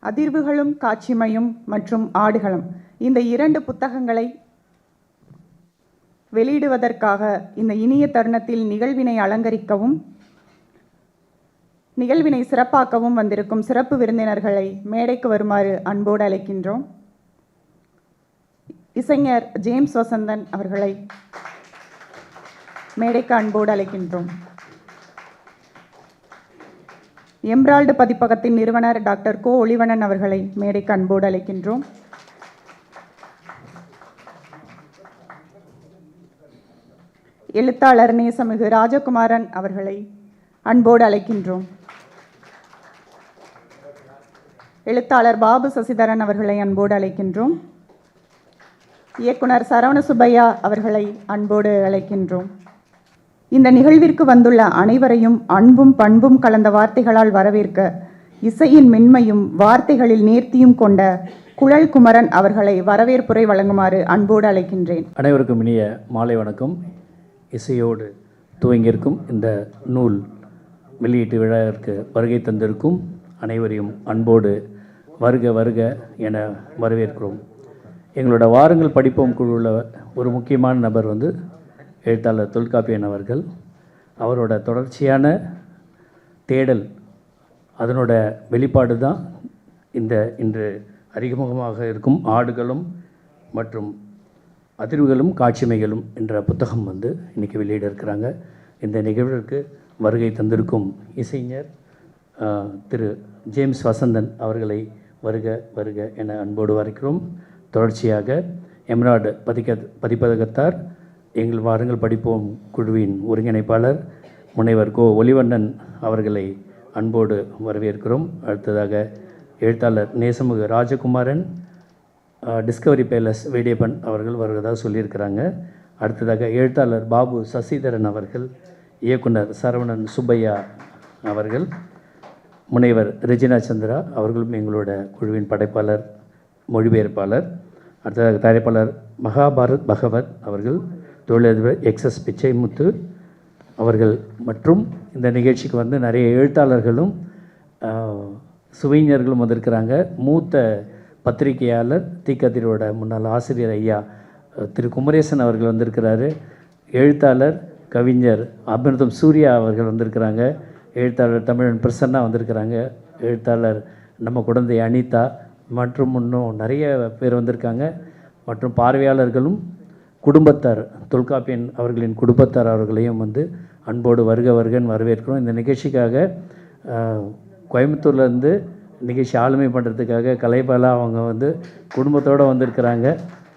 அதிர்வுகளும் காட்சிமையும் மற்றும் ஆடுகளம் இந்த 2 புத்தகங்களை வெளியிடுவதற்காக இந்த இனிய தருணத்தில் நிகழ்வினை அலங்கரிக்கவும் நிகழ்வினை சிறப்பாக்கவும் வந்திருக்கும் சிறப்பு விருந்தினர்களை மேடைக்கு வருமாறு அன்போடு அழைக்கின்றோம். இசைஞர் ஜேம்ஸ் வசந்தன் அவர்களை மேடைக்கு அன்போடு அழைக்கின்றோம். எம்ரால்டு பதிப்பகத்தின் நிறுவனர் டாக்டர் கோ ஒளிவண்ணன் அவர்களை மேடைக்கு அன்போடு அழைக்கின்றோம். எழுத்தாளர் நேசமிகு ராஜகுமாரன் அவர்களை அன்போடு அழைக்கின்றோம். எழுத்தாளர் பாபு சசிதரன் அவர்களை அன்போடு அழைக்கின்றோம். இயக்குனர் சரவண சுப்பையா அவர்களை அன்போடு அழைக்கின்றோம். இந்த நிகழ்விற்கு வந்துள்ள அனைவரையும் அன்பும் பண்பும் கலந்த வார்த்தைகளால் வரவேற்க இசையின் மென்மையும் வார்த்தைகளில் நேர்த்தியும் கொண்ட குழல் குமரன் அவர்களை வரவேற்புரை வழங்குமாறு அன்போடு அழைக்கின்றேன். அனைவருக்கும் இனிய மாலை வணக்கம். இசையோடு துவங்கியிருக்கும் இந்த நூல் வெளியீட்டு விழாவிற்கு வருகை தந்திருக்கும் அனைவரையும் அன்போடு வருக வருக என வரவேற்கிறோம். எங்களோட வாருங்கள் படிப்போம் குழுவில் ஒரு முக்கியமான நபர் எழுத்தாளர் தொல்காப்பியன் அவர்கள். அவரோட தொடர்ச்சியான தேடல் அதனோட வெளிப்பாடு தான் இன்று அறிமுகமாக இருக்கும் ஆடுகளும் மற்றும் அதிர்வுகளும் காட்சிமைகளும் என்ற புத்தகம் இன்றைக்கி வெளியிட இருக்கிறாங்க. இந்த நிகழ்விற்கு வருகை தந்திருக்கும் இசைஞர் திரு ஜேம்ஸ் வசந்தன் அவர்களை வருக வருக என அன்போடு வரவேற்கிறோம். தொடர்ச்சியாக எம்ரால்டு பதிப்பகத்தார் எங்கள் வாருங்கள் படிப்போம் குழுவின் ஒருங்கிணைப்பாளர் முனைவர் கோ ஒளிவண்ணன் அவர்களை அன்போடு வரவேற்கிறோம். அடுத்ததாக எழுத்தாளர் நேசமிகு ராஜகுமாரன் டிஸ்கவரி பேலஸ் வேடியப்பன் அவர்கள் வருவதாக சொல்லியிருக்கிறாங்க. அடுத்ததாக எழுத்தாளர் பாபு சசிதரன் அவர்கள், இயக்குனர் சரவணன் சுப்பையா அவர்கள், முனைவர் ரெஜினா சந்திரா அவர்களும் எங்களோட குழுவின் படைப்பாளர் மொழிபெயர்ப்பாளர். அடுத்ததாக தயாரிப்பாளர் மகாபாரத் பகவத் அவர்கள், தொழிலதிபர் எக்ஸ்எஸ் பிச்சைமுத்து அவர்கள் மற்றும் இந்த நிகழ்ச்சிக்கு நிறைய எழுத்தாளர்களும் சுவைஞர்களும் வந்திருக்கிறாங்க. மூத்த பத்திரிகையாளர் தீக்கதிரோட முன்னாள் ஆசிரியர் ஐயா திரு குமரேசன் அவர்கள் வந்திருக்கிறாரு. எழுத்தாளர் கவிஞர் அமிர்தம் சூர்யா அவர்கள் வந்திருக்கிறாங்க. எழுத்தாளர் தமிழன் பிரசன்னா வந்திருக்கிறாங்க. எழுத்தாளர் நம்ம குழந்தை அனிதா மற்றும் இன்னும் நிறைய பேர் வந்திருக்காங்க. மற்றும் பார்வையாளர்களும் குடும்பத்தார் தொல்காப்பியன் அவர்களின் குடும்பத்தார் அவர்களையும் அன்போடு வருக வருகன்னு வரவேற்கிறோம். இந்த நிகழ்ச்சிக்காக கோயம்புத்தூர்லேருந்து நிகழ்ச்சி ஆளுமை பண்ணுறதுக்காக கலைபாலா அவங்க குடும்பத்தோடு வந்திருக்கிறாங்க.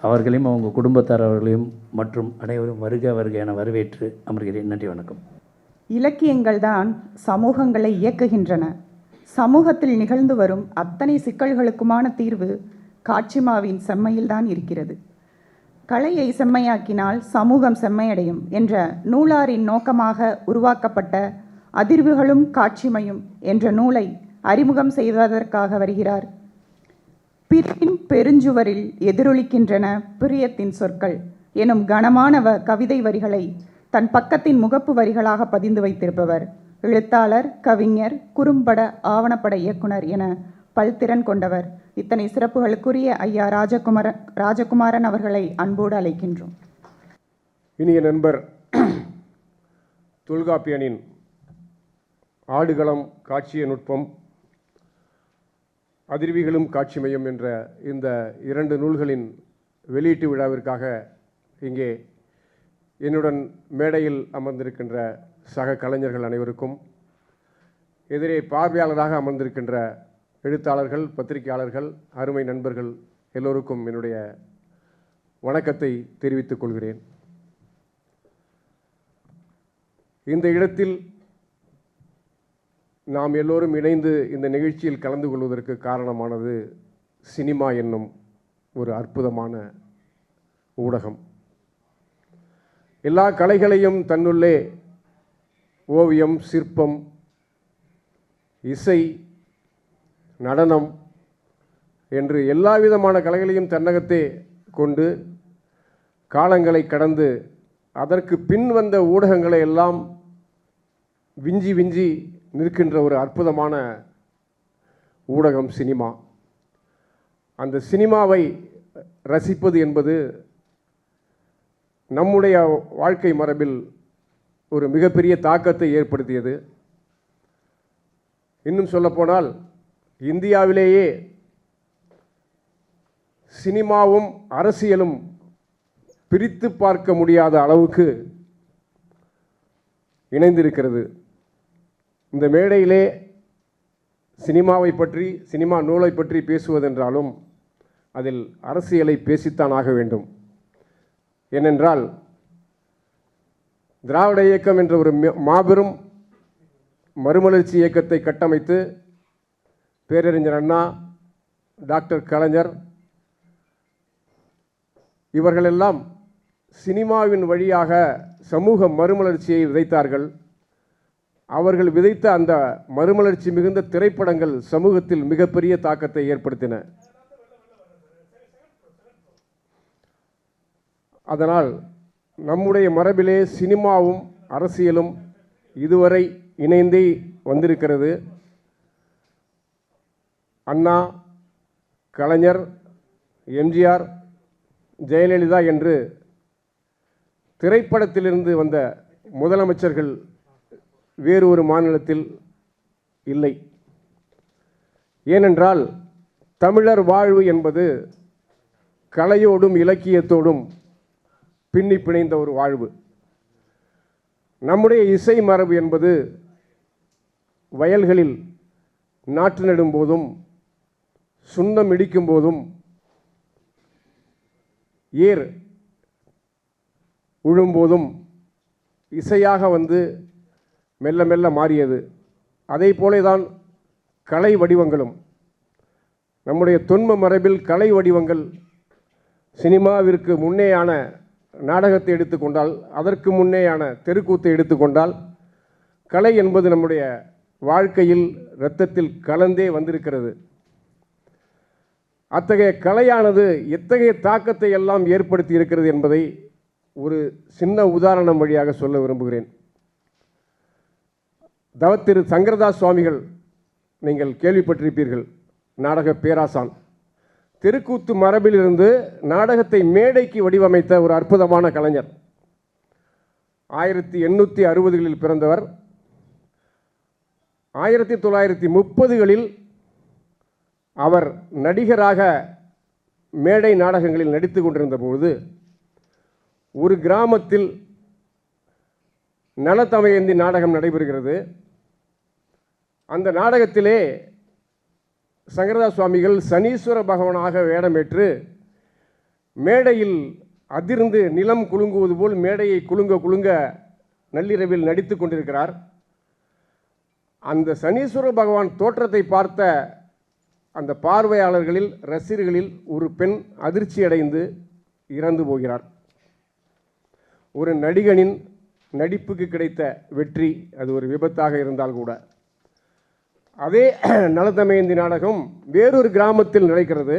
அவர்களையும் அவங்க குடும்பத்தார் அவர்களையும் மற்றும் அனைவரும் வருக வருக என வரவேற்று அமர்கிறேன். நன்றி, வணக்கம். இலக்கியங்கள் தான் சமூகங்களை இயக்குகின்றன. சமூகத்தில் நிகழ்ந்து வரும் அத்தனை சிக்கல்களுக்குமான தீர்வு காட்சிமாவின் செம்மையில்தான் இருக்கிறது. கலையை செம்மையாக்கினால் சமூகம் செம்மையடையும் என்ற நூலாரின் நோக்கமாக உருவாக்கப்பட்ட அதிர்வுகளும் காட்சிமையும் என்ற நூலை அறிமுகம் செய்வதற்காக வருகிறார். பிரிவின் பெருஞ்சுவரில் எதிரொலிக்கின்றன பிரியத்தின் சொற்கள் எனும் கனமான கவிதை வரிகளை தன் பக்கத்தின் முகப்பு வரிகளாக பதிந்து வைத்திருப்பவர் எழுத்தாளர், கவிஞர், குறும்பட ஆவணப்பட இயக்குனர் என பல்திறன் கொண்டவர். இத்தனை சிறப்புகளுக்குரிய ஐயா ராஜகுமாரன் அவர்களை அன்போடு அழைக்கின்றோம். இனிய நண்பர் தொல்காப்பியனின் ஆடுகளம் காட்சிய நுட்பம் அதிர்விகளும் காட்சிமையும் என்ற இந்த 2 நூல்களின் வெளியீட்டு விழாவிற்காக இங்கே என்னுடன் மேடையில் அமர்ந்திருக்கின்ற சக கலைஞர்கள் அனைவருக்கும், எதிரே பார்வையாளராக அமர்ந்திருக்கின்ற எழுத்தாளர்கள், பத்திரிகையாளர்கள், அருமை நண்பர்கள் எல்லோருக்கும் என்னுடைய வணக்கத்தை தெரிவித்துக் கொள்கிறேன். இந்த இடத்தில் நாம் எல்லோரும் இணைந்து இந்த நிகழ்ச்சியில் கலந்து கொள்வதற்கு காரணமானது சினிமா என்னும் ஒரு அற்புதமான ஊடகம். எல்லா கலைகளையும் தன்னுள்ளே ஓவியம், சிற்பம், இசை, நடனம் என்று எல்லா விதமான கலைகளையும் தன்னகத்தே கொண்டு காலங்களை கடந்து அதற்கு பின் வந்த ஊடகங்களை எல்லாம் விஞ்சி விஞ்சி நிற்கின்ற ஒரு அற்புதமான ஊடகம் சினிமா. அந்த சினிமாவை ரசிப்பது என்பது நம்முடைய வாழ்க்கை மரபில் ஒரு மிகப்பெரிய தாக்கத்தை ஏற்படுத்தியது. இன்னும் சொல்லப்போனால் இந்தியாவிலேயே சினிமாவும் அரசியலும் பிரித்து பார்க்க முடியாத அளவுக்கு இணைந்திருக்கிறது. இந்த மேடையிலே சினிமாவை பற்றி, சினிமா நூலை பற்றி பேசுவதென்றாலும் அதில் அரசியலை பேசித்தான் ஆக வேண்டும். ஏனென்றால் திராவிட இயக்கம் என்ற ஒரு மாபெரும் மறுமலர்ச்சி இயக்கத்தை கட்டமைத்து பேரறிஞர் அண்ணா, டாக்டர் கலைஞர் இவர்களெல்லாம் சினிமாவின் வழியாக சமூக மறுமலர்ச்சியை விதைத்தார்கள். அவர்கள் விதைத்த அந்த மறுமலர்ச்சி மிகுந்த திரைப்படங்கள் சமூகத்தில் மிகப்பெரிய தாக்கத்தை ஏற்படுத்தின. அதனால் நம்முடைய மரபிலே சினிமாவும் அரசியலும் இதுவரை இணைந்தே வந்திருக்கிறது. அண்ணா, கலைஞர், எம்ஜிஆர், ஜெயலலிதா என்று திரைப்படத்திலிருந்து வந்த முதலமைச்சர்கள் வேறு ஒரு மாநிலத்தில் இல்லை. ஏனென்றால் தமிழர் வாழ்வு என்பது கலையோடும் இலக்கியத்தோடும் பின்னி பிணைந்த ஒரு வாழ்வு. நம்முடைய இசை மரபு என்பது வயல்களில் நாற்று நடும் போதும், சுண்ணம் இடிக்கும் போதும், ஏர் உழும்போதும் இசையாக வந்து மெல்ல மெல்ல மாறியது. அதை போலதான் கலை வடிவங்களும். நம்முடைய தொன்ம மரபில் கலை வடிவங்கள் சினிமாவிற்கு முன்னேயான நாடகத்தை எடுத்துக்கொண்டால், அதற்கு முன்னேயான தெருக்கூத்தை எடுத்துக்கொண்டால், கலை என்பது நம்முடைய வாழ்க்கையில் இரத்தத்தில் கலந்தே வந்திருக்கிறது. அத்தகைய கலையானது எத்தகைய தாக்கத்தை எல்லாம் ஏற்படுத்தி இருக்கிறது என்பதை ஒரு சின்ன உதாரணம் வழியாக சொல்ல விரும்புகிறேன். தவத்திரு சங்கரதாஸ் சுவாமிகள் நீங்கள் கேள்விப்பட்டிருப்பீர்கள், நாடக பேராசான். தெருக்கூத்து மரபிலிருந்து நாடகத்தை மேடைக்கு வடிவமைத்த ஒரு அற்புதமான கலைஞர். 1860களில் பிறந்தவர். 1930களில் அவர் நடிகராக மேடை நாடகங்களில் நடித்து கொண்டிருந்த பொழுது ஒரு கிராமத்தில் நலத்தமயந்தி நாடகம் நடைபெறுகிறது. அந்த நாடகத்திலே சங்கரதாஸ் சுவாமிகள் சனீஸ்வர பகவானாக வேடமேற்று மேடையில் அதிர்ந்து நிலம் குலுங்குவது போல் மேடையை குலுங்க குலுங்க நள்ளிரவில் நடித்து கொண்டிருக்கிறார். அந்த சனீஸ்வர பகவான் தோற்றத்தை பார்த்த அந்த பார்வையாளர்களில், ரசிகர்களில் ஒரு பெண் அதிர்ச்சி அடைந்து இறந்து போகிறார். ஒரு நடிகனின் நடிப்புக்கு கிடைத்த வெற்றி அது ஒரு விபத்தாக இருந்தால் கூட. அதே நலத்தமயந்தி நாடகம் வேறொரு கிராமத்தில் நடக்கிறது.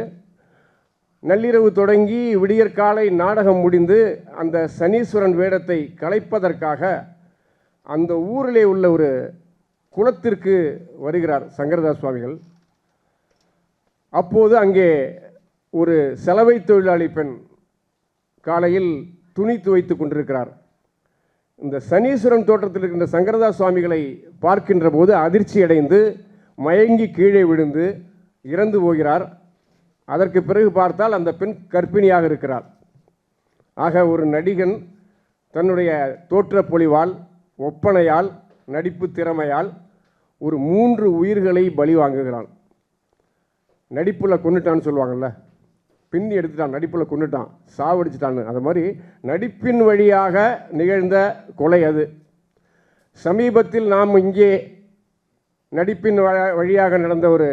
நள்ளிரவு தொடங்கி விடியற்காலை நாடகம் முடிந்து அந்த சனீஸ்வரன் வேடத்தை கலைப்பதற்காக அந்த ஊரிலே உள்ள ஒரு குளத்திற்கு வருகிறார் சங்கரதாஸ் சுவாமிகள். அப்போது அங்கே ஒரு சலவை தொழிலாளி பெண் காலையில் துணி துவைத்து கொண்டிருக்கிறார். இந்த சனீஸ்வரன் தோற்றத்தில் இருக்கின்ற சங்கரதாஸ் சுவாமிகளை பார்க்கின்ற போது அதிர்ச்சி அடைந்து மயங்கி கீழே விழுந்து இறந்து போகிறார். அதற்கு பிறகு பார்த்தால் அந்த பெண் கர்ப்பிணியாக இருக்கிறார். ஆக ஒரு நடிகன் தன்னுடைய தோற்றப்பொழிவால், ஒப்பனையால், நடிப்பு திறமையால் ஒரு 3 உயிர்களை பலி வாங்குகிறான். நடிப்பில் கொண்டுட்டான்னு சொல்லுவாங்கள்ல, பின்னி எடுத்துட்டான், நடிப்பில் கொண்டுட்டான், சாவடிச்சிட்டான்னு. அது மாதிரி நடிப்பின் வழியாக நிகழ்ந்த கொலை அது. சமீபத்தில் நாம் இங்கே நடிப்பின் வழியாக நடந்த ஒரு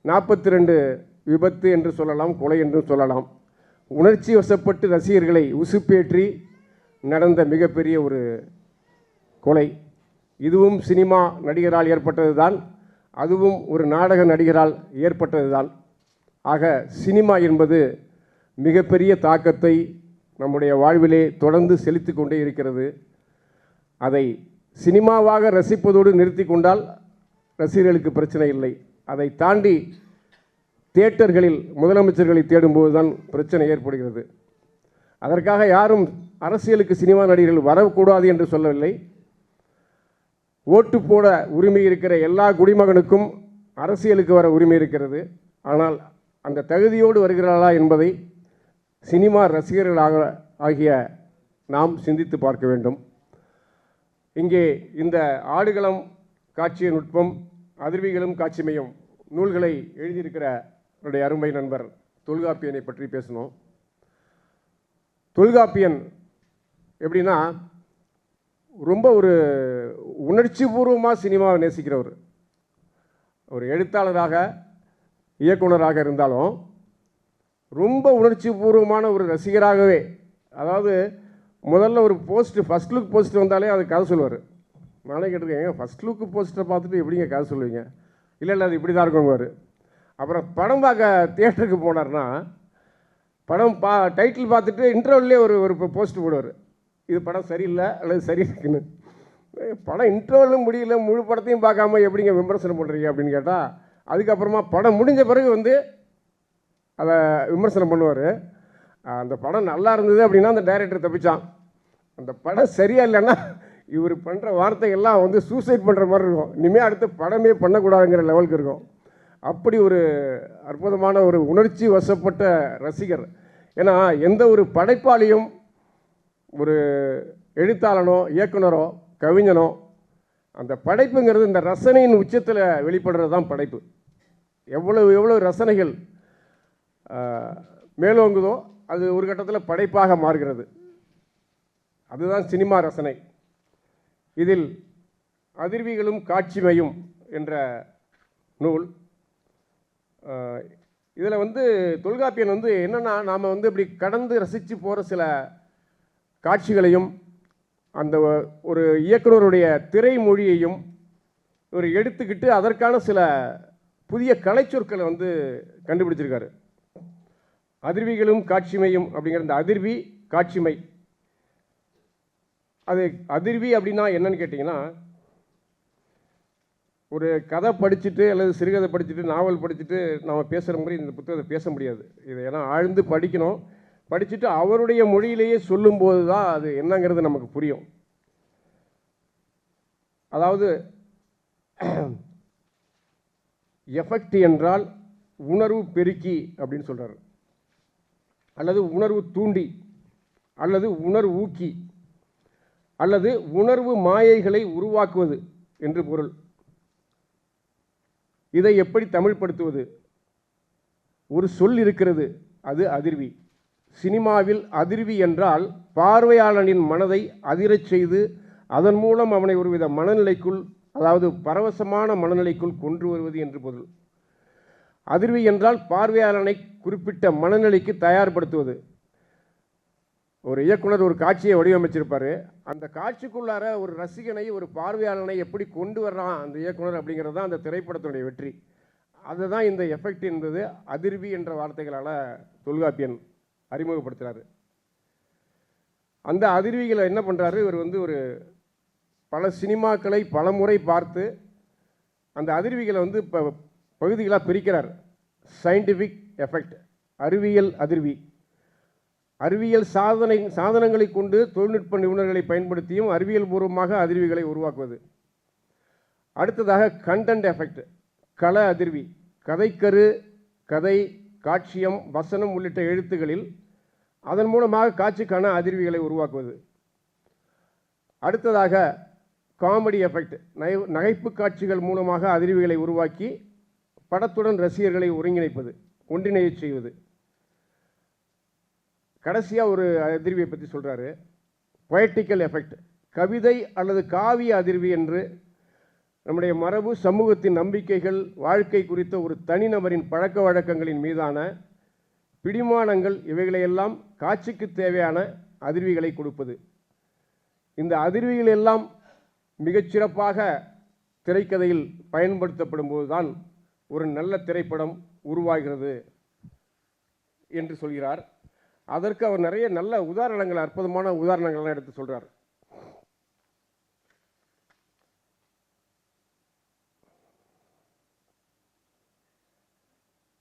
42 விபத்து என்று சொல்லலாம், கொலை என்று சொல்லலாம். உணர்ச்சி வசப்பட்டு ரசிகர்களை உசுப்பேற்றி நடந்த மிகப்பெரிய ஒரு கொலை. இதுவும் சினிமா நடிகரால் ஏற்பட்டது தான், அதுவும் ஒரு நாடக நடிகரால் ஏற்பட்டது தான். ஆக சினிமா என்பது மிகப்பெரிய தாக்கத்தை நம்முடைய வாழ்விலே தொடர்ந்து செலுத்தி கொண்டே இருக்கிறது. அதை சினிமாவாக ரசிப்பதோடு நிறுத்தி கொண்டால் ரசிகர்களுக்கு பிரச்சனை இல்லை. அதை தாண்டி தியேட்டர்களில் முதலமைச்சர்களை தேடும்போது தான் பிரச்சனை ஏற்படுகிறது. அதற்காக யாரும் அரசியலுக்கு சினிமா நடிகர்கள் வரக்கூடாது என்று சொல்லவில்லை. ஓட்டு போட உரிமை இருக்கிற எல்லா குடிமகனுக்கும் அரசியலுக்கு வர உரிமை இருக்கிறது. ஆனால் அந்த தகுதியோடு வருகிறார்களா என்பதை சினிமா ரசிகர்களாக ஆகிய நாம் சிந்தித்து பார்க்க வேண்டும். இங்கே இந்த ஆடுகளம் காட்சிய நுட்பம் அதிர்விகளும் காட்சிமையும் நூல்களை எழுதியிருக்கிற என்னுடைய அருமை நண்பர் தொல்காப்பியனை பற்றி பேசணும். தொல்காப்பியன் எப்படின்னா ரொம்ப ஒரு உணர்ச்சி பூர்வமாக சினிமாவை நேசிக்கிறவர். ஒரு எழுத்தாளராக இயக்குனராக இருந்தாலும் ரொம்ப உணர்ச்சி பூர்வமான ஒரு ரசிகராகவே, அதாவது முதல்ல ஒரு ஃபஸ்ட் லுக் போஸ்டர் வந்தாலே அது கதை சொல்லுவார். நானே கேட்டிருக்கேன், ஃபஸ்ட் லுக் போஸ்டரை பார்த்துட்டு எப்படிங்க கதை சொல்லுவீங்க? இல்லை அது இப்படி தான் இருக்குங்குவார். அப்புறம் படம் பார்க்க தியேட்டருக்கு போனார்னா படம் டைட்டில் பார்த்துட்டு இன்டர்வல்லே ஒரு போஸ்ட் போடுவார், இது படம் சரியில்லை அல்லது சரி இருக்குன்னு. படம் இன்டர்வலும் முடியல, முழு படத்தையும் பார்க்காம எப்படிங்க விமர்சனம் பண்ணுறீங்க அப்படின்னு கேட்டால், அதுக்கப்புறமா படம் முடிஞ்ச பிறகு அதை விமர்சனம் பண்ணுவார். அந்த படம் நல்லா இருந்தது அப்படின்னா அந்த டைரக்டர் தப்பிச்சான். அந்த படம் சரியா இல்லைன்னா இவர் பண்ணுற வார்த்தைகள்லாம் சூசைட் பண்ணுற மாதிரி இருக்கும். இனிமேல் அடுத்த படமே பண்ணக்கூடாதுங்கிற லெவலுக்கு இருக்கும். அப்படி ஒரு அற்புதமான ஒரு உணர்ச்சி வசப்பட்ட ரசிகர். ஏன்னா எந்த ஒரு படைப்பாளியும், ஒரு எழுத்தாளனோ இயக்குனரோ கவிஞனோ, அந்த படைப்புங்கிறது இந்த ரசனையின் உச்சத்தில் வெளிப்படுறது தான் படைப்பு. எவ்வளவு ரசனைகள் மேலோங்குதோ அது ஒரு கட்டத்தில் படைப்பாக மாறுகிறது. அதுதான் சினிமா ரசனை. இதில் அதிர்விகளும் காட்சிமையும் என்ற நூல், இதில் தொல்காப்பியன் என்னென்னா நாம் இப்படி கடந்து ரசித்து போகிற சில காட்சிகளையும் அந்த ஒரு இயக்குனருடைய திரைமொழியையும் ஒரு எடுத்துக்கிட்டு அதற்கான சில புதிய கலைச்சொற்களை கண்டுபிடிச்சிருக்காரு. அதிர்விகளும் காட்சிமையும் அப்படிங்கிற இந்த அதிர்வி காட்சிமை, அது அதிர்வி அப்படின்னா என்னன்னு கேட்டிங்கன்னா, ஒரு கதை படிச்சுட்டு அல்லது சிறுகதை படிச்சுட்டு நாவல் படிச்சுட்டு நாம் பேசுகிற மாதிரி இந்த புத்தகத்தை பேச முடியாது. இதை ஏன்னா ஆழ்ந்து படிக்கணும். படிச்சுட்டு அவருடைய மொழியிலேயே சொல்லும்போது தான் அது என்னங்கிறது நமக்கு புரியும். அதாவது எஃபெக்ட் என்றால் உணர்வு பெருக்கி அப்படின்னு சொல்கிறார், அல்லது உணர்வு தூண்டி, அல்லது உணர்வு ஊக்கி, அல்லது உணர்வு மாயைகளை உருவாக்குவது என்று பொருள். இதை எப்படி தமிழ்படுத்துவது? ஒரு சொல் இருக்கிறது, அது அதிர்வி. சினிமாவில் அதிர்வி என்றால் பார்வையாளனின் மனதை அதிரச் செய்து அதன் மூலம் அவனை ஒருவித மனநிலைக்குள், அதாவது பரவசமான மனநிலைக்குள் கொண்டு வருவது என்று பொருள். அதிர்வி என்றால் பார்வையாளனை குறிப்பிட்ட மனநிலைக்கு தயார்படுத்துவது. ஒரு இயக்குனர் ஒரு காட்சியை வடிவமைச்சிருப்பார். அந்த காட்சிக்குள்ளார ஒரு ரசிகனை, ஒரு பார்வையாளனை எப்படி கொண்டு வர்றான் அந்த இயக்குனர் அப்படிங்கிறது தான் அந்த திரைப்படத்தினுடைய வெற்றி. அதுதான் இந்த எஃபெக்ட் என்பது அதிர்வி என்ற வார்த்தைகளால் தொல்காப்பியன் அறிமுகப்படுத்துகிறார். அந்த அதிர்விகளை என்ன பண்ணுறாரு இவர், ஒரு பல சினிமாக்களை பல முறை பார்த்து அந்த அதிர்விகளை இப்போ பகுதிகளாக பிரிக்கிறார். சயின்டிஃபிக் எஃபெக்ட், அறிவியல் அதிர்வி. அறிவியல் சாதனங்களை கொண்டு தொழில்நுட்ப நிபுணர்களை பயன்படுத்தியும் அறிவியல் பூர்வமாக அதிர்விகளை உருவாக்குவது. அடுத்ததாக கண்டென்ட் எஃபெக்ட், கள அதிர்வி. கதைக்கரு, கதை, காட்சியம், வசனம் உள்ளிட்ட எழுத்துக்களில் அதன் மூலமாக காட்சிக்கான அதிர்விகளை உருவாக்குவது. அடுத்ததாக காமெடி எஃபெக்ட், நகைப்பு காட்சிகள் மூலமாக அதிர்விகளை உருவாக்கி படத்துடன் ரசிகர்களை ஒருங்கிணைப்பது, ஒன்றிணையச் செய்வது. கடைசியாக ஒரு அதிர்வியை பற்றி சொல்கிறாரு, பொயட்டிக்கல் எஃபெக்ட். கவிதை அல்லது காவிய அதிர்வி என்று நம்முடைய மரபு, சமூகத்தின் நம்பிக்கைகள், வாழ்க்கை குறித்த ஒரு தனிநபரின் பழக்க வழக்கங்களின் மீதான பிடிமானங்கள், இவைகளையெல்லாம் காட்சிக்கு தேவையான அதிர்விகளை கொடுப்பது. இந்த அதிர்விகள் எல்லாம் மிகச்சிறப்பாக திரைக்கதையில் பயன்படுத்தப்படும் போதுதான் ஒரு நல்ல திரைப்படம் உருவாகிறது என்று சொல்கிறார். அதற்கு அவர் நிறைய நல்ல உதாரணங்கள், அற்புதமான உதாரணங்கள்லாம் எடுத்து சொல்கிறார்.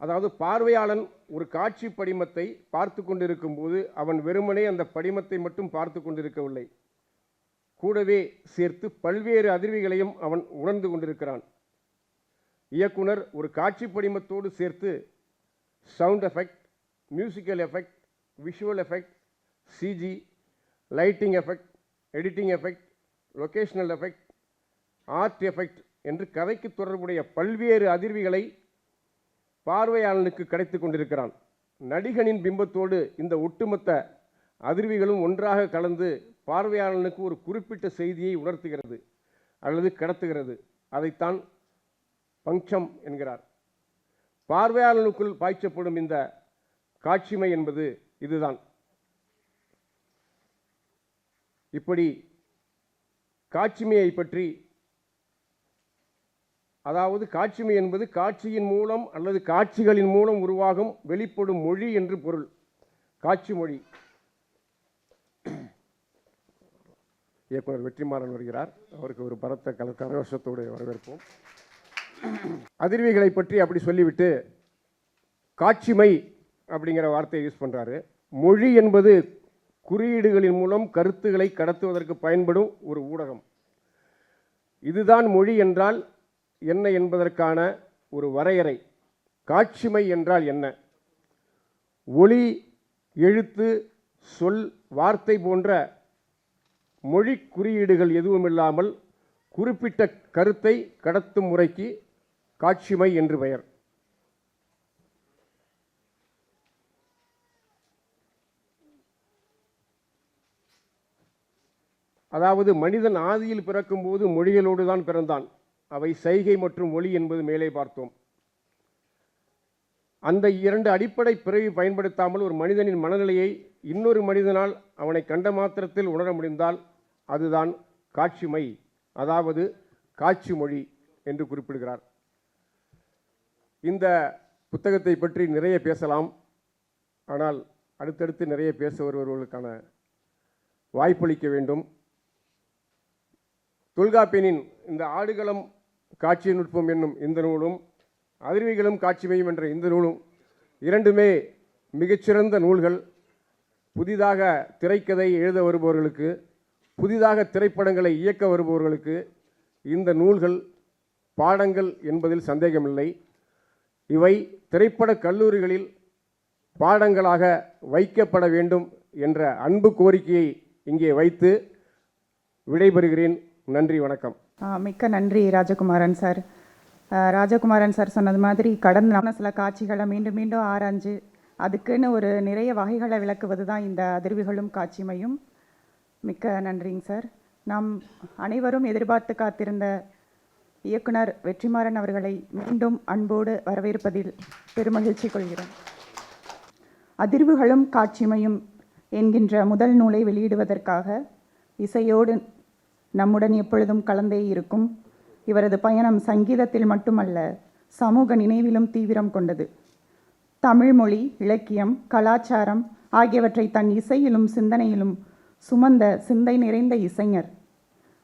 அதாவது பார்வையாளன் ஒரு காட்சி படிமத்தை பார்த்து கொண்டிருக்கும் போது அவன் வெறுமனே அந்த படிமத்தை மட்டும் பார்த்து கொண்டிருக்கவில்லை, கூடவே சேர்த்து பல்வேறு அதிர்வுகளையும் அவன் உணர்ந்து கொண்டிருக்கிறான். இயக்குனர் ஒரு காட்சி படிமத்தோடு சேர்த்து sound effect, musical effect, visual effect, CG, lighting effect, editing effect, locational effect, art effect என்று கதைக்கு தொடர்புடைய பல்வேறு அதிர்வுகளை பார்வையாளனுக்கு கிடைத்து கொண்டிருக்கிறான். நடிகனின் பிம்பத்தோடு இந்த ஒட்டுமொத்த அதிர்வுகளும் ஒன்றாக கலந்து பார்வையாளனுக்கு ஒரு குறிப்பிட்ட செய்தியை உணர்த்துகிறது அல்லது கடத்துகிறது. அதைத்தான் பங்சம் என்கிறார். பார்வையாளனுக்குள் பாய்ச்சப்படும் இந்த காட்சிமை என்பது இதுதான். இப்படி காட்சிமையை பற்றி, அதாவது காட்சிமை என்பது காட்சியின் மூலம் அல்லது காட்சிகளின் மூலம் உருவாகும் வெளிப்படும் மொழி என்று பொருள். காட்சி மொழி. இயக்குனர் வெற்றிமாறன் வருகிறார். அவருக்கு ஒரு பரத்த கரகோஷத்தோடு வரவேற்போம். அதிர்வுகளை பற்றி அப்படி சொல்லிவிட்டு காட்சிமை அப்படிங்கிற வார்த்தையை யூஸ் பண்ணுறாரு. மொழி என்பது குறியீடுகளின் மூலம் கருத்துக்களை கடத்துவதற்கு பயன்படும் ஒரு ஊடகம். இதுதான் மொழி என்றால் என்ன என்பதற்கான ஒரு வரையறை. காட்சிமை என்றால் என்ன? ஒலி, எழுத்து, சொல், வார்த்தை போன்ற மொழி குறியீடுகள் எதுவுமில்லாமல் குறிப்பிட்ட கருத்தை கடத்தும் முறைக்கு காட்சிமை என்று பெயர். அதாவது மனிதன் ஆதியில் பிறக்கும்போது மொழிகளோடு தான் பிறந்தான். அவை சைகை மற்றும் ஒலி என்பது மேலே பார்த்தோம். அந்த இரண்டு அடிப்படை பிறவி பயன்படுத்தாமல் ஒரு மனிதனின் மனநிலையை இன்னொரு மனிதனால் அவனை கண்ட மாத்திரத்தில் உணர முடிந்தால் அதுதான் காட்சிமை, அதாவது காட்சி மொழி என்று குறிப்பிடுகிறார். இந்த புத்தகத்தை பற்றி நிறைய பேசலாம். ஆனால் அடுத்தடுத்து நிறைய பேச வருபவர்களுக்கான வாய்ப்பளிக்க வேண்டும். தொல்காப்பியனின் இந்த ஆடுகளம் காட்சி நுட்பம் என்னும் இந்த நூலும் அதிர்வுகளும் காட்சிமையும் என்ற இந்த நூலும் இரண்டுமே மிகச்சிறந்த நூல்கள். புதிதாக திரைக்கதை எழுத வருபவர்களுக்கு, புதிதாக திரைப்படங்களை இயக்க வருபவர்களுக்கு இந்த நூல்கள் பாடங்கள் என்பதில் சந்தேகமில்லை. இவை திரைப்பட கல்லூரிகளில் பாடங்களாக வைக்கப்பட வேண்டும் என்ற அன்பு கோரிக்கையை இங்கே வைத்து விடைபெறுகிறேன். நன்றி, வணக்கம். மிக்க நன்றி ராஜகுமாரன் சார். ராஜகுமாரன் சார் சொன்னது மாதிரி கடந்த சில காட்சிகளை மீண்டும் மீண்டும் ஆராய்ஞ்சு அதுக்குன்னு ஒரு நிறைய வகைகளை விளக்குவது தான் இந்த அதிர்வுகளும் காட்சிமையும். மிக்க நன்றிங்க சார். நாம் அனைவரும் எதிர்பார்த்து காத்திருந்த இயக்குனர் வெற்றிமாறன் அவர்களை மீண்டும் அன்போடு வரவேற்பதில் பெருமகிழ்ச்சி கொள்கிறோம். அதிர்வுகளும் காட்சிமையும் என்கின்ற முதல் நூலை வெளியிடுவதற்காக இசையோடு நம்முடன் எப்பொழுதும் கலந்தே இருக்கும் இவரது பயணம் சங்கீதத்தில் மட்டுமல்ல, சமூக நினைவிலும் தீவிரம் கொண்டது. தமிழ் மொழி, இலக்கியம், கலாச்சாரம் ஆகியவற்றை தன் இசையிலும் சிந்தனையிலும் சுமந்த சிந்தை நிறைந்த இசைஞர்.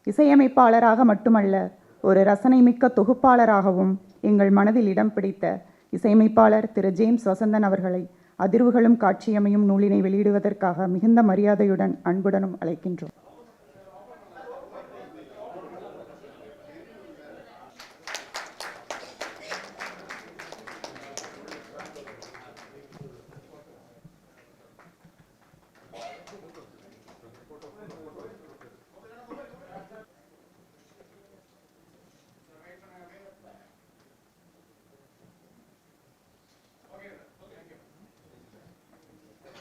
இசையமைப்பாளராக மட்டுமல்ல, ஒரு ரசனைமிக்க தொகுப்பாளராகவும் எங்கள் மனதில் இடம் பிடித்த இசையமைப்பாளர் திரு ஜேம்ஸ் வசந்தன் அவர்களை அதிர்வுகளும் காட்சியமையும் நூலினை வெளியிடுவதற்காக மிகுந்த மரியாதையுடன் அன்புடனும் அழைக்கின்றோம்.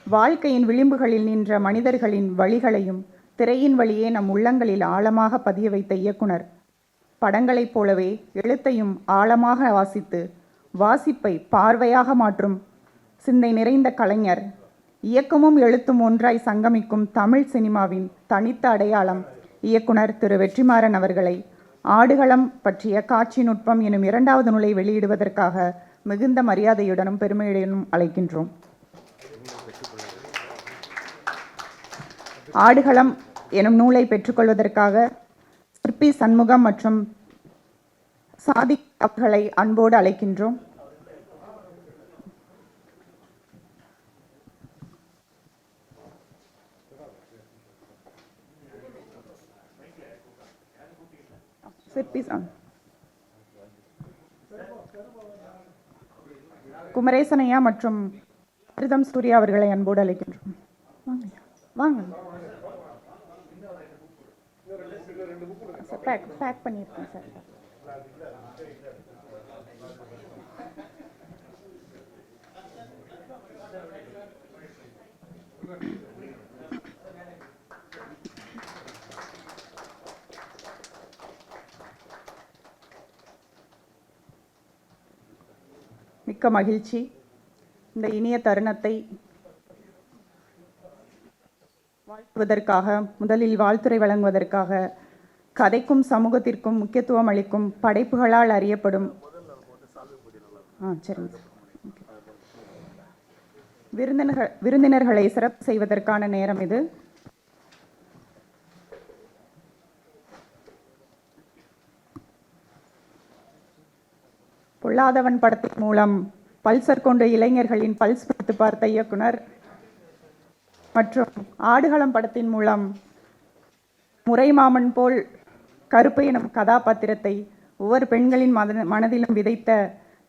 வாழ்க்கையின் விளிம்புகளில் நின்ற மனிதர்களின் வழிகளையும் திரையின் வழியே நம் உள்ளங்களில் ஆழமாக பதிய வைத்த இயக்குனர், படங்களைப் போலவே எழுத்தையும் ஆழமாக வாசித்து வாசிப்பை பார்வையாக மாற்றும் சிந்தை நிறைந்த கலைஞர். இயக்கமும் எழுத்தும் ஒன்றாய் சங்கமிக்கும் தமிழ் சினிமாவின் தனித்த அடையாளம் இயக்குனர் திரு வெற்றிமாறன் அவர்களை ஆடுகளம் பற்றிய காட்சி நுட்பம் எனும் 2வது நூலை வெளியிடுவதற்காக மிகுந்த மரியாதையுடனும் பெருமையுடனும் அழைக்கின்றோம். ஆடுகளம் எனும் நூலை பெற்றுக்கொள்வதற்காக சிற்பி சண்முகம் மற்றும் சாதிக் அவர்களை அன்போடு அழைக்கின்றோம். சிற்பி குமரேசன் ஐயா மற்றும் அமிர்தம் சூர்யா அவர்களை அன்போடு அழைக்கின்றோம். வாங்க சார், பேக் பண்ணியிருக்கேன் சார். மிக்க மகிழ்ச்சி. இந்த இனிய தருணத்தை வாழ்த்துவதற்காக, முதலில் வாழ்த்துரை வழங்குவதற்காக, கதைக்கும் சமூகத்திற்கும் முக்கியத்துவம் அளிக்கும் படைப்புகளால் அறியப்படும் சரிங்க விருந்தினர்களை சிறப்பு செய்வதற்கான நேரம் இது. பொல்லாதவன் படத்தின் மூலம் பல்சர் கொண்ட இளைஞர்களின் பல்ஸ் பிடித்து பார்த்த இயக்குனர் மற்றும் ஆடுகளம் படத்தின் மூலம் முறைமாமன் போல் கருப்பு எனும் கதாபாத்திரத்தை ஒவ்வொரு பெண்களின் மனதிலும் விதைத்த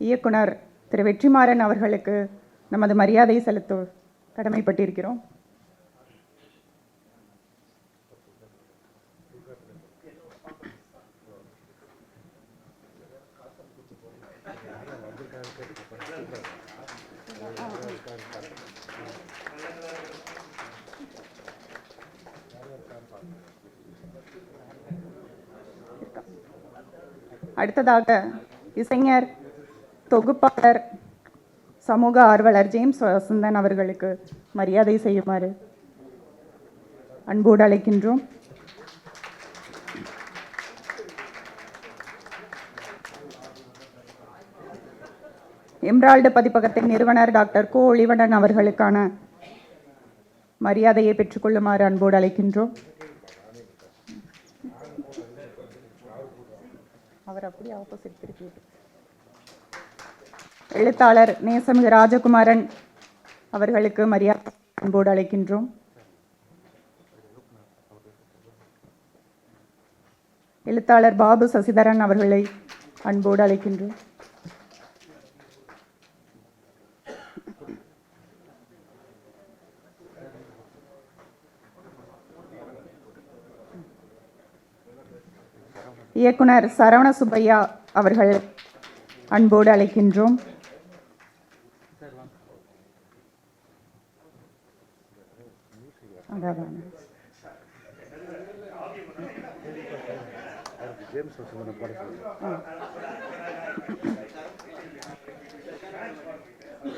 இயக்குனர் திரு வெற்றிமாறன் அவர்களுக்கு நமது மரியாதை செலுத்த கடமைப்பட்டிருக்கிறோம். அடுத்ததாக இசைஞர், தொகுப்பாளர், சமூக ஆர்வலர் ஜேம்ஸ் வசந்தன் அவர்களுக்கு மரியாதை செய்யுமாறு அன்போடு அழைக்கின்றோம். எம்ரால்டு பதிப்பகத்தின் நிறுவனர் டாக்டர் கோ ஒளிவண்ணன் அவர்களுக்கான மரியாதையை பெற்றுக்கொள்ளுமாறு அன்போடு அழைக்கின்றோம். அவர் அப்படியே ஆப்போசிட் திருப்பி. எழுத்தாளர் நேசமிகு ராஜகுமாரன் அவர்களுக்கு மரியாதை அன்போடு அழைக்கின்றோம். எழுத்தாளர் பாபு சசிதரன் அவர்களை அன்போடு அழைக்கின்றோம். இயக்குனர் சரவண சுப்பையா அவர்கள் அன்போடு அழைக்கின்றோம்.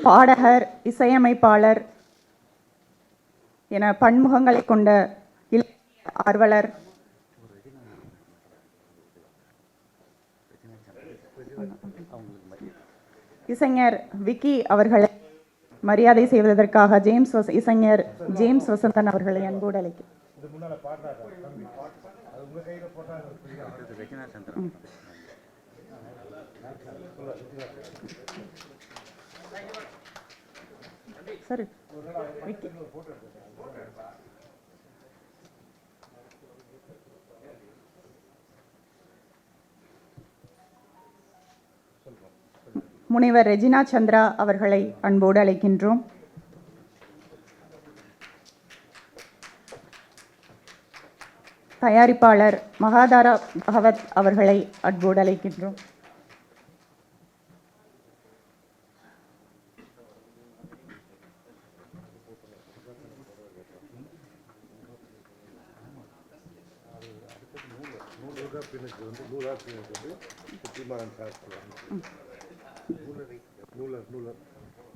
பாடகர், இசையமைப்பாளர் என பன்முகங்களை கொண்ட ஆர்வலர் இசைஞர் விக்கி அவர்களை மரியாதை செய்வதற்காக இசைஞர் ஜேம்ஸ் வசந்தன் அவர்களை அன்போடு அழைக்கிறேன். சரி, விக்கி. முனைவர் ரெஜினா சந்திரா அவர்களை அன்போடு அழைக்கின்றோம். தயாரிப்பாளர் மகாதாரா பகவத் அவர்களை அன்போடு அழைக்கின்றோம்.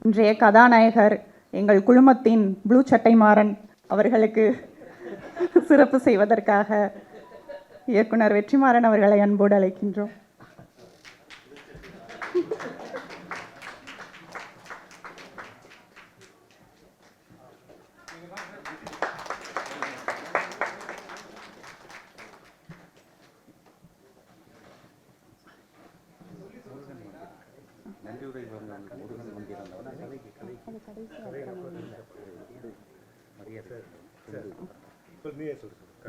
இன்றைய கதாநாயகர் எங்கள் குழுமத்தின் ப்ளூ சட்டை மாறன் அவர்களுக்கு சிறப்பு செய்வதற்காக இயக்குனர் வெற்றிமாறன் அவர்களை அன்போடு அழைக்கின்றோம்.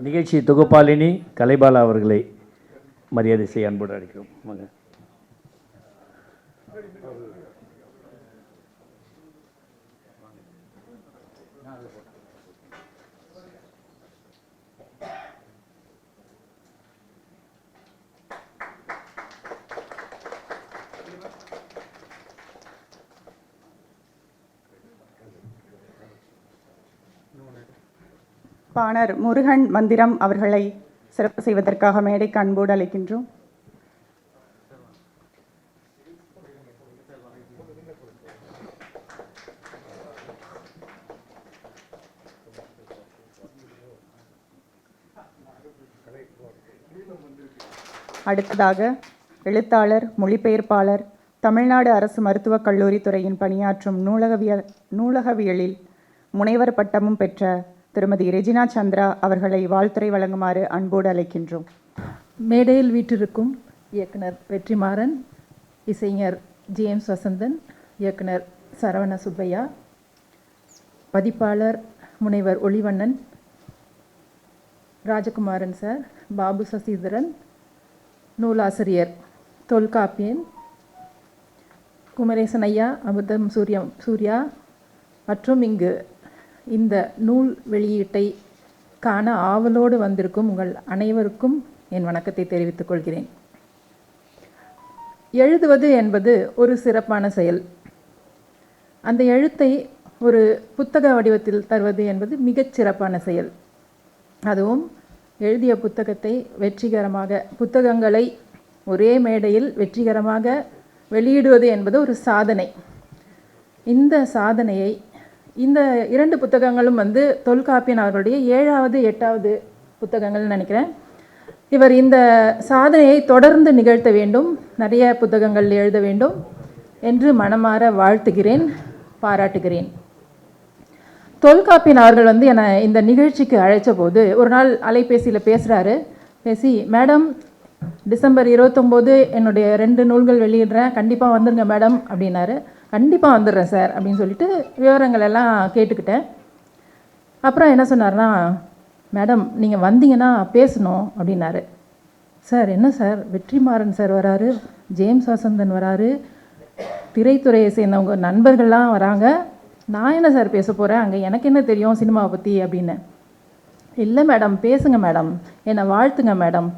நிகழ்ச்சி தொகுப்பாளினி கலைபாலா அவர்களை மரியாதை செய்ய அன்போடு அழைக்கிறோம். வாங்க. பாணர் முருகன் மந்திரம் அவர்களை சிறப்பு செய்வதற்காக மேடைக்கு அன்போடு அழைக்கின்றோம். அடுத்ததாக எழுத்தாளர், மொழிபெயர்ப்பாளர், தமிழ்நாடு அரசு மருத்துவக் கல்லூரி துறையின் பணியாற்றும் நூலகவியலில் முனைவர் பட்டமும் பெற்ற திருமதி ரெஜினா சந்திரா அவர்களை வாழ்த்துரை வழங்குமாறு அன்போடு அழைக்கின்றோம். மேடையில் வீற்றிருக்கும் இயக்குனர் வெற்றிமாறன், இசைஞர் ஜேம்ஸ் வசந்தன், இயக்குனர் சரவண சுப்பையா, பதிப்பாளர் முனைவர் ஒளிவண்ணன், ராஜகுமாரன் சார், பாபு சசிதரன், நூலாசிரியர் தொல்காப்பியன் குமரேசன் ஐயா, அமிர்தம் சூர்யா மற்றும் இங்கு இந்த நூல் வெளியீட்டை காண ஆவலோடு வந்திருக்கும் உங்கள் அனைவருக்கும் என் வணக்கத்தை தெரிவித்துக் கொள்கிறேன். எழுதுவது என்பது ஒரு சிறப்பான செயல். அந்த எழுத்தை ஒரு புத்தக வடிவத்தில் தருவது என்பது மிகச் சிறப்பான செயல். அதுவும் எழுதிய புத்தகத்தை புத்தகங்களை ஒரே மேடையில் வெற்றிகரமாக வெளியிடுவது என்பது ஒரு சாதனை. இந்த சாதனையை இந்த 2 புத்தகங்களும் தொல்காப்பியன் அவர்களுடைய 7வது 8வது புத்தகங்கள்னு நினைக்கிறேன். இவர் இந்த சாதனையை தொடர்ந்து நிகழ்த்த வேண்டும், நிறைய புத்தகங்கள் எழுத வேண்டும் என்று மனமாற வாழ்த்துகிறேன், பாராட்டுகிறேன். தொல்காப்பியன் அவர்கள் என்னை இந்த நிகழ்ச்சிக்கு அழைச்ச போது ஒரு நாள் அலைபேசியில் பேசி, மேடம் டிசம்பர் 29 என்னுடைய 2 நூல்கள் வெளியிடுறேன், கண்டிப்பாக வந்துடுங்க மேடம் அப்படின்னாரு. கண்டிப்பாக வந்துடுறேன் சார் அப்படின்னு சொல்லிட்டு விவரங்கள் எல்லாம் கேட்டுக்கிட்டேன். அப்புறம் என்ன சொன்னார்னா, மேடம் நீங்கள் வந்தீங்கன்னா பேசணும் அப்படின்னாரு. சார் என்ன சார், வெற்றிமாறன் சார் வராரு, ஜேம்ஸ் வசந்தன் வராரு, திரைத்துறையை சேர்ந்தவங்க நண்பர்கள்லாம் வராங்க, நான் என்ன சார் பேச போகிறேன், அங்கே எனக்கு என்ன தெரியும் சினிமாவை பற்றி அப்படின்னு. இல்லை மேடம் பேசுங்க மேடம், என்னை வாழ்த்துங்க மேடம்,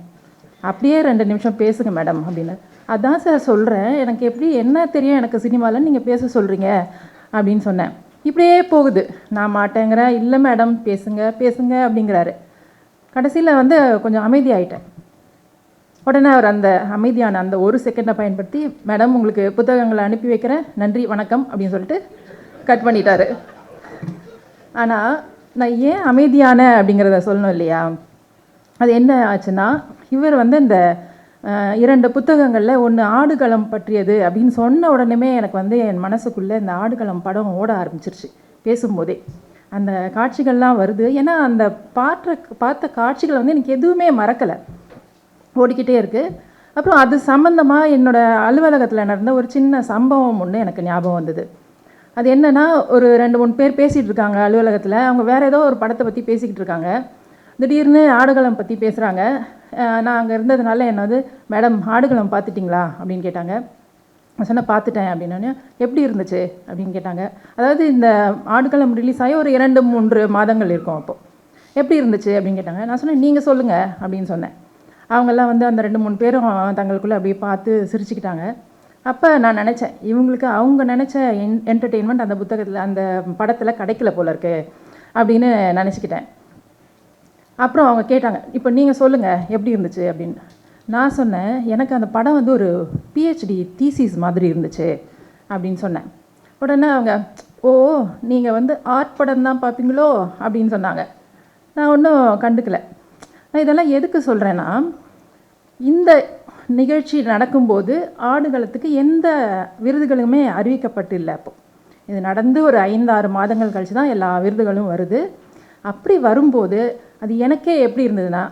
அப்படியே 2 நிமிஷம் பேசுங்க மேடம் அப்படின்னு. அதான் சார் சொல்கிறேன், எனக்கு எப்படி என்ன தெரியும் எனக்கு சினிமாவில், நீங்கள் பேச சொல்கிறீங்க அப்படின்னு சொன்னேன். இப்படியே போகுது, நான் மாட்டேங்கிறேன், இல்லை மேடம் பேசுங்க அப்படிங்கிறாரு. கடைசியில் கொஞ்சம் அமைதியாயிட்டேன். உடனே அவர் அந்த அமைதியான அந்த 1 செகண்டை பயன்படுத்தி, மேடம் உங்களுக்கு புத்தகங்களை அனுப்பி வைக்கிறேன், நன்றி வணக்கம் அப்படின்னு சொல்லிட்டு கட் பண்ணிட்டாரு. ஆனால் நான் ஏன் அமைதியான அப்படிங்கிறத சொல்லணும் இல்லையா? அது என்ன ஆச்சுன்னா, இவர் இந்த 2 புத்தகங்களில் ஒன்று ஆடுகளம் பற்றியது அப்படின்னு சொன்ன உடனே எனக்கு என் மனசுக்குள்ளே இந்த ஆடுகளம் படம் ஓட ஆரம்பிச்சிருச்சு. பேசும்போதே அந்த காட்சிகள்லாம் வருது. ஏன்னா அந்த பார்த்த காட்சிகள் எனக்கு எதுவுமே மறக்கலை, ஓடிக்கிட்டே இருக்குது. அப்புறம் அது சம்மந்தமாக என்னோடய அலுவலகத்தில் நடந்த ஒரு சின்ன சம்பவம் ஒன்று எனக்கு ஞாபகம் வந்தது. அது என்னென்னா, ஒரு 2-3 பேர் பேசிகிட்டு இருக்காங்க அலுவலகத்தில். அவங்க வேறு ஏதோ ஒரு படத்தை பற்றி பேசிக்கிட்டு இருக்காங்க. திடீர்னு ஆடுகளம் பற்றி பேசுகிறாங்க. நான் அங்கே இருந்ததுனால மேடம் ஆடுகளம் பார்த்துட்டிங்களா அப்படின்னு கேட்டாங்க. நான் சொன்ன பார்த்துட்டேன் அப்படின்னோடனே, எப்படி இருந்துச்சு அப்படின்னு கேட்டாங்க. அதாவது இந்த ஆடுகளம் ரிலீஸ் ஆகி ஒரு 2-3 மாதங்கள் இருக்கும். அப்போது எப்படி இருந்துச்சு அப்படின்னு கேட்டாங்க. நான் சொன்னேன் நீங்கள் சொல்லுங்கள் அப்படின்னு சொன்னேன். அவங்கெல்லாம் அந்த 2-3 பேரும் தங்களுக்குள்ளே அப்படியே பார்த்து சிரிச்சுக்கிட்டாங்க. அப்போ நான் நினச்சேன், இவங்களுக்கு அவங்க நினச்ச என்டர்டெயின்மெண்ட் அந்த புத்தகத்தில் அந்த படத்தில் கிடைக்கல போல இருக்கு அப்படின்னு நினச்சிக்கிட்டேன். அப்புறம் அவங்க கேட்டாங்க, இப்போ நீங்கள் சொல்லுங்கள் எப்படி இருந்துச்சு அப்படின்னு. நான் சொன்னேன், எனக்கு அந்த படம் ஒரு பிஹெச்டி தீசிஸ் மாதிரி இருந்துச்சு அப்படின்னு சொன்னேன். உடனே அவங்க, ஓ நீங்கள் ஆர்ட் படம் தான் பார்ப்பீங்களோ அப்படின்னு சொன்னாங்க. நான் ஒன்றும் கண்டுக்கலை. நான் இதெல்லாம் எதுக்கு சொல்கிறேன்னா, இந்த நிகழ்ச்சி நடக்கும்போது ஆடுகளத்துக்கு எந்த விருதுகளுமே அறிவிக்கப்பட்டில்லை. அப்போது இது நடந்து ஒரு 5-6 மாதங்கள் கழித்து தான் எல்லா விருதுகளும் வருது. அப்படி வரும்போது அது எனக்கே எப்படி இருந்ததுன்னா,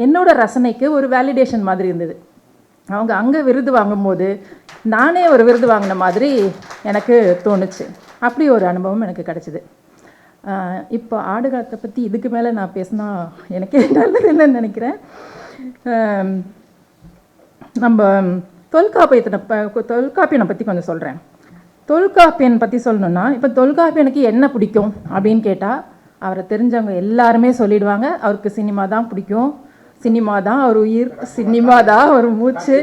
என்னோட ரசனைக்கு ஒரு வேலிடேஷன் மாதிரி இருந்தது. அவங்க அங்கே விருது வாங்கும்போது நானே ஒரு விருது வாங்கின மாதிரி எனக்கு தோணுச்சு. அப்படி ஒரு அனுபவம் எனக்கு கிடச்சிது. இப்போ ஆடுகளத்தை பற்றி இதுக்கு மேலே நான் பேசினா எனக்கே நல்லது இல்லைன்னு நினைக்கிறேன். நம்ம தொல்காப்பியனை பற்றி கொஞ்சம் சொல்கிறேன். தொல்காப்பியன் பற்றி சொல்லணுன்னா, இப்போ தொல்காப்பியனுக்கு என்ன பிடிக்கும் அப்படின்னு கேட்டால், அவரை தெரிஞ்சவங்க எல்லாருமே சொல்லிடுவாங்க, அவருக்கு சினிமா தான் பிடிக்கும், சினிமா தான் அவர் உயிர், சினிமா தான் அவர் மூச்சு.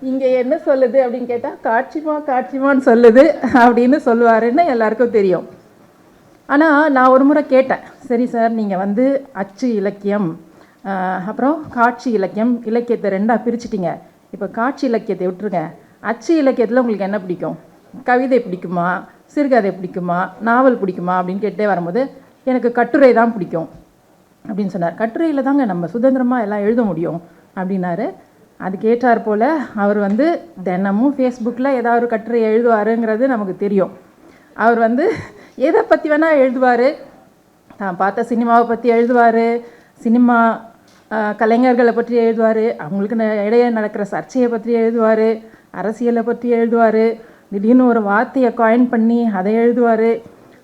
இங்கே என்ன சொல்லுது அப்படின்னு கேட்டால், காட்சிமான்னு சொல்லுது அப்படின்னு சொல்லுவாருன்னு எல்லாருக்கும் தெரியும். ஆனால் நான் ஒரு முறை கேட்டேன், சரி சார், நீங்கள் வந்து அச்சு இலக்கியம் அப்புறம் காட்சி இலக்கியம், இலக்கியத்தை ரெண்டாக பிரிச்சுட்டிங்க, இப்போ காட்சி இலக்கியத்தை விட்டுருங்க, அச்சு இலக்கியத்தில் உங்களுக்கு என்ன பிடிக்கும்? கவிதை பிடிக்குமா, சிறுகதை பிடிக்குமா, நாவல் பிடிக்குமா அப்படின்னு கேட்டே வரும்போது, எனக்கு கட்டுரை தான் பிடிக்கும் அப்படின்னு சொன்னார். கட்டுரையில் தாங்க நம்ம சுதந்திரமாக எல்லாம் எழுத முடியும் அப்படின்னாரு. அதுக்கு ஏற்றார் போல் அவர் வந்து தினமும் ஃபேஸ்புக்கில் ஏதாவது ஒரு கட்டுரை எழுதுவாருங்கிறது நமக்கு தெரியும். அவர் வந்து எதை பற்றி வேணால் எழுதுவார், தான் பார்த்த சினிமாவை பற்றி எழுதுவார், சினிமா கலைஞர்களை பற்றி எழுதுவார், அவங்களுக்கு இடையே நடக்கிற சர்ச்சையை பற்றி எழுதுவார், அரசியலை பற்றி எழுதுவார், திடீர்னு ஒரு வார்த்தையை காயின் பண்ணி அதை எழுதுவார்.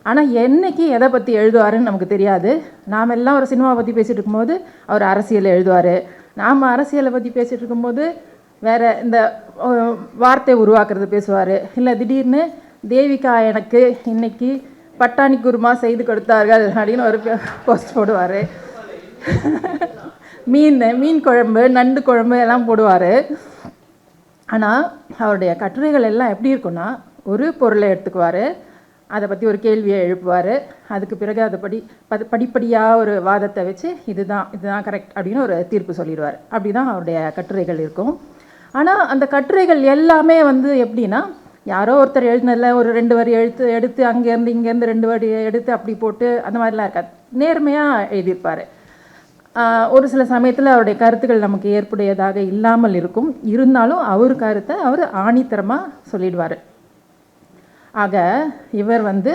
ஆனால் என்னைக்கு எதை பற்றி எழுதுவாருன்னு நமக்கு தெரியாது. நாம் எல்லாம் ஒரு சினிமாவை பற்றி பேசிகிட்டு இருக்கும்போது அவர் அரசியலை எழுதுவார், நாம் அரசியலை பற்றி பேசிகிட்டு இருக்கும்போது வேறு இந்த வார்த்தை உருவாக்குறது பேசுவார். இல்லை திடீர்னு தேவிகா எனக்கு இன்னைக்கு பட்டாணி குருமா செய்து கொடுத்தார்கள் அப்படின்னு ஒரு போஸ்ட் போடுவார். மீன் குழம்பு, நண்டு குழம்பு எல்லாம் போடுவார். ஆனால் அவருடைய கட்டுரைகள் எல்லாம் எப்படி இருக்குன்னா, ஒரு பொருளை எடுத்துக்குவார், அதை பற்றி ஒரு கேள்வியை எழுப்புவார், அதுக்கு பிறகு அதை படிப்படியாக ஒரு வாதத்தை வச்சு இதுதான் கரெக்ட் அப்படின்னு ஒரு தீர்ப்பு சொல்லிடுவார். அப்படி தான் அவருடைய கட்டுரைகள் இருக்கும். ஆனால் அந்த கட்டுரைகள் எல்லாமே வந்து எப்படின்னா, யாரோ ஒருத்தர் எழுதினதில் ஒரு 2 வரி எடுத்து அங்கேருந்து இங்கேருந்து 2 வரி எடுத்து அப்படி போட்டு அந்த மாதிரிலாம் இருக்காது, நேர்மையாக எழுதியிருப்பார். ஒரு சில சமயத்தில் அவருடைய கருத்துக்கள் நமக்கு ஏற்புடையதாக இல்லாமல் இருக்கும், இருந்தாலும் அவர் கருத்தை அவர் ஆணித்தரமாக சொல்லிடுவார். ஆக இவர் வந்து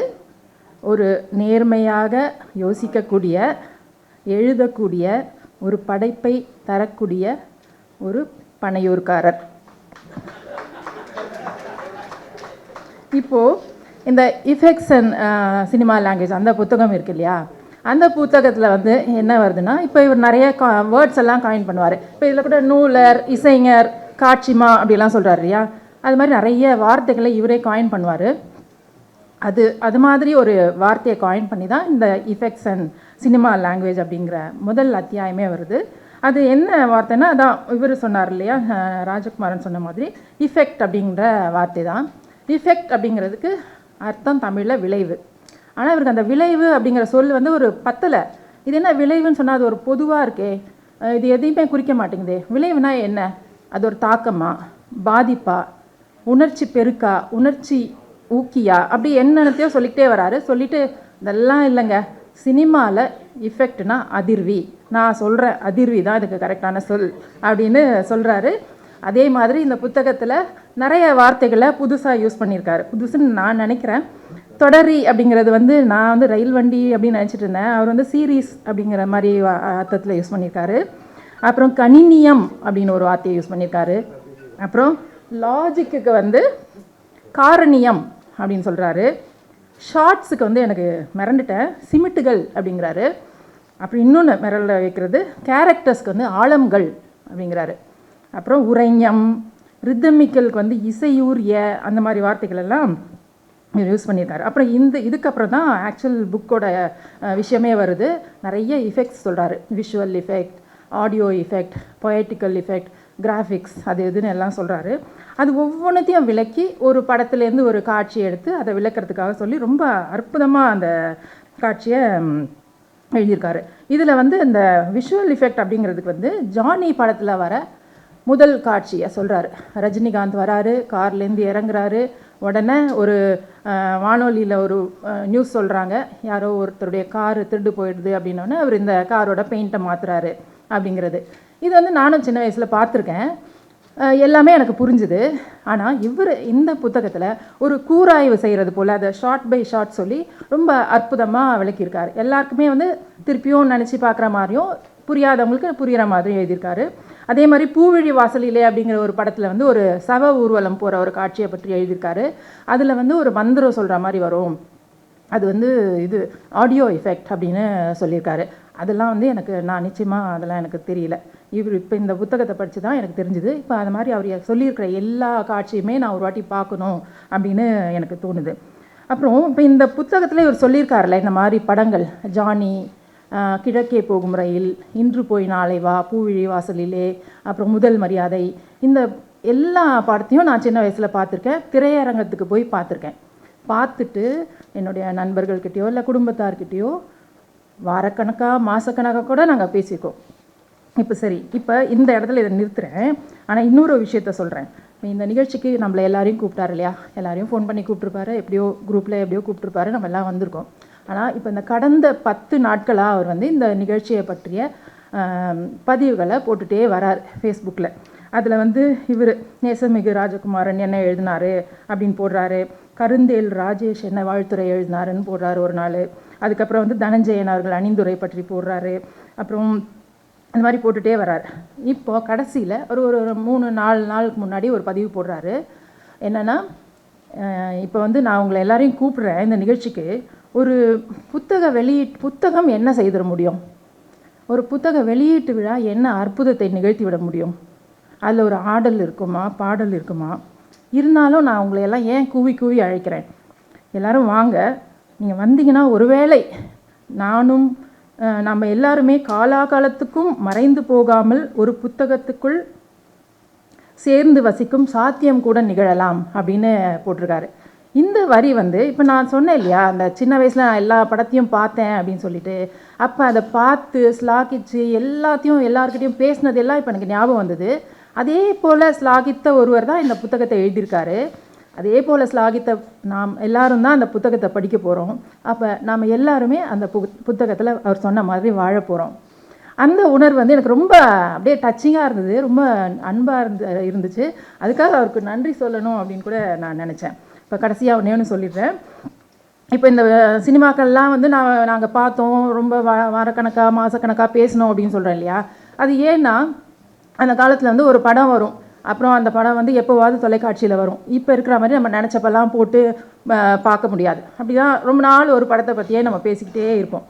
ஒரு நேர்மையாக யோசிக்கக்கூடிய, எழுதக்கூடிய, ஒரு படைப்பை தரக்கூடிய ஒரு பனையூர்காரர். இப்போது இந்த இஃபெக்ட்ஸ் அண்ட் சினிமா லாங்குவேஜ் அந்த புத்தகம் இருக்கு இல்லையா, அந்த புத்தகத்தில் வந்து என்ன வருதுன்னா, இப்போ இவர் நிறைய வேர்ட்ஸ் எல்லாம் காயின் பண்ணுவார். இப்போ இதில் கூட நூலர், இசைஞர், காட்சிமா அப்படிலாம் சொல்கிறார் இல்லையா, அது மாதிரி நிறைய வார்த்தைகளை இவரே காயின் பண்ணுவார். அது மாதிரி ஒரு வார்த்தையை காயின் பண்ணி தான் இந்த இஃபெக்ட்ஸ் அண்ட் சினிமா லாங்குவேஜ் அப்படிங்கிற முதல் அத்தியாயமே வருது. அது என்ன வார்த்தைன்னா, அதான் இவர் சொன்னார் இல்லையா, ராஜகுமாரன் சொன்ன மாதிரி இஃபெக்ட் அப்படிங்கிற வார்த்தை தான். இஃபெக்ட் அப்படிங்கிறதுக்கு அர்த்தம் தமிழில் விளைவு. ஆனால் இவருக்கு அந்த விளைவு அப்படிங்கிற சொல் வந்து ஒரு பத்தலை. இது என்ன விளைவுன்னு சொன்னால் அது ஒரு பொதுவாக இருக்கே, இது எதையுமே குறிக்க மாட்டேங்குதே. விளைவுனா என்ன? அது ஒரு தாக்கமா, பாதிப்பா, உணர்ச்சி பெருக்கா, உணர்ச்சி ஊக்கியா, அப்படி என்னென்னத்தையோ சொல்லிக்கிட்டே வராரு. சொல்லிட்டு இதெல்லாம் இல்லைங்க, சினிமாவில் இஃபெக்ட்னா அதிர்வி, நான் சொல்கிறேன் அதிர்வி தான் இதுக்கு கரெக்டான சொல் அப்படின்னு சொல்கிறாரு. அதே மாதிரி இந்த புத்தகத்தில் நிறைய வார்த்தைகளை புதுசாக யூஸ் பண்ணியிருக்காரு. புதுசுன்னு நான் நினைக்கிறேன். தொடரி அப்படிங்கிறது வந்து நான் வந்து ரயில் வண்டி அப்படின்னு நினச்சிட்டு இருந்தேன், அவர் வந்து சீரீஸ் அப்படிங்கிற மாதிரி அர்த்தத்தில் யூஸ் பண்ணியிருக்காரு. அப்புறம் கணினியம் அப்படின்னு ஒரு வார்த்தையை யூஸ் பண்ணியிருக்காரு. அப்புறம் லாஜிக்கு வந்து காரணியம் அப்படின்னு சொல்கிறாரு. ஷார்ட்ஸுக்கு வந்து எனக்கு மிரண்டுட்டேன், சிமிட்டுகள் அப்படிங்கிறாரு. அப்புறம் இன்னொன்று மிரள வைக்கிறது, கேரக்டர்ஸ்க்கு வந்து ஆழங்கள் அப்படிங்கிறாரு. அப்புறம் உரைஞம், ரிதமிக்கலுக்கு வந்து இசையூரிய, அந்த மாதிரி வார்த்தைகள் எல்லாம் யூஸ் பண்ணியிருக்காரு. அப்புறம் இதுக்கப்புறம் தான் ஆக்சுவல் புக்கோட விஷயமே வருது. நிறைய இஃபெக்ட்ஸ் சொல்கிறாரு, visual effect, audio effect, poetical effect, graphics, அது எதுன்னு எல்லாம் சொல்கிறாரு. அது ஒவ்வொன்றத்தையும் விளக்கி ஒரு படத்துலேருந்து ஒரு காட்சி எடுத்து அதை விளக்கிறதுக்காக சொல்லி ரொம்ப அற்புதமாக அந்த காட்சியை எழுதியிருக்காரு. இதில் வந்து இந்த விஷுவல் இஃபெக்ட் அப்படிங்கிறதுக்கு வந்து ஜானி படத்தில் வர முதல் காட்சியை சொல்கிறாரு. ரஜினிகாந்த் வராரு, கார்லேருந்து இறங்குறாரு, உடனே ஒரு வானொலியில் ஒரு நியூஸ் சொல்கிறாங்க, யாரோ ஒருத்தருடைய காரு திருடு போயிடுது அப்படின்னோடனே அவர் இந்த காரோட பெயிண்ட்டை மாற்றுறாரு அப்படிங்கிறது. இது வந்து நானும் சின்ன வயசில் பார்த்துருக்கேன், எல்லாமே எனக்கு புரிஞ்சுது. ஆனால் இந்த புத்தகத்தில் ஒரு கூராய்வு செய்கிறது போல் அதை ஷார்ட் பை ஷார்ட் சொல்லி ரொம்ப அற்புதமாக விளக்கியிருக்காரு. எல்லாருக்குமே வந்து திருப்பியும் நினச்சி பார்க்குற மாதிரியும் புரியாதவங்களுக்கு புரிகிற மாதிரியும் எழுதியிருக்காரு. அதே மாதிரி பூவிழி வாசலிலே அப்படிங்கிற ஒரு படத்தில் வந்து ஒரு சவ ஊர்வலம் போகிற ஒரு காட்சியை பற்றி எழுதியிருக்காரு. அதில் வந்து ஒரு மந்திரம் சொல்கிற மாதிரி வரும், அது வந்து இது ஆடியோ எஃபெக்ட் அப்படின்னு சொல்லியிருக்காரு. அதெல்லாம் வந்து நான் நிச்சயமாக அதெல்லாம் எனக்கு தெரியல. இவர் இப்போ இந்த புத்தகத்தை படித்து தான் எனக்கு தெரிஞ்சுது. இப்போ அது மாதிரி அவர் சொல்லியிருக்கிற எல்லா காட்சியுமே நான் ஒரு வாட்டி பார்க்கணும் அப்படின்னு எனக்கு தோணுது. அப்புறம் இப்போ இந்த புத்தகத்தில் இவர் சொல்லியிருக்காருல்ல, இந்த மாதிரி படங்கள் ஜானி, கிழக்கே போகும் ரயில், இன்று போய் நாளை வா, பூவிழி வாசலிலே, அப்புறம் முதல் மரியாதை, இந்த எல்லா படத்தையும் நான் சின்ன வயசில் பார்த்துருக்கேன். திரையரங்கத்துக்கு போய் பார்த்துருக்கேன். பார்த்துட்டு என்னுடைய நண்பர்கள்கிட்டயோ இல்லை குடும்பத்தார்கிட்டயோ வாரக்கணக்காக மாதக்கணக்காக கூட நாங்கள் பேசியிருக்கோம். இப்போ சரி, இப்போ இந்த இடத்துல இதை நிறுத்துகிறேன். ஆனால் இன்னொரு விஷயத்த சொல்கிறேன். இந்த நிகழ்ச்சிக்கு நம்மளை எல்லாரையும் கூப்பிட்டாரு இல்லையா, எல்லாரையும் ஃபோன் பண்ணி கூப்பிட்ருப்பாரு, எப்படியோ குரூப்பில் எப்படியோ கூப்பிட்ருப்பாரு, நம்ம எல்லாம் வந்திருக்கோம். ஆனால் இப்போ இந்த கடந்த 10 நாட்களாக அவர் வந்து இந்த நிகழ்ச்சியை பற்றிய பதிவுகளை போட்டுகிட்டே வரார் ஃபேஸ்புக்கில். அதில் வந்து இவர் நேசமிகு ராஜகுமாரன் என்ன எழுதினார் அப்படின்னு போடுறாரு, கருந்தேல் ராஜேஷ் என்ன வாழ்த்துறை எழுதினாருன்னு போடுறாரு ஒரு நாள். அதுக்கப்புறம் வந்து தனஞ்சயன் அவர்கள் அணிந்துரை பற்றி போடுறாரு. அப்புறம் அந்த மாதிரி போட்டுகிட்டே வர்றார். இப்போது கடைசியில் ஒரு 3-4 நாளுக்கு முன்னாடி ஒரு பதிவு போடுறாரு. என்னென்னா, இப்போ வந்து நான் உங்களை எல்லாரையும் கூப்பிட்றேன் இந்த நிகழ்ச்சிக்கு. ஒரு புத்தகம் என்ன செய்திட முடியும்? ஒரு புத்தக வெளியீட்டு விழா என்ன அற்புதத்தை நிகழ்த்தி விட முடியும்? அதில் ஒரு ஆடல் இருக்குமா, பாடல் இருக்குமா? இருந்தாலும் நான் உங்களை எல்லாம் ஏன் கூவி கூவி அழைக்கிறேன், எல்லோரும் வாங்க. நீங்கள் வந்தீங்கன்னா ஒருவேளை நானும் நம்ம எல்லாருமே காலாகாலத்துக்கும் மறைந்து போகாமல் ஒரு புத்தகத்துக்குள் சேர்ந்து வசிக்கும் சாத்தியம் கூட நிகழலாம் அப்படின்னு போட்டிருக்காரு. இந்த வரி வந்து இப்போ நான் சொன்னேன் இல்லையா, அந்த சின்ன வயசில் நான் எல்லா படத்தையும் பார்த்தேன் அப்படின்னு சொல்லிட்டு, அப்போ அதை பார்த்து ஸ்லாகிச்சு எல்லார்கிட்டையும் பேசினது எல்லாம் இப்போ எனக்கு ஞாபகம் வந்தது. அதே போல் ஸ்லாகித்த ஒருவர் தான் இந்த புத்தகத்தை எழுதியிருக்காரு. அதே போல் ஸ்லாகித்த நாம் எல்லாரும் தான் அந்த புத்தகத்தை படிக்க போகிறோம். அப்போ நாம் எல்லாருமே அந்த புத்தகத்தில் அவர் சொன்ன மாதிரி வாழ போகிறோம். அந்த உணர்வு வந்து எனக்கு ரொம்ப அப்படியே டச்சிங்காக இருந்தது, ரொம்ப அன்பாக இருந்துச்சு. அதுக்காக அவருக்கு நன்றி சொல்லணும் அப்படின்னு கூட நான் நினச்சேன். இப்போ கடைசியாக ஒன்று சொல்லிடுறேன். இப்போ இந்த சினிமாக்கள்லாம் வந்து நாங்கள் பார்த்தோம், ரொம்ப வாரக்கணக்காக மாதக்கணக்காக பேசணும் அப்படின்னு சொல்கிறேன் இல்லையா. அது ஏன்னா அந்த காலத்தில் வந்து ஒரு படம் வரும், அப்புறம் அந்த படம் வந்து எப்போவாவது தொலைக்காட்சியில் வரும். இப்போ இருக்கிற மாதிரி நம்ம நினச்சப்பெல்லாம் போட்டு பார்க்க முடியாது. அப்படி தான் ரொம்ப நாள் ஒரு படத்தை பற்றியே நம்ம பேசிக்கிட்டே இருப்போம்.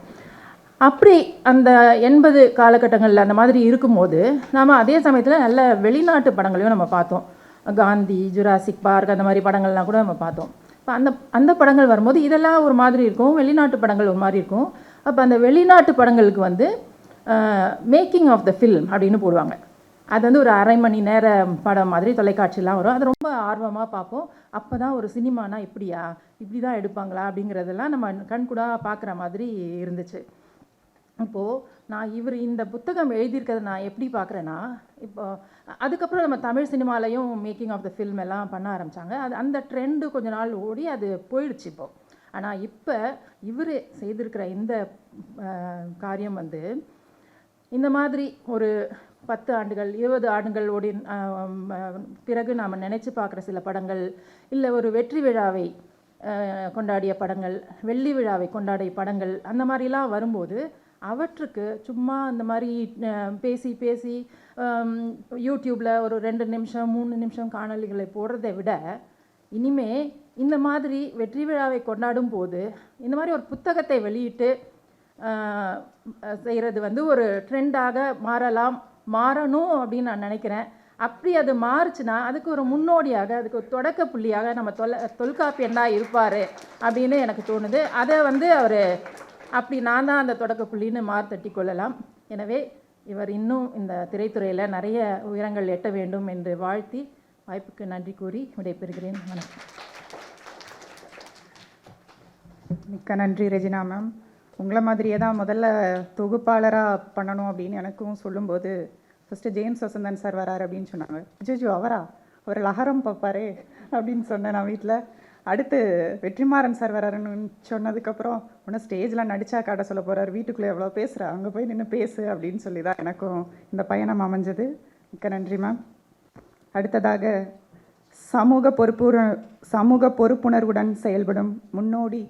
அப்படி அந்த 80 காலகட்டங்களில் அந்த மாதிரி இருக்கும்போது நாம் அதே சமயத்தில் நல்ல வெளிநாட்டு படங்களையும் நம்ம பார்த்தோம். காந்தி, ஜுராசிக் பார்க், அந்த மாதிரி படங்கள்லாம் கூட நம்ம பார்த்தோம். இப்போ அந்த படங்கள் வரும்போது இதெல்லாம் ஒரு மாதிரி இருக்கும், வெளிநாட்டு படங்கள் ஒரு மாதிரி இருக்கும். அப்போ அந்த வெளிநாட்டு படங்களுக்கு வந்து மேக்கிங் ஆஃப் த ஃபில்ம் அப்படின்னு போடுவாங்க. அது வந்து ஒரு அரை மணி நேர படம் மாதிரி தொலைக்காட்சியெலாம் வரும். அது ரொம்ப ஆர்வமாக பார்ப்போம். அப்போ தான் ஒரு சினிமானா இப்படி தான் எடுப்பாங்களா அப்படிங்கிறதெல்லாம் நம்ம கண்கூடாக பார்க்குற மாதிரி இருந்துச்சு. இப்போது நான் இந்த புத்தகம் எழுதியிருக்கிறத நான் எப்படி பார்க்குறேன்னா, அதுக்கப்புறம் நம்ம தமிழ் சினிமாலையும் மேக்கிங் ஆஃப் த ஃபில்ம் எல்லாம் பண்ண ஆரம்பித்தாங்க. அந்த ட்ரெண்டு கொஞ்ச நாள் ஓடி அது போயிடுச்சு இப்போது. ஆனால் இப்போ இவர் செய்திருக்கிற இந்த காரியம் வந்து இந்த மாதிரி ஒரு 10 ஆண்டுகள் 20 ஆண்டுகள் ஓடி பிறகு நாம் நினச்சி பார்க்குற சில படங்கள், இல்லை ஒரு வெற்றி விழாவை கொண்டாடிய படங்கள், வெள்ளி விழாவை கொண்டாடிய படங்கள், அந்த மாதிரிலாம் வரும்போது அவற்றுக்கு சும்மா அந்த மாதிரி பேசி யூடியூப்பில் ஒரு 2 நிமிஷம் 3 நிமிஷம் காணொலிகளை போடுறதை விட, இனிமே இந்த மாதிரி வெற்றி விழாவை கொண்டாடும் போது இந்த மாதிரி ஒரு புத்தகத்தை வெளியிட்டு செய்கிறது வந்து ஒரு ட்ரெண்டாக மாறணும் அப்படின்னு நான் நினைக்கிறேன். அப்படி அது மாறுச்சுன்னா அதுக்கு ஒரு முன்னோடியாக, அதுக்கு ஒரு தொடக்க புள்ளியாக நம்ம தொல்காப்பியன் தான் இருப்பார் அப்படின்னு எனக்கு தோணுது. அதை வந்து அவர் அப்படி நான் தான் அந்த தொடக்க புள்ளின்னு தட்டி கொள்ளலாம். எனவே இவர் இன்னும் இந்த திரைத்துறையில் நிறைய உயரங்கள் எட்ட வேண்டும் என்று வாழ்த்தி வாய்ப்புக்கு நன்றி கூறி விடைபெறுகிறேன். வணக்கம். மிக்க நன்றி ரெஜினா மேம். உங்களை மாதிரியே தான் முதல்ல தொகுப்பாளராக பண்ணணும் அப்படின்னு எனக்கும் சொல்லும்போது ஃபஸ்ட்டு ஜேம்ஸ் வசந்தன் சார் வராரு அப்படின்னு சொன்னாங்க. அஜோ அவர் லஹரம் பார்ப்பாரே அப்படின்னு சொன்னேன் நான் வீட்டில். அடுத்து வெற்றிமாறன் சார் வராருன்னு சொன்னதுக்கப்புறம் ஒன்று ஸ்டேஜில் நடித்தா காட்ட சொல்ல போகிறார், வீட்டுக்குள்ளே எவ்வளோ பேசுகிறா, அங்கே போய் நின்று பேசு அப்படின்னு சொல்லி தான் எனக்கும் இந்த பயணம் அமைஞ்சது. மிக்க நன்றி மேம். அடுத்ததாக சமூக பொறுப்புணர்வுடன் செயல்படும் முன்னோடி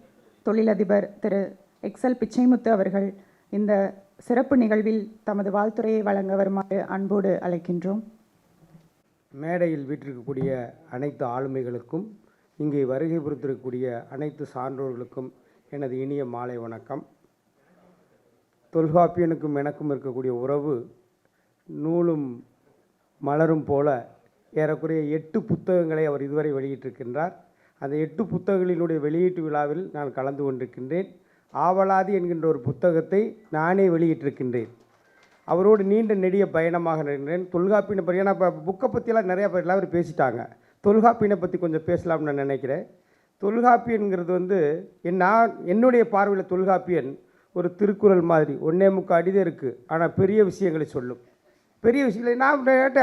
தொழிலதிபர் திரு எக்ஸல் பிச்சைமுத்து அவர்கள் இந்த சிறப்பு நிகழ்வில் தமது வாழ்த்துறையை வழங்க வருமாறு அன்போடு அழைக்கின்றோம். மேடையில் வீற்றிருக்கக்கூடிய அனைத்து ஆளுமைகளுக்கும், இங்கே வருகை புரிந்திருக்கக்கூடிய அனைத்து சான்றோர்களுக்கும் எனது இனிய மாலை வணக்கம். தொல்காப்பியனுக்கும் எனக்கும் இருக்கக்கூடிய உறவு நூலும் மலரும் போல ஏறக்குறைய 8 புத்தகங்களை அவர் இதுவரை வெளியிட்டிருக்கின்றார். அந்த 8 புத்தகங்களினுடைய வெளியீட்டு விழாவில் நான் கலந்து கொண்டிருக்கின்றேன். ஆவலாதி என்கின்ற ஒரு புத்தகத்தை நானே வெளியிட்டிருக்கின்றேன். அவரோடு நீண்ட நெடிய பயணமாக நின்றேன். தொல்காப்பியனை பற்றி, ஏன்னா இப்போ புக்கை பற்றியெல்லாம் நிறையா பேர் எல்லாரும் பேசிட்டாங்க. தொல்காப்பியனை பற்றி கொஞ்சம் பேசலாம்னு நான் நினைக்கிறேன். தொல்காப்பியன்கிறது வந்து என்னுடைய பார்வையில் தொல்காப்பியன் ஒரு திருக்குறள் மாதிரி 1.25 அடி தான் இருக்குது. ஆனால் பெரிய விஷயங்களை சொல்லும். பெரிய விஷயங்களை நான்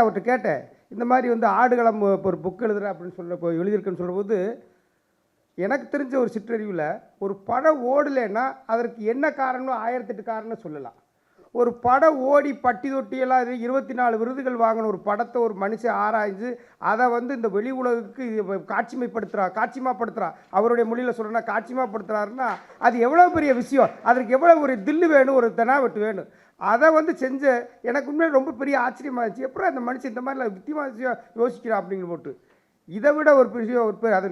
அவர்கிட்ட கேட்டேன், இந்த மாதிரி வந்து ஆடுகளம் ஒரு புக் எழுதுகிறேன் அப்படின்னு எழுதியிருக்குன்னு சொல்லும்போது, எனக்கு தெரிஞ்ச ஒரு சிற்றறிவில் ஒரு படம் ஓடலைன்னா அதற்கு என்ன காரணம் 1008 காரணம் சொல்லலாம். ஒரு படம் ஓடி பட்டி தொட்டியெல்லாம் 24 விருதுகள் வாங்கின ஒரு படத்தை ஒரு மனுஷன் ஆராய்ஞ்சு அதை வந்து இந்த வெளி உலகுக்கு காட்சிமாப்படுத்துகிறா. அவருடைய மொழியில் சொல்கிறேன்னா காட்சிமாப்படுத்துகிறாருன்னா அது எவ்வளோ பெரிய விஷயம், அதற்கு எவ்வளோ ஒரு தில்லு வேணும், ஒரு தெனாவட்டு வேணும். அதை வந்து செஞ்ச எனக்கு உண்மையிலே ரொம்ப பெரிய ஆச்சரியமாக இருந்துச்சு. எப்போ அந்த மனுஷன் இந்த மாதிரிலாம் வித்தியாசம் யோசிக்கிறான் அப்படிங்கிற போட்டு. இதை விட ஒரு விஷயம், ஒரு பேர் அதை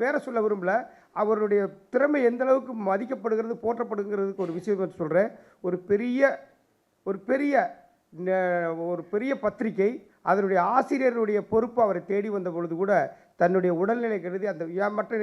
பேரை சொல்ல விரும்பல, அவருடைய திறமை எந்த அளவுக்கு மதிக்கப்படுகிறது போற்றப்படுங்கிறதுக்கு ஒரு விஷயம் சொல்கிறேன். ஒரு பெரிய பத்திரிகை அதனுடைய ஆசிரியருடைய பொறுப்பு அவரை தேடி வந்த பொழுது கூட தன்னுடைய உடல்நிலை கருதி மற்ற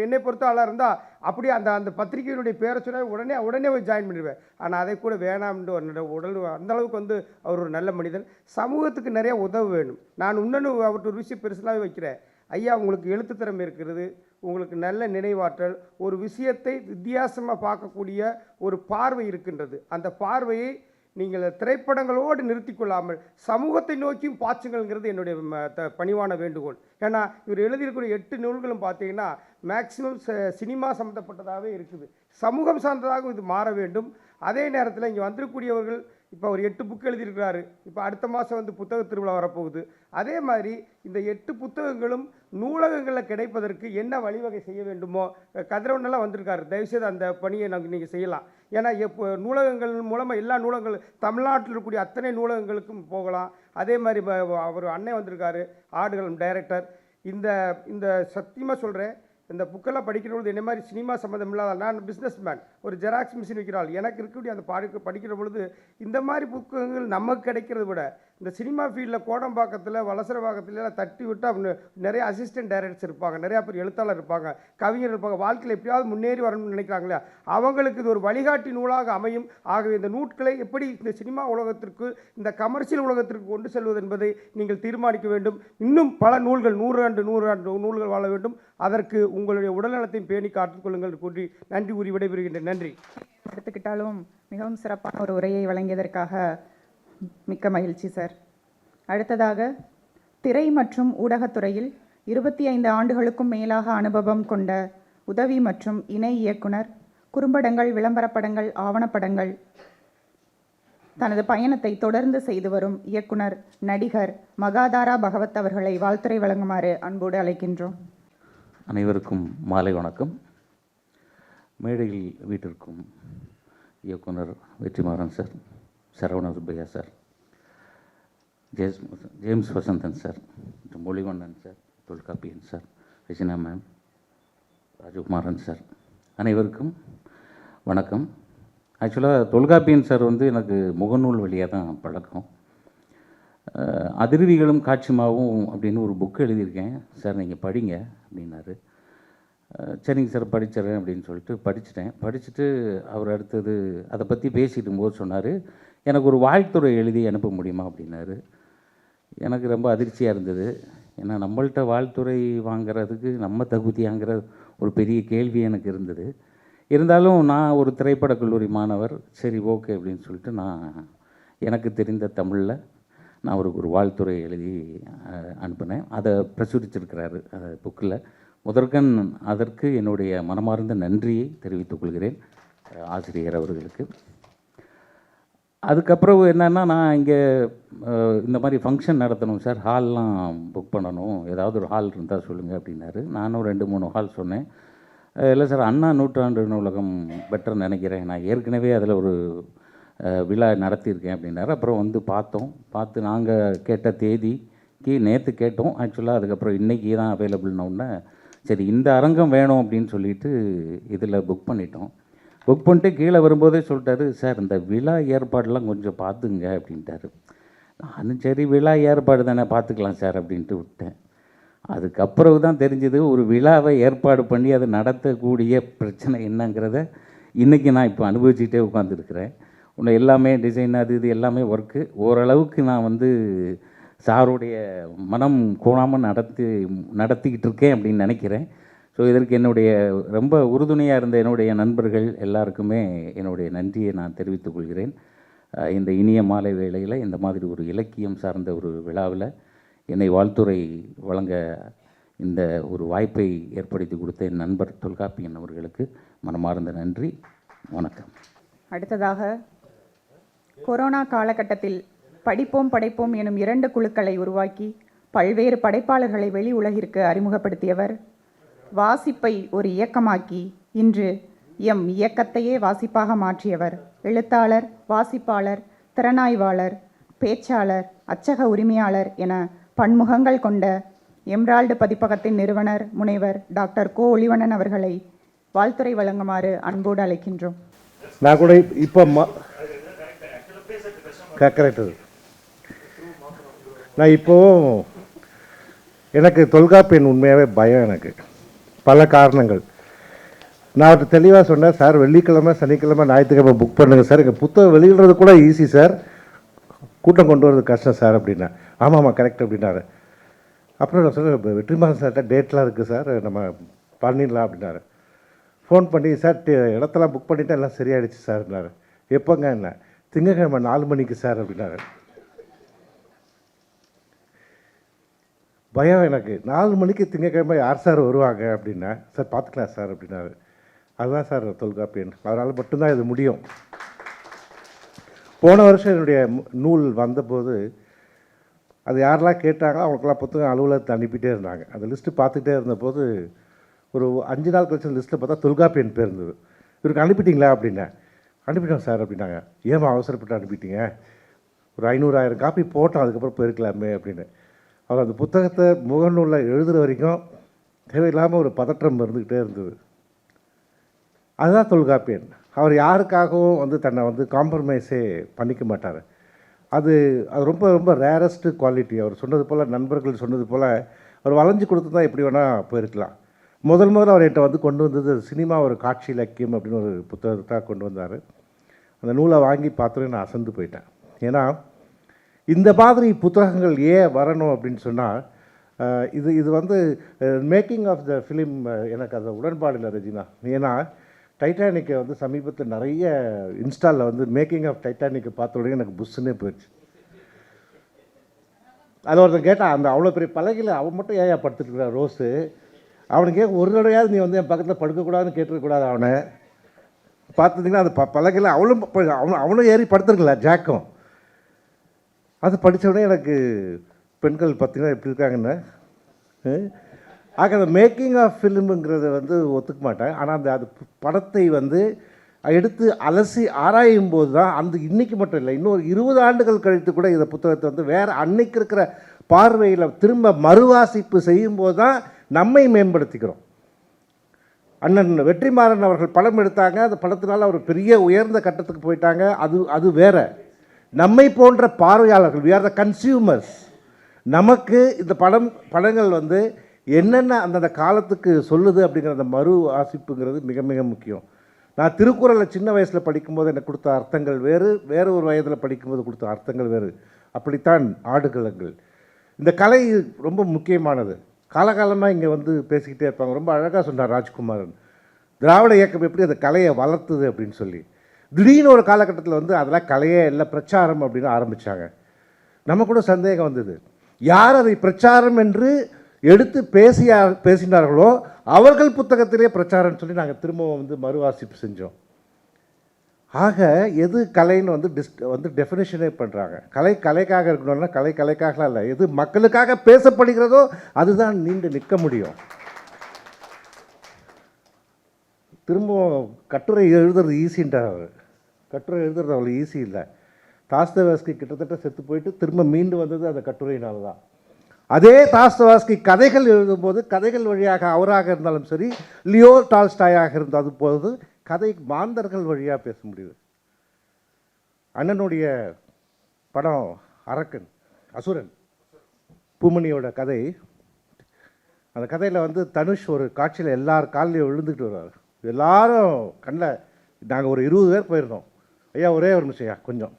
என்னை பொறுத்த ஆளாக இருந்தால் அப்படியே அந்த பத்திரிகையினுடைய பேரை சொன்ன உடனே போய் ஜாயின் பண்ணிடுவேன். ஆனால் அதை கூட வேணாம்னு உடல் அந்த அளவுக்கு வந்து அவர் ஒரு நல்ல மனிதன். சமூகத்துக்கு நிறைய உதவ வேணும். நான் இன்னொன்று அவர்கிட்ட ஒரு விஷயம் பெருசாகவே வைக்கிறேன். ஐயா, உங்களுக்கு எழுத்து திறமை இருக்கிறது, உங்களுக்கு நல்ல நினைவாற்றல், ஒரு விஷயத்தை வித்தியாசமாக பார்க்கக்கூடிய ஒரு பார்வை இருக்கின்றது. அந்த பார்வையை நீங்கள் திரைப்படங்களோடு நிறுத்தி கொள்ளாமல் சமூகத்தை நோக்கியும் பாய்ச்சுங்கள்ங்கிறது என்னுடைய பணிவான வேண்டுகோள். ஏன்னா இவர் எழுதியிருக்கிற 8 நூல்களும் பார்த்தீங்கன்னா மேக்சிமம் சினிமா சம்மந்தப்பட்டதாகவே இருக்குது. சமூகம் சார்ந்ததாக இது மாற வேண்டும். அதே நேரத்தில் இங்கே வந்திருக்கக்கூடியவர்கள் இப்போ ஒரு 8 புக் எழுதியிருக்கிறாரு. இப்போ அடுத்த மாதம் வந்து புத்தக திருவிழா வரப்போகுது. அதே மாதிரி இந்த 8 புத்தகங்களும் நூலகங்களில் கிடைப்பதற்கு என்ன வழிவகை செய்ய வேண்டுமோ, கதிரவனெல்லாம் வந்திருக்காரு, தயவுசெய்து அந்த பணியை நீங்கள் செய்யலாம். ஏன்னா நூலகங்கள் மூலமாக எல்லா நூலகங்கள் தமிழ்நாட்டில் இருக்கக்கூடிய அத்தனை நூலகங்களுக்கும் போகலாம். அதே மாதிரி அவர் அண்ணன் வந்திருக்காரு, ஆடுகளம் டைரக்டர். இந்த சத்தியமாக சொல்கிறேன், இந்த புக்கெல்லாம் படிக்கிற பொழுது என்ன மாதிரி சினிமா சம்மந்தம் இல்லாத, நான் பிஸ்னஸ் மேன், ஒரு ஜெராக்ஸ் மிஷின் வைக்கிறாள், எனக்கு இருக்கக்கூடிய அந்த படிக்கிற பொழுது இந்த மாதிரி புக்குகள் நமக்கு கிடைக்கிறத விட இந்த சினிமா ஃபீல்டில் கோடம்பாக்கத்தில் வலசரவாக்கத்தில் தட்டி விட்டால் நிறைய அசிஸ்டன்ட் டைரக்டர்ஸ் இருப்பாங்க, நிறையா பேர் எழுத்தாளர் இருப்பாங்க, கவிஞர் இருப்பாங்க, வாழ்க்கையில் எப்படியாவது முன்னேறி வரணும்னு நினைக்கிறாங்களே, அவங்களுக்கு இது ஒரு வழிகாட்டி நூலாக அமையும். ஆகவே இந்த நூட்களை எப்படி இந்த சினிமா உலகத்திற்கு, இந்த கமர்ஷியல் உலகத்திற்கு கொண்டு செல்வது என்பதை நீங்கள் தீர்மானிக்க வேண்டும். இன்னும் பல நூல்கள் 100 நூல்கள் வாழ வேண்டும். அதற்கு உங்களுடைய உடல்நலத்தையும் பேணி காத்துக்கொள்ளுங்கள் கூறி நன்றி கூறி விடைபெறுகின்றேன். நன்றி. எடுத்துக்கிட்டாலும் மிகவும் சிறப்பான ஒரு உரையை வழங்கியதற்காக மிக்க மகிழ்ச்சி சார். அடுத்ததாக திரை மற்றும் ஊடகத்துறையில் 25 ஆண்டுகளுக்கும் மேலாக அனுபவம் கொண்ட உதவி மற்றும் இணை இயக்குனர், குறும்படங்கள், விளம்பரப்படங்கள், ஆவணப்படங்கள் தனது பயணத்தை தொடர்ந்து செய்து வரும் இயக்குனர், நடிகர் மகாதாரா பகவத் அவர்களை வாழ்த்துரை வழங்குமாறு அன்போடு அழைக்கின்றோம். அனைவருக்கும் மாலை வணக்கம். மேடையில் வீட்டிற்கும் இயக்குனர் Vetrimaaran sir, Saravana Subbaiah sir, James Vasanthan sir, Mozhivannan sir, Tholkappiyan sir, Regina ma'am, Rajakumaran sir, அனைவருக்கும் வணக்கம். ஆக்சுவலாக தொல்காப்பியன் சார் வந்து எனக்கு முகநூல் வழியாக தான் பழக்கம். அதிர்விகளும் காட்சிமாவும் அப்படின்னு ஒரு புக் எழுதியிருக்கேன் சார், நீங்கள் படிங்க அப்படின்னாரு. சரிங்க சார் படிச்சிடறேன் அப்படின்னு சொல்லிட்டு படிச்சுட்டு அவர் அடுத்தது அதை பற்றி பேசிட்டு போது சொன்னார், எனக்கு ஒரு வாழ்த்துரை எழுதி அனுப்ப முடியுமா அப்படின்னாரு. எனக்கு ரொம்ப அதிர்ச்சியாக இருந்தது. ஏன்னா நம்மள்கிட்ட வாழ்த்துறை வாங்கிறதுக்கு நம்ம தகுதியாங்கிற ஒரு பெரிய கேள்வி எனக்கு இருந்தது. இருந்தாலும் நான் ஒரு திரைப்படக் கல்லூரி மாணவர், சரி ஓகே அப்படின்னு சொல்லிட்டு நான் எனக்கு தெரிந்த தமிழில் நான் அவருக்கு ஒரு வாழ்த்துறை எழுதி அனுப்பினேன். அதை பிரசுரிச்சிருக்கிறாரு புக்கில். முதற்கண் அதற்கு என்னுடைய மனமார்ந்த நன்றியை தெரிவித்துக் கொள்கிறேன் ஆசிரியர் அவர்களுக்கு. அதுக்கப்புறம் என்னென்னா, நான் இங்கே இந்த மாதிரி ஃபங்க்ஷன் நடத்தணும் சார், ஹால்லாம் புக் பண்ணணும், ஏதாவது ஒரு ஹால் இருந்தால் சொல்லுங்கள் அப்படின்னாரு. நானும் 2-3 ஹால் சொன்னேன். இல்லை சார், அண்ணா நூற்றாண்டு நூலகம் பெட்டர்னு நினைக்கிறேன், நான் ஏற்கனவே அதில் ஒரு விழா நடத்தியிருக்கேன் அப்படின்னாரு. அப்புறம் வந்து பார்த்து நாங்கள் கேட்ட தேதிக்கு நேற்று கேட்டோம். ஆக்சுவலாக அதுக்கப்புறம் இன்றைக்கி தான் அவைலபிள்னோடனே சரி இந்த அரங்கம் வேணும் அப்படின்னு சொல்லிட்டு இதில் புக் பண்ணிட்டோம். புக் பண்ணிட்டு கீழே வரும்போதே சொல்லிட்டாரு, சார் இந்த விழா ஏற்பாடெலாம் கொஞ்சம் பார்த்துங்க அப்படின்ட்டாரு. நானும் சரி விழா ஏற்பாடு தானே பார்த்துக்கலாம் சார் அப்படின்ட்டு விட்டேன். அதுக்கப்புறம் தான் தெரிஞ்சது ஒரு விழாவை ஏற்பாடு பண்ணி அதை நடத்தக்கூடிய பிரச்சனை என்னங்கிறத இன்றைக்கி நான் இப்போ அனுபவிச்சுக்கிட்டே உட்காந்துருக்கிறேன். இன்னும் எல்லாமே டிசைன் அது இது எல்லாமே ஒர்க்கு. ஓரளவுக்கு நான் வந்து சாருடைய மனம் கோணாமல் நடத்திக்கிட்டு இருக்கேன் அப்படின்னு நினைக்கிறேன். ஸோ இதற்கு என்னுடைய ரொம்ப உறுதுணையாக இருந்த என்னுடைய நண்பர்கள் எல்லாருக்குமே என்னுடைய நன்றியை நான் தெரிவித்துக் கொள்கிறேன். இந்த இனிய மாலை வேளையில் இந்த மாதிரி ஒரு இலக்கியம் சார்ந்த ஒரு விழாவில் என்னை வாழ்த்துரை வழங்க இந்த ஒரு வாய்ப்பை ஏற்படுத்தி கொடுத்த என் நண்பர் தொல்காப்பியன் அவர்களுக்கு மனமார்ந்த நன்றி. வணக்கம். அடுத்ததாக கொரோனா காலகட்டத்தில் படிப்போம் படைப்போம் எனும் 2 குழுக்களை உருவாக்கி பல்வேறு படைப்பாளர்களை வெளி உலகிற்கு அறிமுகப்படுத்தியவர், வாசிப்பை ஒரு இயக்கமாக்கி இன்று எம் இயக்கத்தையே வாசிப்பாக மாற்றியவர், எழுத்தாளர், வாசிப்பாளர், திறனாய்வாளர், பேச்சாளர், அச்சக உரிமையாளர் என பன்முகங்கள் கொண்ட எம்ரால்டு பதிப்பகத்தின் நிறுவனர் முனைவர் டாக்டர் கோ ஒளிவண்ணன் அவர்களை வாழ்த்துரை வழங்குமாறு அன்போடு அழைக்கின்றோம். நான் கூட இப்போ கரெக்டு. நான் இப்போவும் எனக்கு தொல்காப்பியன் உண்மையாகவே பயம். எனக்கு பல காரணங்கள். நான் அவர்கிட்ட தெளிவாக சொன்னேன், சார் வெள்ளிக்கிழமை சனிக்கிழமை ஞாயிற்றுக்கிழமை புக் பண்ணுங்கள் சார், எங்கள் புத்தகம் வெளியிடுறது கூட ஈஸி சார், கூட்டம் கொண்டு வரது கஷ்டம் சார் அப்படின்னா. ஆமாம் கரெக்ட் அப்படின்னாரு. அப்புறம் நான் சொல்கிறேன், வெற்றிமாறன் சார்கிட்ட டேட்லாம் இருக்குது சார், நம்ம பண்ணிடலாம் அப்படின்னாரு. ஃபோன் பண்ணி சார் இடத்தெல்லாம் புக் பண்ணிவிட்டு எல்லாம் சரியாயிடுச்சு சார்னாரு. எப்போங்க என்ன? திங்கக்கிழமை 4 மணிக்கு சார் அப்படின்னாரு. பயம் எனக்கு. 4 மணிக்கு திங்கக்கிழமை யார் சார் வருவாங்க அப்படின்னா, சார் பார்த்துக்கலாம் சார் அப்படின்னாரு. அதுதான் சார் தொல்காப்பியன், அவரால் மட்டும்தான் இது முடியும். போன வருஷம் என்னுடைய நூல் வந்தபோது அது யாரெல்லாம் கேட்டாங்களோ அவங்களுக்கெல்லாம் புத்தகம் அலுவலகத்தை அனுப்பிட்டே இருந்தாங்க. அந்த லிஸ்ட்டு பார்த்துக்கிட்டே இருந்தபோது ஒரு 5 நாள் கழிச்சு லிஸ்ட்டில் பார்த்தா தொல்காப்பியன் பேர் இருந்தது. இவருக்கு அனுப்பிட்டீங்களா அப்படின்னா, அனுப்பிட்டோம் சார் அப்படின்னாங்க. ஏமா அவசரப்பட்டு அனுப்பிட்டீங்க, ஒரு 500,000 காப்பி போட்டோம், அதுக்கப்புறம் போயிருக்கலாமே அப்படின்னு. அவர் அந்த புத்தகத்தை முகநூலில் எழுதுகிற வரைக்கும் தேவையில்லாமல் ஒரு பதற்றம் இருந்துக்கிட்டே இருந்தது. அதுதான் தொல்காப்பியன். அவர் யாருக்காகவும் வந்து தன்னை வந்து காம்ப்ரமைஸே பண்ணிக்க மாட்டார். அது ரொம்ப ரொம்ப ரேரஸ்ட்டு குவாலிட்டி. அவர் சொன்னது போல், நண்பர்கள் சொன்னது போல், அவர் வளைஞ்சு கொடுத்து தான் எப்படி வேணால் போயிருக்கலாம். முதல்ல அவர் என்கிட்ட வந்து கொண்டு வந்தது சினிமா ஒரு காட்சி இலக்கியம் அப்படின்னு ஒரு புத்தகத்தை கொண்டு வந்தார். அந்த நூலை வாங்கி பார்த்தோன்னே நான் அசந்து போயிட்டேன். ஏன்னா இந்த மாதிரி புத்தகங்கள் ஏன் வரணும் அப்படின்னு சொன்னால், இது வந்து மேக்கிங் ஆஃப் த ஃபிலிம் எனக்கு அது உடன்பாடு இல்லை ரெஜினா. ஏன்னா டைட்டானிக்கை வந்து சமீபத்தில் நிறைய இன்ஸ்டாலில் வந்து மேக்கிங் ஆஃப் டைட்டானிக்கை பார்த்த உடனே எனக்கு புஷ்ஷுன்னே போயிடுச்சு. அது ஒருத்தன் கேட்டான், அந்த அவ்வளோ பெரிய பலகையில் அவன் மட்டும் ஏன் படுத்துட்டுருக்கிறான் ரோஸு, அவனுக்கு ஒரு தடவையாவது நீ வந்து என் பக்கத்தில் படுக்கக்கூடாதுன்னு கேட்டுருக்கூடாது. அவனை பார்த்துட்டிங்கன்னா அந்த பலகையில் அவனும் ஏறி படுத்துருக்கல ஜாக்கும். அது படித்த உடனே எனக்கு பெண்கள் பார்த்திங்கன்னா எப்படி இருக்காங்கன்னு ஆக அந்த மேக்கிங் ஆஃப் ஃபிலிமுங்கிறத வந்து ஒத்துக்க மாட்டேன். ஆனால் அந்த அது படத்தை வந்து எடுத்து அலசி ஆராயும் போது தான் அந்த இன்றைக்கி மட்டும் இல்லை, இன்னொரு 20 ஆண்டுகள் கழித்து கூட இந்த புத்தகத்தை வந்து வேறு அன்னைக்கு இருக்கிற பார்வையில் திரும்ப மறுவாசிப்பு செய்யும்போது தான் நம்மை மேம்படுத்திக்கிறோம். அண்ணன் வெற்றிமாறன் அவர்கள் படம் எடுத்தாங்க, அந்த படத்தினால அவர் பெரிய உயர்ந்த கட்டத்துக்கு போயிட்டாங்க. அது வேற. நம்மை போன்ற பார்வையாளர்கள், we are the consumers. நமக்கு இந்த படங்கள் வந்து என்னென்ன அந்தந்த காலத்துக்கு சொல்லுது அப்படிங்கிற அந்த மறு வாசிப்புங்கிறது மிக மிக முக்கியம். நான் திருக்குறளை சின்ன வயசில் படிக்கும்போது எனக்கு கொடுத்த அர்த்தங்கள் வேறு ஒரு வயதில் படிக்கும்போது கொடுத்த அர்த்தங்கள் வேறு. அப்படித்தான் ஆடுகளங்கள். இந்த கலை ரொம்ப முக்கியமானது. காலகாலமாக இங்கே வந்து பேசிக்கிட்டே இருப்பாங்க. ரொம்ப அழகாக சொன்னார் ராஜ்குமாரன், திராவிட இயக்கம் எப்படி அந்த கலையை வளர்த்துது அப்படின்னு சொல்லி. திடீர்னு ஒரு காலகட்டத்தில் வந்து அதெல்லாம் கலையே இல்லை, பிரச்சாரம் அப்படின்னு ஆரம்பித்தாங்க. நம்ம கூட சந்தேகம் வந்தது, யார் அதை பிரச்சாரம் என்று எடுத்து பேசினார்களோ அவர்கள் புத்தகத்திலே பிரச்சாரம்னு சொல்லி நாங்கள் திரும்பவும் வந்து மறுவாசிப்பு செஞ்சோம். ஆக எது கலைன்னு வந்து டெஃபினேஷனே பண்ணுறாங்க. கலைக்காக இருக்கணும்னா கலைக்காகலாம் இல்லை, எது மக்களுக்காக பேசப்படுகிறதோ அதுதான் நீண்டு நிற்க முடியும். திரும்பவும் கட்டுரை எழுதுறது ஈஸின்றார். கட்டுரை எழுதுறது அவ்வளோ ஈஸி இல்லை. தாஸ்தவாஸ்கி கிட்டத்தட்ட செத்து போயிட்டு திரும்ப மீண்டு வந்தது அந்த கட்டுரையினால தான். அதே தாஸ்தவாஸ்கி கதைகள் எழுதும்போது கதைகள் வழியாக அவராக இருந்தாலும் சரி, லியோ டால்ஸ்டாயாக இருந்தாலும் போது கதை மாந்தர்கள் வழியாக பேச முடியுது. அண்ணனுடைய படம் அரக்கன், அசுரன், பூமணியோட கதை. அந்த கதையில் வந்து தனுஷ் ஒரு காட்சியில் எல்லார் காலையும் விழுந்துக்கிட்டு வருவார். எல்லாரும் கண்ணில், நாங்கள் ஒரு 20 பேர் போயிருந்தோம். ஐயா ஒரே ஒரு நிமிஷம் ஐயா, கொஞ்சம்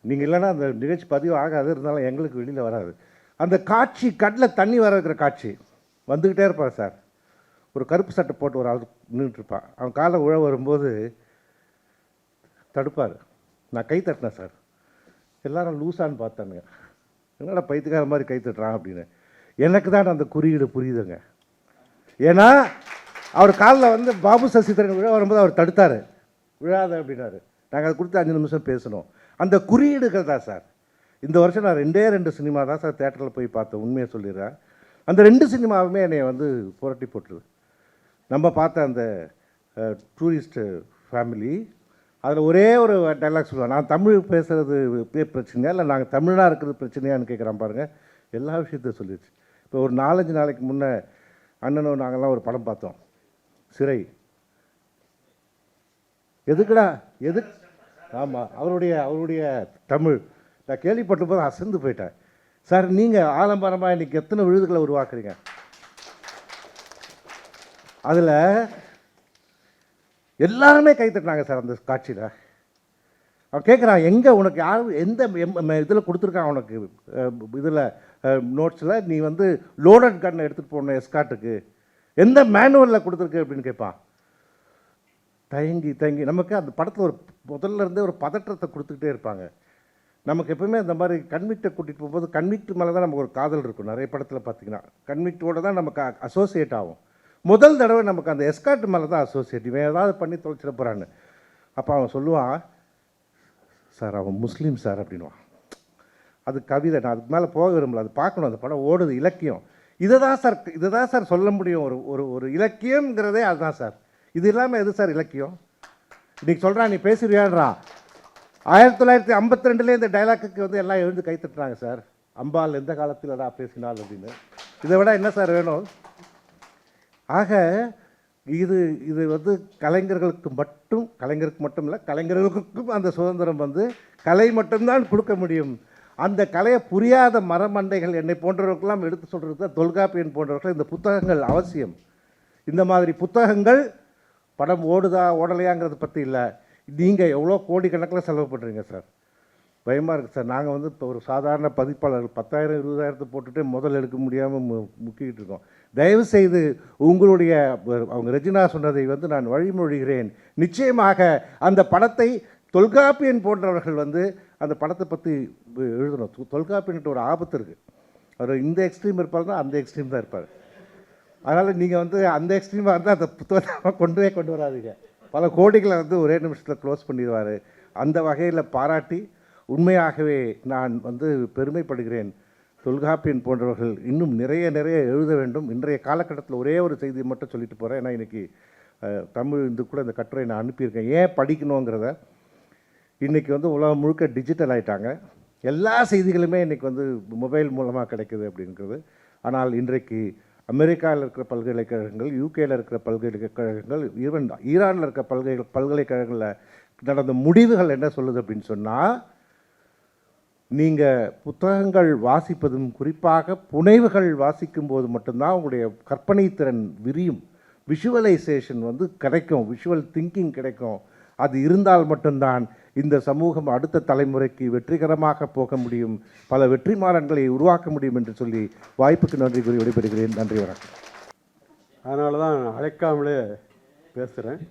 நீங்கள் இல்லைன்னா அந்த நிகழ்ச்சி பதிவு ஆகாது, இருந்தாலும் எங்களுக்கு வெளியில் வராது. அந்த காட்சி கண்ணில் தண்ணி வர வைக்கிற காட்சி. வந்துக்கிட்டே இருப்பார் சார். ஒரு கருப்பு சட்டை போட்டு ஒரு ஆள் நின்றுட்டுருப்பான். அவன் காலை உழ வரும்போது தடுப்பார். நான் கை தட்டினேன் சார். எல்லாரும் லூஸான்னு பார்த்தானுங்க. என்னடா பைத்துக்கார மாதிரி கை தட்டுறான் அப்படின்னு. எனக்கு தான் அந்த குறியீடு புரியுதுங்க. ஏன்னா அவர் காலில் வந்து பாபு சசிதரன் விழா வரும்போது அவர் தடுத்தார். விழாத அப்படின்னாரு. நாங்கள் அதை கொடுத்து 5 நிமிஷம் பேசணும். அந்த குறியீடுகள் தான் சார். இந்த வருஷம் நான் 2 சினிமா தான் சார் தேட்டரில் போய் பார்த்தேன். உண்மையை சொல்லிடுறேன். அந்த 2 சினிமாவுமே என்னை வந்து புரட்டி போட்டுருது. நம்ம பார்த்த அந்த டூரிஸ்ட்டு ஃபேமிலி, அதில் ஒரே ஒரு டைலாக் சொல்லுவேன். நான் தமிழ் பேசுகிறது பிரச்சனையா இல்லை நாங்கள் தமிழாக இருக்கிறது பிரச்சனையான்னு கேட்குறான் பாருங்கள். எல்லா விஷயத்தையும் சொல்லிடுச்சு. இப்போ ஒரு 4-5 நாளைக்கு முன்னே அண்ணனும் நாங்கள்லாம் ஒரு படம் பார்த்தோம், சிறை. எதுக்குடா எது? ஆமாம், அவருடைய தமிழ் நான் கேள்விப்பட்ட போது அசந்து போயிட்டேன். சார் நீங்கள் ஆலம்பரமாக இன்றைக்கி எத்தனை விழுதுகளை உருவாக்குறீங்க. அதில் எல்லாருமே கை தட்டினாங்க சார் அந்த காட்சியில். அவன் கேட்குறான், எங்கே உனக்கு யார் எந்த இதில் கொடுத்துருக்கான் உனக்கு இதில் நோட்ஸில் நீ வந்து லோடட் கன்னை எடுத்துகிட்டு போகணும் எஸ்காட்டுக்கு, எந்த மேனுவலில் கொடுத்துருக்கு அப்படின்னு கேட்பான். தயங்கி நமக்கு அந்த படத்தில் ஒரு முதல்ல இருந்தே ஒரு பதற்றத்தை கொடுத்துக்கிட்டே இருப்பாங்க. நமக்கு எப்பவுமே இந்த மாதிரி கன்விக்டை கூட்டிகிட்டு போகும்போது கன்விக்ட் மேலே தான் நமக்கு ஒரு காதல் இருக்கும். நிறைய படத்தில் பார்த்தீங்கன்னா கன்விக்டோடு தான் நமக்கு அசோசியேட் ஆகும். முதல் தடவை நமக்கு அந்த எஸ்காட் மேலே தான் அசோசியேட். இவன் ஏதாவது பண்ணி தொலைச்சிட போகிறான்னு. அப்போ அவன் சொல்லுவான், சார் அவன் முஸ்லீம் சார் அப்படின்வான். அது கவிதை. நான் அதுக்கு மேலே போக விரும்பல. அது பார்க்கணும். அந்த படம் ஓடுது, இலக்கியம். இதை தான் சார் சொல்ல முடியும். ஒரு இலக்கியங்கிறதே அதுதான் சார். இது இல்லாமல் எது சார் இலக்கியம்? இன்றைக்கி சொல்கிறான், நீ பேசுறியான்றான். 1952 இந்த டைலாக்குக்கு வந்து எல்லாம் எழுந்து கை தட்டுறாங்க சார். அம்பாள் எந்த காலத்தில் தான் பேசினாள் அப்படின்னு. இதை விட என்ன சார் வேணும்? ஆக இது வந்து கலைஞருக்கு மட்டும் இல்லை, கலைஞர்களுக்கும் அந்த சுதந்திரம் வந்து கலை மட்டும்தான் கொடுக்க முடியும். அந்த கலையை புரியாத மரமண்டைகள் என்னை போன்றவர்களெல்லாம் எடுத்து சொல்கிறது தான் தொல்காப்பியன் போன்றவர்கள். இந்த புத்தகங்கள் அவசியம். இந்த மாதிரி புத்தகங்கள் படம் ஓடுதா ஓடலையாங்கிறத பற்றி இல்லை, நீங்கள் எவ்வளோ கோடிக்கணக்கில் செலவு பண்ணுறீங்க சார். பயமாக இருக்குது சார். நாங்கள் வந்து இப்போ ஒரு சாதாரண பதிப்பாளர் 10,000 20,000 போட்டுட்டு முதல் எடுக்க முடியாமல் முக்கிக்கிட்டு இருக்கோம். தயவுசெய்து உங்களுடைய அவங்க ரெஜினா சொன்னதை வந்து நான் வழிமொழிகிறேன். நிச்சயமாக அந்த படத்தை தொல்காப்பியன் போன்றவர்கள் வந்து அந்த படத்தை பற்றி எழுதணும். தொல்காப்பியன்ட்டு ஒரு ஆபத்து இருக்குது. அவர் இந்த எக்ஸ்ட்ரீம் இருப்பாருன்னா அந்த எக்ஸ்ட்ரீம் தான் இருப்பார். அதனால் நீங்கள் வந்து அந்த எக்ஸ்ட்ரீமாக வந்து அந்த புத்தகத்தை கொண்டு வராதீங்க. பல கோடிகளை வந்து ஒரே நிமிஷத்தில் க்ளோஸ் பண்ணிடுவார். அந்த வகையில் பாராட்டி உண்மையாகவே நான் வந்து பெருமைப்படுகிறேன். தொல்காப்பியன் போன்றவர்கள் இன்னும் நிறைய எழுத வேண்டும். இன்றைய காலகட்டத்தில் ஒரே ஒரு செய்தியை மட்டும் சொல்லிட்டு போகிறேன். ஏன்னா இன்றைக்கி தமிழ் இந்த கூட இந்த கட்டுரை நான் அனுப்பியிருக்கேன். ஏன் படிக்கணுங்கிறத. இன்றைக்கி வந்து உலகம் முழுக்க டிஜிட்டல் ஆகிட்டாங்க. எல்லா செய்திகளுமே இன்றைக்கி வந்து மொபைல் மூலமாக கிடைக்குது அப்படிங்கிறது. ஆனால் இன்றைக்கு அமெரிக்காவில் இருக்கிற பல்கலைக்கழகங்கள், யூகேயில் இருக்கிற பல்கலைக்கழகங்கள், ஈவன் ஈரானில் இருக்கிற பல்கலைக்கழகங்களில் நடந்த முடிவுகள் என்ன சொல்லுது அப்படின்னு சொன்னால், நீங்கள் புத்தகங்கள் வாசிப்பதும் குறிப்பாக புனைவுகள் வாசிக்கும் போது மட்டும்தான் உங்களுடைய கற்பனை திறன் விரியும். விஷுவலைசேஷன் வந்து கிடைக்கும், விஷுவல் திங்கிங் கிடைக்கும். அது இருந்தால் மட்டும்தான் இந்த சமூகம் அடுத்த தலைமுறைக்கு வெற்றிகரமாக போக முடியும், பல வெற்றிமாறன்களை உருவாக்க முடியும் என்று சொல்லி வாய்ப்புக்கு நன்றி கூறி விடைபெறுகிறேன். நன்றி, வணக்கம். அதனால தான் அழைக்காமலே பேசுகிறேன்.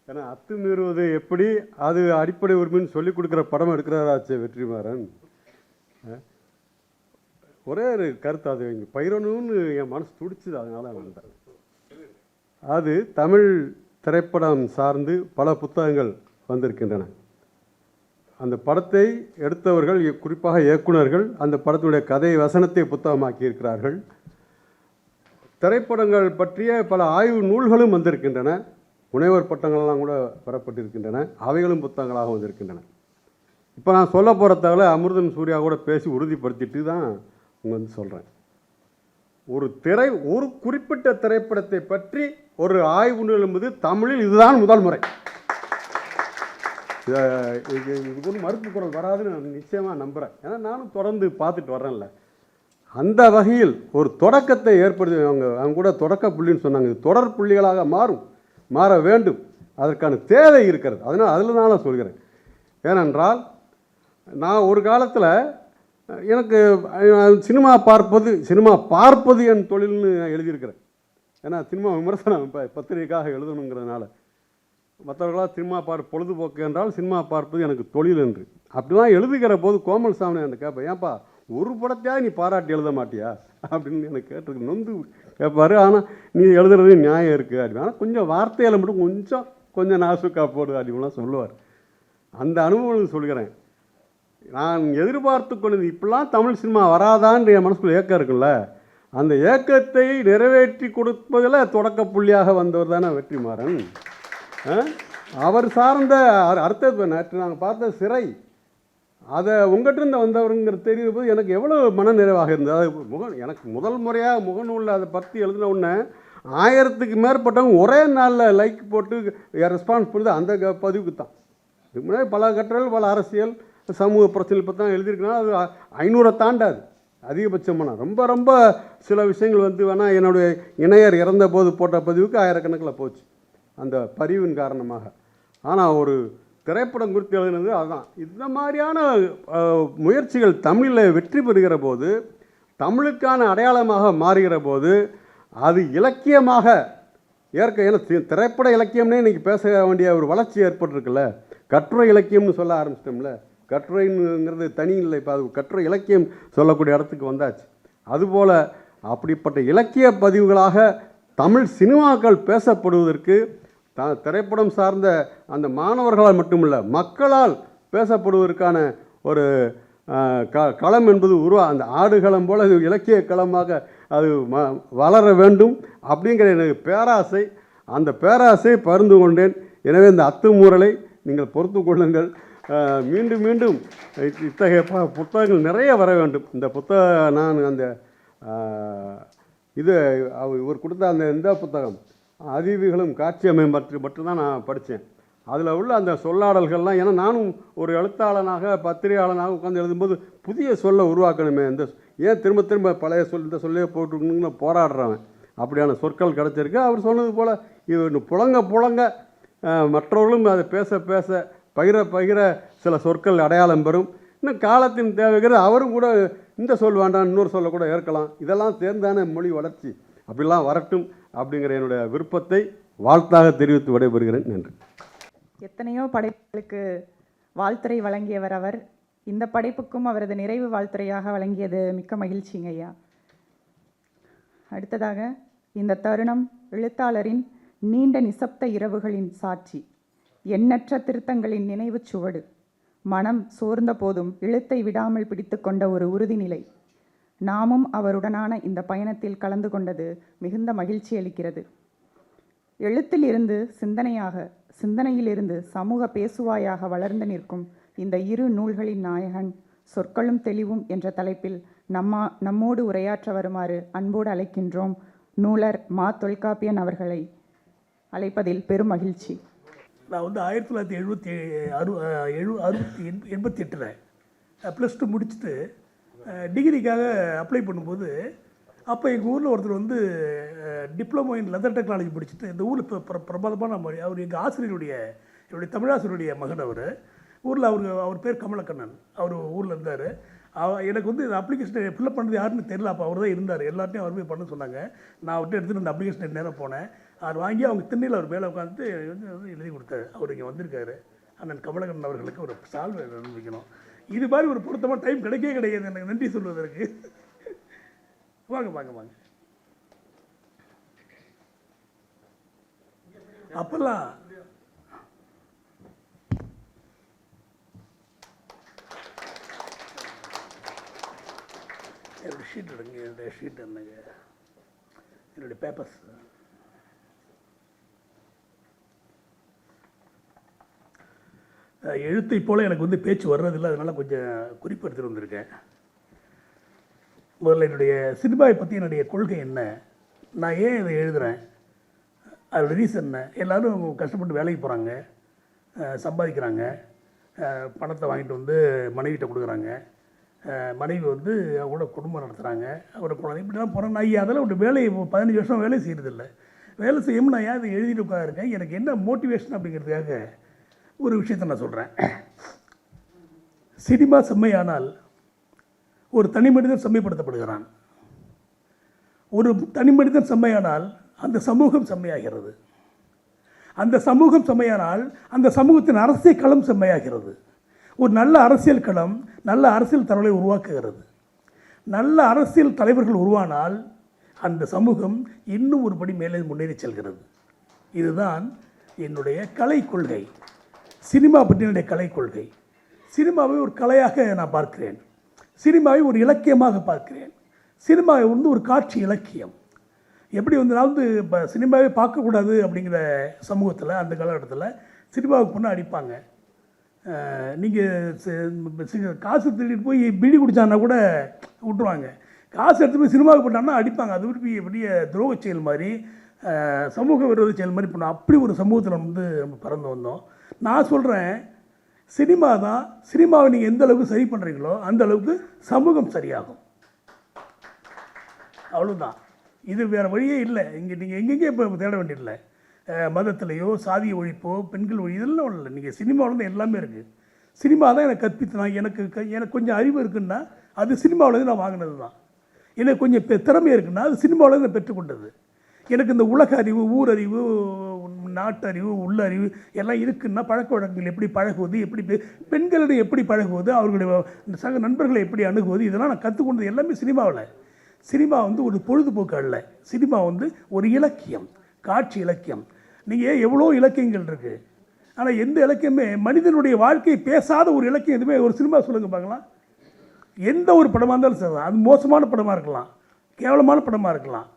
ஏன்னா அத்துமீறுவது எப்படி, அது அடிப்படை உரிமைன்னு சொல்லி கொடுக்குற படம் எடுக்கிறாராச்சு வெற்றிமாறன். ஒரே ஒரு கருத்து, அது இங்கே பயிரணும்னு என் மனசு துடிச்சுது, அதனால வந்தேன். அது தமிழ் திரைப்படம் சார்ந்து பல புத்தகங்கள் வந்திருக்கின்றன. அந்த படத்தை எடுத்தவர்கள், குறிப்பாக இயக்குனர்கள், அந்த படத்துடைய கதை வசனத்தை புத்தகமாக்கி இருக்கிறார்கள். திரைப்படங்கள் பற்றிய பல ஆய்வு நூல்களும் வந்திருக்கின்றன. முனைவர் பட்டங்கள்லாம் கூட பெறப்பட்டிருக்கின்றன. அவைகளும் புத்தகங்களாக வந்திருக்கின்றன. இப்போ நான் சொல்ல போகிற தகவலை அமிர்தன் சூர்யா கூட பேசி உறுதிப்படுத்திட்டு தான் உங்க வந்து சொல்கிறேன். ஒரு குறிப்பிட்ட திரைப்படத்தை பற்றி ஒரு ஆய்வு நூல் என்பது தமிழில் இதுதான் முதல் முறை. இது ஒன்றும் மறுப்பு குரல் வராதுன்னு நான் நிச்சயமாக நம்புகிறேன். ஏன்னா நானும் தொடர்ந்து பார்த்துட்டு வர்றேன்ல. அந்த வகையில் ஒரு தொடக்கத்தை ஏற்படுத்தி அவங்க கூட தொடக்க புள்ளின்னு சொன்னாங்க. இது தொடர் புள்ளிகளாக மாற வேண்டும். அதற்கான தேவை இருக்கிறது. அதனால் அதில் நான் சொல்கிறேன். ஏனென்றால் நான் ஒரு காலத்தில் எனக்கு சினிமா பார்ப்பது என் தொழில்னு எழுதியிருக்கிறேன். ஏன்னா சினிமா விமர்சனம் இப்போ பத்திரிகைக்காக எழுதணுங்கிறதுனால மற்றவர்களாக சினிமா பொழுதுபோக்கு என்றால் சினிமா பார்ப்பது எனக்கு தொழில் என்று அப்படிலாம் எழுதுகிற போது கோமல் சாமி எனக்கு கேட்பேன், ஏன்ப்பா ஒரு படத்தையாக நீ பாராட்டி எழுத மாட்டியா அப்படின்னு எனக்கு கேட்டிருக்கு. நொந்து கேட்பாரு. ஆனால் நீ எழுதுறது நியாயம் இருக்குது அப்படி. ஆனால் கொஞ்சம் வார்த்தையில் மட்டும் கொஞ்சம் நாசுக்கா போடு அப்படின்லாம் சொல்லுவார். அந்த அனுபவம் சொல்கிறேன். நான் எதிர்பார்த்து கொண்டது இப்படிலாம் தமிழ் சினிமா வராதான்ற என் மனசுக்குள்ள ஏக்கம் இருக்குல்ல, அந்த ஏக்கத்தை நிறைவேற்றி கொடுப்பதில் தொடக்க புள்ளியாக வந்தவர் தானே வெற்றிமாறன். அவர் சார்ந்த அர்த்தத்தை நேற்று நாங்கள் பார்த்த சிறை, அதை உங்கள்கிட்ட வந்தவருங்கிறது தெரியும் போது எனக்கு எவ்வளோ மன நிறைவாக இருந்தது. அது எனக்கு முதல் முறையாக முகநூலில் அதை பற்றி எழுதின உடனே 1000க்கு மேற்பட்டவங்க ஒரே நாளில் லைக் போட்டு ரெஸ்பான்ஸ் பண்ணுறது அந்த பதிவுக்கு தான். இதுக்கு முன்னாடி பல கட்டுரைகள் பல அரசியல் சமூக பிரச்சனை பற்றி தான் எழுதியிருக்கேன்னா அது 500 தாண்டாது அதிகபட்சமான. ரொம்ப சில விஷயங்கள் வேணால் என்னுடைய இணையர் இறந்த போது போட்ட பதிவுக்கு 1000கணக்கில் போச்சு அந்த பதிவின் காரணமாக. ஆனால் ஒரு திரைப்படம் குறித்து எழுதுனது அதுதான். இந்த மாதிரியான முயற்சிகள் தமிழில் வெற்றி பெறுகிற போது, தமிழுக்கான அடையாளமாக மாறுகிற போது, அது இலக்கியமாக ஏன்னா திரைப்பட இலக்கியம்னே இன்றைக்கி பேச வேண்டிய ஒரு வளர்ச்சி ஏற்பட்டிருக்குல்ல. கட்டுரை இலக்கியம்னு சொல்ல ஆரம்பிச்சிட்டோம்ல. கட்டுரைங்கிறது தனி இல்லை, இப்போ அது கட்டுரை இலக்கியம் சொல்லக்கூடிய இடத்துக்கு வந்தாச்சு. அதுபோல் அப்படிப்பட்ட இலக்கிய பதிவுகளாக தமிழ் சினிமாக்கள் பேசப்படுவதற்கு திரைப்படம் சார்ந்த அந்த மாணவர்களால் மட்டுமில்லை மக்களால் பேசப்படுவதற்கான ஒரு களம் என்பது அந்த ஆடுகளம் போல் அது இலக்கிய களமாக அது வளர வேண்டும் அப்படிங்கிற எனக்கு பேராசை. அந்த பேராசை பகிர்ந்து கொண்டேன். எனவே இந்த அத்துமூறலை நீங்கள் பொறுத்து கொள்ளுங்கள். மீண்டும் மீண்டும் இத்தகைய புத்தகங்கள் நிறைய வர வேண்டும். இந்த புத்தகம் நான் அந்த இது இவர் கொடுத்த அந்த இந்த புத்தகம் அறிவுகளும் காட்சியமையும் மட்டும் தான் நான் படித்தேன். அதில் உள்ள அந்த சொல்லாடல்கள்லாம், ஏன்னா நானும் ஒரு எழுத்தாளனாக பத்திரிகையாளனாக உட்காந்து எழுதும்போது புதிய சொல்லை உருவாக்கணுமே, இந்த ஏன் திரும்ப பழைய இந்த சொல்லே போட்டுக்கணுன்னு போராடுறவன். அப்படியான சொற்கள் கிடச்சிருக்கு. அவர் சொன்னது போல் இது புழங்க மற்றவர்களும் அதை பேச பகிர சில சொற்கள் அடையாளம் பெறும். இன்னும் காலத்தின் தேவைகிறது. அவரும் கூட இந்த சொல் வேண்டாம் இன்னொரு சொல்ல கூட ஏற்கலாம். இதெல்லாம் சேர்ந்தான மொழி வளர்ச்சி அப்படிலாம் வரட்டும் அப்படிங்கிற என்னுடைய விருப்பத்தை வாழ்த்தாக தெரிவித்து விடைபெறுகிறேன். நன்றி. எத்தனையோ படைப்புகளுக்கு வாழ்த்துரை வழங்கியவர் அவர். இந்த படைப்புக்கும் அவரது நிறைவு வாழ்த்துரையாக வழங்கியது மிக்க மகிழ்ச்சிங்க ஐயா. அடுத்ததாக இந்த தருணம் எழுத்தாளரின் நீண்ட நிசப்த இரவுகளின் சாட்சி, எண்ணற்ற திருத்தங்களின் நினைவுச் சுவடு, மனம் சோர்ந்த போதும் இழுத்தை விடாமல் பிடித்து கொண்ட ஒரு உறுதிநிலை. நாமும் அவருடனான இந்த பயணத்தில் கலந்து கொண்டது மிகுந்த மகிழ்ச்சி அளிக்கிறது. எழுத்தில் இருந்து சிந்தனையாக, சிந்தனையிலிருந்து சமூக பேசுவாயாக வளர்ந்து நிற்கும் இந்த இரு நூல்களின் நாயகன் சொற்களும் தெளிவும் என்ற தலைப்பில் நம்மோடு உரையாற்ற வருமாறு அன்போடு அழைக்கின்றோம். நூலர் மா தொல்காப்பியன் அவர்களை அழைப்பதில் பெரும் மகிழ்ச்சி. நான் 1988 +2 முடிச்சுட்டு டிகிரிக்காக அப்ளை பண்ணும்போது, அப்போ எங்கள் ஊரில் ஒருத்தர் டிப்ளமோ இன் லெதர் டெக்னாலஜி படிச்சுட்டு இந்த ஊரில் பிரபலமான அவர் எங்கள் என்னுடைய தமிழாசிரியருடைய மகன். ஊரில் அவர் பேர் கமலக்கண்ணன். அவர் ஊரில் இருந்தார். எனக்கு இந்த அப்ளிகேஷனை ஃபில்அப் பண்ணது யாருன்னு தெரியல. அப்போ அவர் தான் இருந்தார். எல்லாத்தையும் அவர் போய் பண்ண சொன்னாங்க. நான் அவர்கிட்ட எடுத்துகிட்டு அந்த அப்ளிகேஷன் நேரம் போனேன். அவர் வாங்கி அவங்க திண்ணையில் அவர் மேலே உட்காந்து எழுதி கொடுத்தாரு. அவர் இங்கே வந்திருக்காரு. அண்ணன் கமலக்கண்ணன் அவர்களுக்கு ஒரு சால்வை அனுப்பிக்கணும். இது மாதிரி ஒரு பொருத்தமாக டைம் கிடைக்காது எனக்கு நன்றி சொல்வதற்கு. வாங்க. அப்போல்லாம் என்னுடைய ஷீட் எடுங்க. என்னுடைய ஷீட் என்னங்க, என்னுடைய பேப்பர்ஸ். எழுத்தை போல் எனக்கு பேச்சு வர்றதில்லை. அதனால் கொஞ்சம் குறிப்பு எடுத்துகிட்டு வந்திருக்கேன். முதல்ல என்னுடைய சினிமாவை பற்றி என்னுடைய கொள்கை என்ன, நான் ஏன் இதை எழுதுகிறேன், அதோட ரீசன் என்ன. எல்லோரும் கஷ்டப்பட்டு வேலைக்கு போகிறாங்க, சம்பாதிக்கிறாங்க, பணத்தை வாங்கிட்டு வந்து மனைவிட்ட கொடுக்குறாங்க, மனைவி வந்து அவங்களோட குடும்பம் நடத்துகிறாங்க, அவரோட குழந்தை இப்படிலாம் போகிறேன். நான் அதெல்லாம் ஒரு வேலையை 15 வருஷம் வேலை செய்கிறதில்ல. வேலை செய்யாமல் நான் ஏன் இதை எழுதிட்டு உட்காந்துருக்கேன், எனக்கு என்ன மோட்டிவேஷன் அப்படிங்கிறதுக்காக ஒரு விஷயத்தை நான் சொல்கிறேன். சினிமா செம்மையானால் ஒரு தனி மனிதன் செம்மைப்படுத்தப்படுகிறான். ஒரு தனி மனிதன் செம்மையானால் அந்த சமூகம் செம்மையாகிறது. அந்த சமூகம் செம்மையானால் அந்த சமூகத்தின் அரசியல் களம் செம்மையாகிறது. ஒரு நல்ல அரசியல் களம் நல்ல அரசியல் தலைவர்களை உருவாக்குகிறது. நல்ல அரசியல் தலைவர்கள் உருவானால் அந்த சமூகம் இன்னும் ஒரு படி மேலே முன்னேறி செல்கிறது. இதுதான் என்னுடைய கலை கொள்கை. சினிமா பற்றி என்னுடைய கலை கொள்கை. சினிமாவை ஒரு கலையாக நான் பார்க்கிறேன். சினிமாவை ஒரு இலக்கியமாக பார்க்கிறேன். சினிமாவை வந்து ஒரு காட்சி இலக்கியம். எப்படி வந்து நான் வந்து இப்போ சினிமாவே பார்க்கக்கூடாது அப்படிங்கிற சமூகத்தில் அந்த காலகட்டத்தில் சினிமாவுக்கு பொண்ணு அடிப்பாங்க. நீங்கள் காசு திருடிட்டு போய் பிடி குடித்தான்னா கூட விட்டுருவாங்க. காசு எடுத்து போய் சினிமாவுக்கு போட்டாங்கன்னா அடிப்பாங்க. அது ஒரு பெரிய துரோக செயல் மாதிரி, சமூக விரோத செயல் மாதிரி பண்ணோம். அப்படி ஒரு சமூகத்தில் வந்து நம்ம பறந்து வந்தோம். நான் சொல்கிறேன், சினிமா தான். சினிமாவை நீங்கள் எந்த அளவுக்கு சரி பண்ணுறீங்களோ அந்த அளவுக்கு சமூகம் சரியாகும். அவ்வளோதான். இது வேறு வழியே இல்லை. இங்கே நீங்கள் எங்கெங்கே இப்போ தேட வேண்டியதில்லை. மதத்திலையோ சாதிய ஒழிப்போ பெண்கள் ஒழி இதெல்லாம் இல்லை. நீங்கள் சினிமாவில் தான் எல்லாமே இருக்குது. சினிமா தான் எனக்கு கற்பித்து நான் எனக்கு கொஞ்சம் அறிவு இருக்குன்னா அது சினிமாவிலேருந்து நான் வாங்கினது தான். எனக்கு கொஞ்சம் திறமை இருக்குன்னா அது சினிமாவிலேருந்து நான் பெற்றுக்கொண்டது. எனக்கு இந்த உலக அறிவு, ஊரறிவு, நாட்டறிவு, உள்ளறிவு எல்லாம் இருக்குன்னா பழக்க வழக்கங்கள் எப்படி பழகுவது, எப்படி பெண்களிடம் எப்படி பழகுவது, அவர்களுடைய சக நண்பர்களை எப்படி அணுகுவது, இதெல்லாம் நான் கற்றுக்கொண்டது எல்லாமே சினிமாவில். சினிமா வந்து ஒரு பொழுதுபோக்கு அல்ல. சினிமா வந்து ஒரு இலக்கியம், காட்சி இலக்கியம். நீங்கள் எவ்வளோ இலக்கியங்கள் இருக்குது, ஆனால் எந்த இலக்கியமே மனிதனுடைய வாழ்க்கையை பேசாத ஒரு இலக்கியம் எதுவுமே ஒரு சினிமா சொல்லுங்க பார்க்கலாம். எந்த ஒரு படமாக இருந்தாலும் சரி, அது மோசமான படமாக இருக்கலாம், கேவலமான படமாக இருக்கலாம்,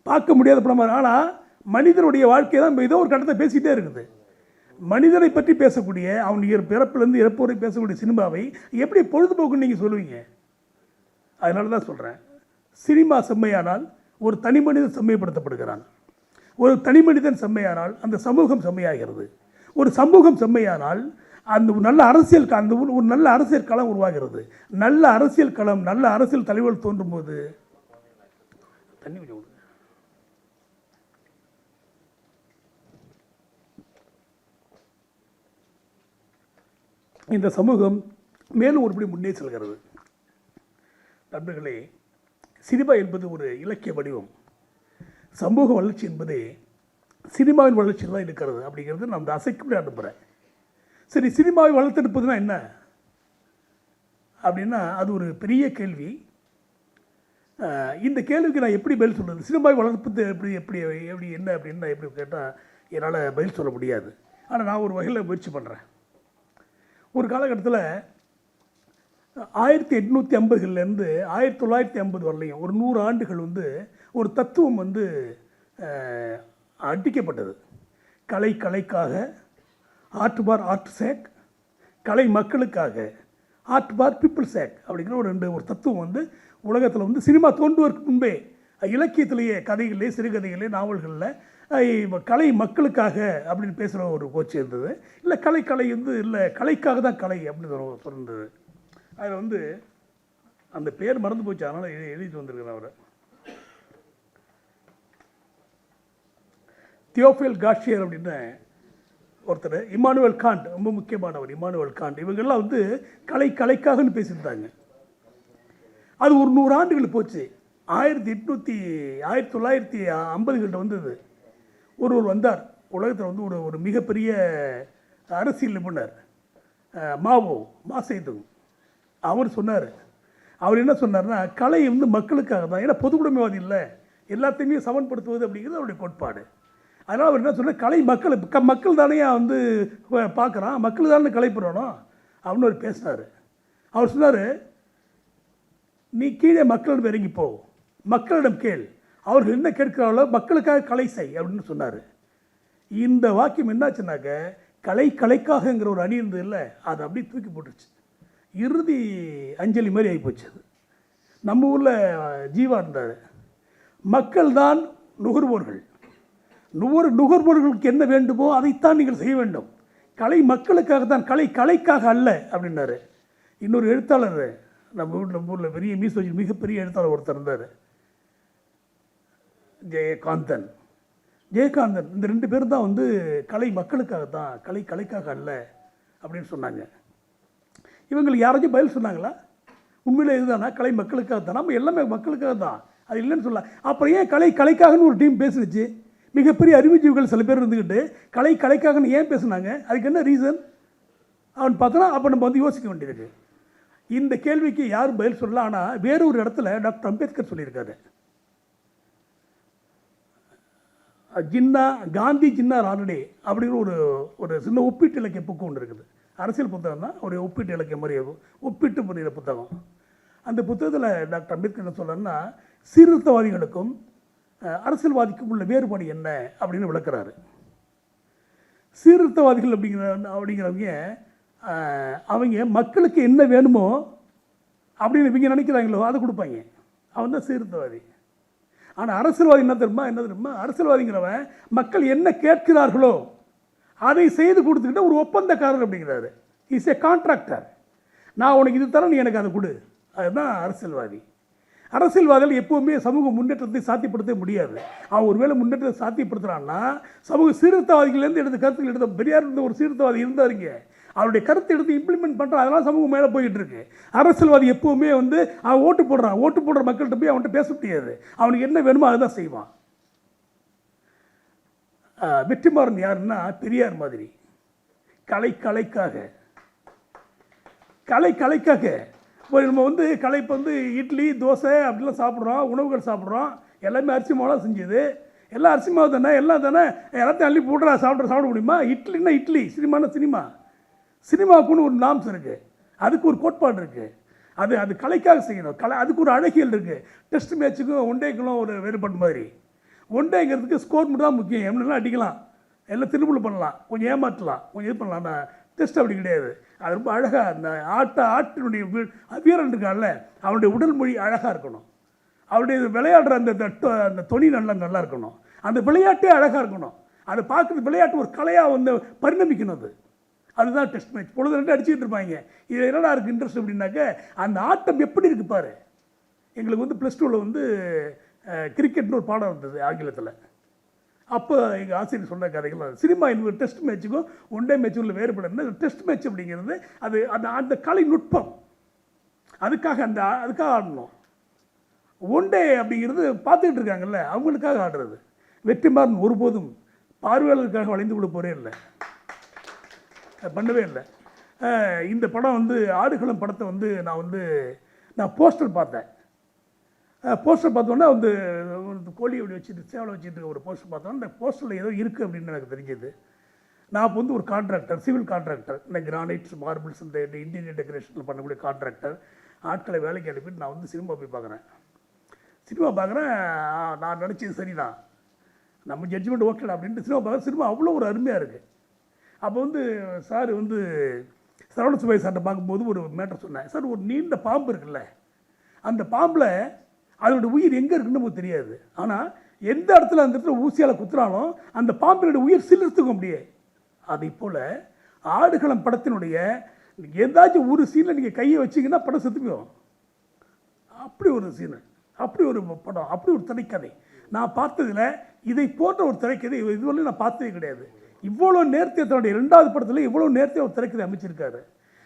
பார்க்க முடியாத படமாக இருக்கும். ஆனால் மனிதனுடைய வாழ்க்கையை தான் ஏதோ ஒரு கட்டத்தை பேசிகிட்டே இருக்குது. மனிதனை பற்றி பேசக்கூடிய அவனுடைய பிறப்பிலேருந்து இறப்பு வரை பேசக்கூடிய சினிமாவை எப்படி பொழுதுபோக்குன்னு நீங்கள் சொல்லுவீங்க? அதனால தான் சொல்கிறேன், சினிமா செம்மையானால் ஒரு தனி மனிதன் செம்மைப்படுத்தப்படுகிறான். ஒரு தனி மனிதன் செம்மையானால் அந்த சமூகம் செம்மையாகிறது. ஒரு சமூகம் செம்மையானால் அந்த நல்ல அரசியல் அந்த ஒரு நல்ல அரசியல் களம் உருவாகிறது. நல்ல அரசியல் களம், நல்ல அரசியல் தலைவர்கள் தோன்றும் போது தண்ணி கொஞ்சம் இந்த சமூகம் மேலும் ஒருபடி முன்னே செல்கிறது. நண்பர்களே, சினிமா என்பது ஒரு இலக்கிய வடிவம். சமூக வளர்ச்சி என்பது சினிமாவின் வளர்ச்சியில் தான் இருக்கிறது அப்படிங்கிறது நான் அந்த அசைக்கு அனுப்புகிறேன். சரி, சினிமாவை வளர்த்தெடுப்பதுனா என்ன அப்படின்னா அது ஒரு பெரிய கேள்வி. இந்த கேள்விக்கு நான் எப்படி பதில் சொல்கிறது? சினிமாவை வளர்ப்பது எப்படி எப்படி எப்படி என்ன அப்படின்னு எப்படி கேட்டால் என்னால் பதில் சொல்ல முடியாது. ஆனால் நான் ஒரு வகையில் முயற்சி பண்ணுறேன். ஒரு காலகட்டத்தில் 1850லேருந்து 1950 வரலையும் ஒரு 100 ஆண்டுகள் வந்து ஒரு தத்துவம் வந்து அடிக்கப்பட்டது. கலை கலைக்காக, ஆர்ட் பார் ஆர்ட் சேக், கலை மக்களுக்காக, ஆர்ட் பார் பீப்புள் சேக் அப்படிங்கிற ஒரு தத்துவம் வந்து உலகத்தில் வந்து சினிமா தோன்றுவதற்கு முன்பே இலக்கியத்திலேயே, கதைகளிலே, சிறுகதைகளே, நாவல்களில் கலை மக்களுக்காக அப்படின்னு பேசுகிற ஒரு கோச்சு இருந்தது. இல்லை கலை வந்து இல்லை கலைக்காக தான் கலை அப்படின்னு சொல்லிருந்தது. அதில் வந்து அந்த பேர் மறந்து போச்சு, அதனால் எழுதிட்டு வந்திருக்கிறேன். அவரை தியோஃபில் கார்ஷியர் அப்படின்னு ஒருத்தர், இமானுவேல் காண்ட் ரொம்ப முக்கியமானவர். இமானுவேல் காண்ட் இவங்கெல்லாம் வந்து கலைக்காகன்னு பேசியிருந்தாங்க. அது ஒரு 100 ஆண்டுகள் போச்சு. 1950களில் வந்தது. ஒருவர் வந்தார் உலகத்தில் வந்து ஒரு மிகப்பெரிய அரசியல் நிபுணர், மாசேதுங். அவர் சொன்னார், அவர் என்ன சொன்னார்னா கலை வந்து மக்களுக்காக தான். ஏன்னா பொதுவுடைமைவாதி இல்லை, எல்லாத்தையுமே சமன்படுத்துவது அப்படிங்கிறது அவருடைய கோட்பாடு. அதனால் அவர் என்ன சொன்னார், கலை மக்கள் தானே வந்து பார்க்குறான், மக்கள் தானே கலைப்படுறோம் அப்படின்னு அவர் பேசினார். அவர் சொன்னார், நீ கீழே மக்களிடம் இறங்கிப்போ, மக்களிடம் கேள், அவர்கள் என்ன கேட்கிறாங்களோ மக்களுக்காக கலை செய் அப்படின்னு சொன்னார். இந்த வாக்கியம் என்னாச்சுனாக்க கலைக்காகங்கிற ஒரு அணி இருந்தது இல்லை, அதை அப்படியே தூக்கி போட்டுருச்சு. இறுதி அஞ்சலி மாதிரி ஆகிப்போச்சு. அது நம்ம ஊரில் ஜீவா இருந்தார். மக்கள் தான் நுகர்வோர்கள். நுகர்வோர்களுக்கு என்ன வேண்டுமோ அதைத்தான் நீங்கள் செய்ய வேண்டும். கலை மக்களுக்காக தான், கலைக்காக அல்ல அப்படின்னாரு. இன்னொரு எழுத்தாளர் நம்ம ஊரில் பெரிய மிகப்பெரிய எழுத்தாளர் ஒருத்தர் இருந்தார், ஜெயகாந்தன். இந்த 2 பேரும் தான் வந்து கலை மக்களுக்காக தான், கலைக்காக அல்ல அப்படின்னு சொன்னாங்க. இவங்களுக்கு யாராச்சும் பதில் சொன்னாங்களா? உண்மையிலே இதுதானா? கலை மக்களுக்காக தான், நம்ம எல்லாமே மக்களுக்காக தான், அது இல்லைன்னு சொல்ல. அப்புறம் ஏன் கலைக்காகன்னு ஒரு டீம் பேசுனுச்சு? மிகப்பெரிய அறிவுஜீவிகள் சில பேர் இருந்துக்கிட்டு கலைக்காகன்னு ஏன் பேசுனாங்க? அதுக்கு என்ன ரீசன் அவன் பார்த்தோன்னா அப்போ நம்ம வந்து யோசிக்க வேண்டியிருக்கு. இந்த கேள்விக்கு யாரும் பதில் சொல்லலாம். ஆனால் வேறு ஒரு இடத்துல டாக்டர் அம்பேத்கர் சொல்லியிருக்காரு, காந்தி ஜின்னா ரானடே அப்படிங்கிற ஒரு சின்ன ஒப்பீட்டு இலக்கிய புக்கு ஒன்று இருக்குது. அரசியல் புத்தகம் தான், ஒரு ஒப்பீட்டு இலக்கிய மாதிரி ஒப்பீட்டு புரிகிற புத்தகம். அந்த புத்தகத்தில் டாக்டர் அம்பேத்கர் என்ன சொல்கிறாருன்னா, சீர்திருத்தவாதிகளுக்கும் அரசியல்வாதிக்கும் உள்ள வேறுபாடு என்ன அப்படின்னு விளக்குறாரு. சீர்திருத்தவாதிகள் அப்படிங்கிறவங்க அவங்க மக்களுக்கு என்ன வேணுமோ அப்படின்னு இவங்க நினைக்கிறாங்களோ அதை கொடுப்பாங்க, அவன் தான் சீர்திருத்தவாதி. ஆனால் அரசியல்வாதி என்ன தெரியுமா? அரசியல்வாதிங்கிறவன் மக்கள் என்ன கேட்கிறார்களோ அதை செய்து கொடுத்துக்கிட்ட ஒரு ஒப்பந்தக்காரர் அப்படிங்கிறாரு. Is a contractor. நான் உனக்கு இது தரேன், நீ எனக்கு அதை கொடு, அதுதான் அரசியல்வாதி. அரசியல்வாதிகள் எப்போவுமே சமூக முன்னேற்றத்தை சாத்தியப்படுத்த முடியாது. அவன் ஒருவேளை முன்னேற்றத்தை சாத்தியப்படுத்துகிறான்னா சமூக சீர்திருத்தவாதிகள்லேருந்து எடுத்த கருத்துக்கள் எடுத்த பெரியார் இருந்த ஒரு சீர்திருத்தவாதி இருந்தாருங்க, அவருடைய கருத்தை எடுத்து இம்ப்ளிமெண்ட் பண்ணுறான், அதெல்லாம் சமூகம் மேலே போயிட்டு இருக்கு. அரசியல்வாதி எப்போவுமே வந்து அவன் ஓட்டு போடுற மக்கள்கிட்ட போய் அவன்கிட்ட பேச முடியாது. அவனுக்கு என்ன வேணுமோ அதுதான் செய்வான். வெற்றிமாறன் யாருன்னா பெரியார் மாதிரி கலைக்காக நம்ம வந்து இப்போ வந்து இட்லி தோசை அப்படிலாம் சாப்பிட்றோம், உணவுகள் சாப்பிட்றோம், எல்லாமே அரிசி மாவுலாம் செஞ்சது, எல்லாம் அரிசி மாவு தானே, எல்லாம் தானே, எல்லாத்தையும் அள்ளி போடுறா சாப்பிட முடியுமா? இட்லின்னா இட்லி, சினிமாவுக்குன்னு ஒரு நாம்ஸ் இருக்குது, அதுக்கு ஒரு கோட்பாடு இருக்குது. அது கலைக்காக செய்யணும். அதுக்கு ஒரு அழகியல் இருக்குது. டெஸ்ட் மேட்சுக்கும் ஒன்டேக்கும் ஒரு வேறுபாடு மாதிரி. ஒன்டேங்கிறதுக்கு ஸ்கோர் மட்டும் தான் முக்கியம், எம்னா அடிக்கலாம், எல்லாம் திரும்புள் பண்ணலாம், கொஞ்சம் ஏமாற்றலாம், கொஞ்சம் இது பண்ணலாம். ஆனால் டெஸ்ட் அப்படி கிடையாது. அது ரொம்ப அழகாக அந்த ஆட்டினுடைய வீரன் இருக்கான்ல, அவனுடைய உடல் மொழி அழகாக இருக்கணும், அவருடைய விளையாடுற அந்த தொனி நல்லா இருக்கணும், அந்த விளையாட்டே அழகாக இருக்கணும். அதை பார்க்குறது விளையாட்டு ஒரு கலையாக வந்து பரிணமிக்கணும். அதுதான் டெஸ்ட் மேட்ச். பொழுது 2 அடிச்சுக்கிட்டு இருப்பாங்க. இது என்னடா இருக்குது இன்ட்ரெஸ்ட் அப்படின்னாக்க, அந்த ஆட்டம் எப்படி இருக்கு பாரு. எங்களுக்கு வந்து +2 வந்து கிரிக்கெட்னு ஒரு பாடம் இருந்தது ஆங்கிலத்தில். அப்போ எங்கள் ஆசிரியர் சொன்ன கதைகள் சினிமா இன்னொரு டெஸ்ட் மேட்சுக்கும் ஒன்டே மேட்சுக்கும் உள்ள வேறுபாடு என்ன? டெஸ்ட் மேட்ச் அப்படிங்கிறது அந்த கலை நுட்பம், அதுக்காக ஆடணும். ஒன்டே அப்படிங்கிறது பார்த்துக்கிட்டு இருக்காங்கல்ல, அவங்களுக்காக ஆடுறது. வெற்றிமாறன் ஒருபோதும் பார்வையாளர்களுக்காக வளைந்து கொள்ள போகிறே இல்லை, பண்ணவே இல்லை. இந்த படம் வந்து ஆடுகளம் படத்தை வந்து நான் போஸ்டர் பார்த்தேன். போஸ்டர் பார்த்தோன்னா வந்து கோழி அப்படி வச்சுட்டு சேவலை வச்சுட்டு ஒரு போஸ்டர் பார்த்தோன்னா அந்த போஸ்டரில் ஏதோ இருக்குது அப்படின்னு எனக்கு தெரிஞ்சது. நான் இப்போ வந்து ஒரு கான்ட்ராக்டர், சிவில் கான்ட்ராக்டர், இந்த கிரானைட்ஸ் மார்பிள்ஸ் இந்த இன்டீரியர் டெக்கரேஷனில் பண்ணக்கூடிய கான்ட்ராக்டர். ஆட்களை வேலைக்கு அனுப்பிட்டு நான் வந்து சினிமா போய் பார்க்குறேன். நான் நினச்சது சரிதான், நம்ம ஜட்ஜ்மெண்ட் ஓகேடா அப்படின்ட்டு சினிமா பார்க்குறேன். சினிமா அவ்வளோ ஒரு அருமையாக இருக்குது. அப்போ வந்து சார் வந்து சரவண சுபாய் சார்கிட்ட பார்க்கும்போது ஒரு மேட்டர் சொன்னேன். சார், ஒரு நீண்ட பாம்பு இருக்குல்ல, அந்த பாம்பில் அதோட உயிர் எங்கே இருக்குன்னு நமக்கு தெரியாது. ஆனால் எந்த இடத்துல அந்த இடத்துல ஊசியால் குத்துறாலும் அந்த பாம்பினுடைய உயிர் சிலிர்த்துக்கும் அப்படியே. அதை போல் ஆடுகளம் படத்தினுடைய ஏதாச்சும் ஒரு சீனில் நீங்கள் கையை வச்சிங்கன்னா படம் செத்து போயிடும். அப்படி ஒரு சீனு, அப்படி ஒரு படம், அப்படி ஒரு திரைக்கதை நான் பார்த்ததில் இதை போன்ற ஒரு திரைக்கதை இதுவரை நான் பார்த்ததே கிடையாது. இவ்வளோ நேர்த்தியை தன்னுடைய 2வது படத்தில் இவ்வளோ நேர்த்தியாக ஒரு திரைக்கதை அமைச்சிருக்காரு.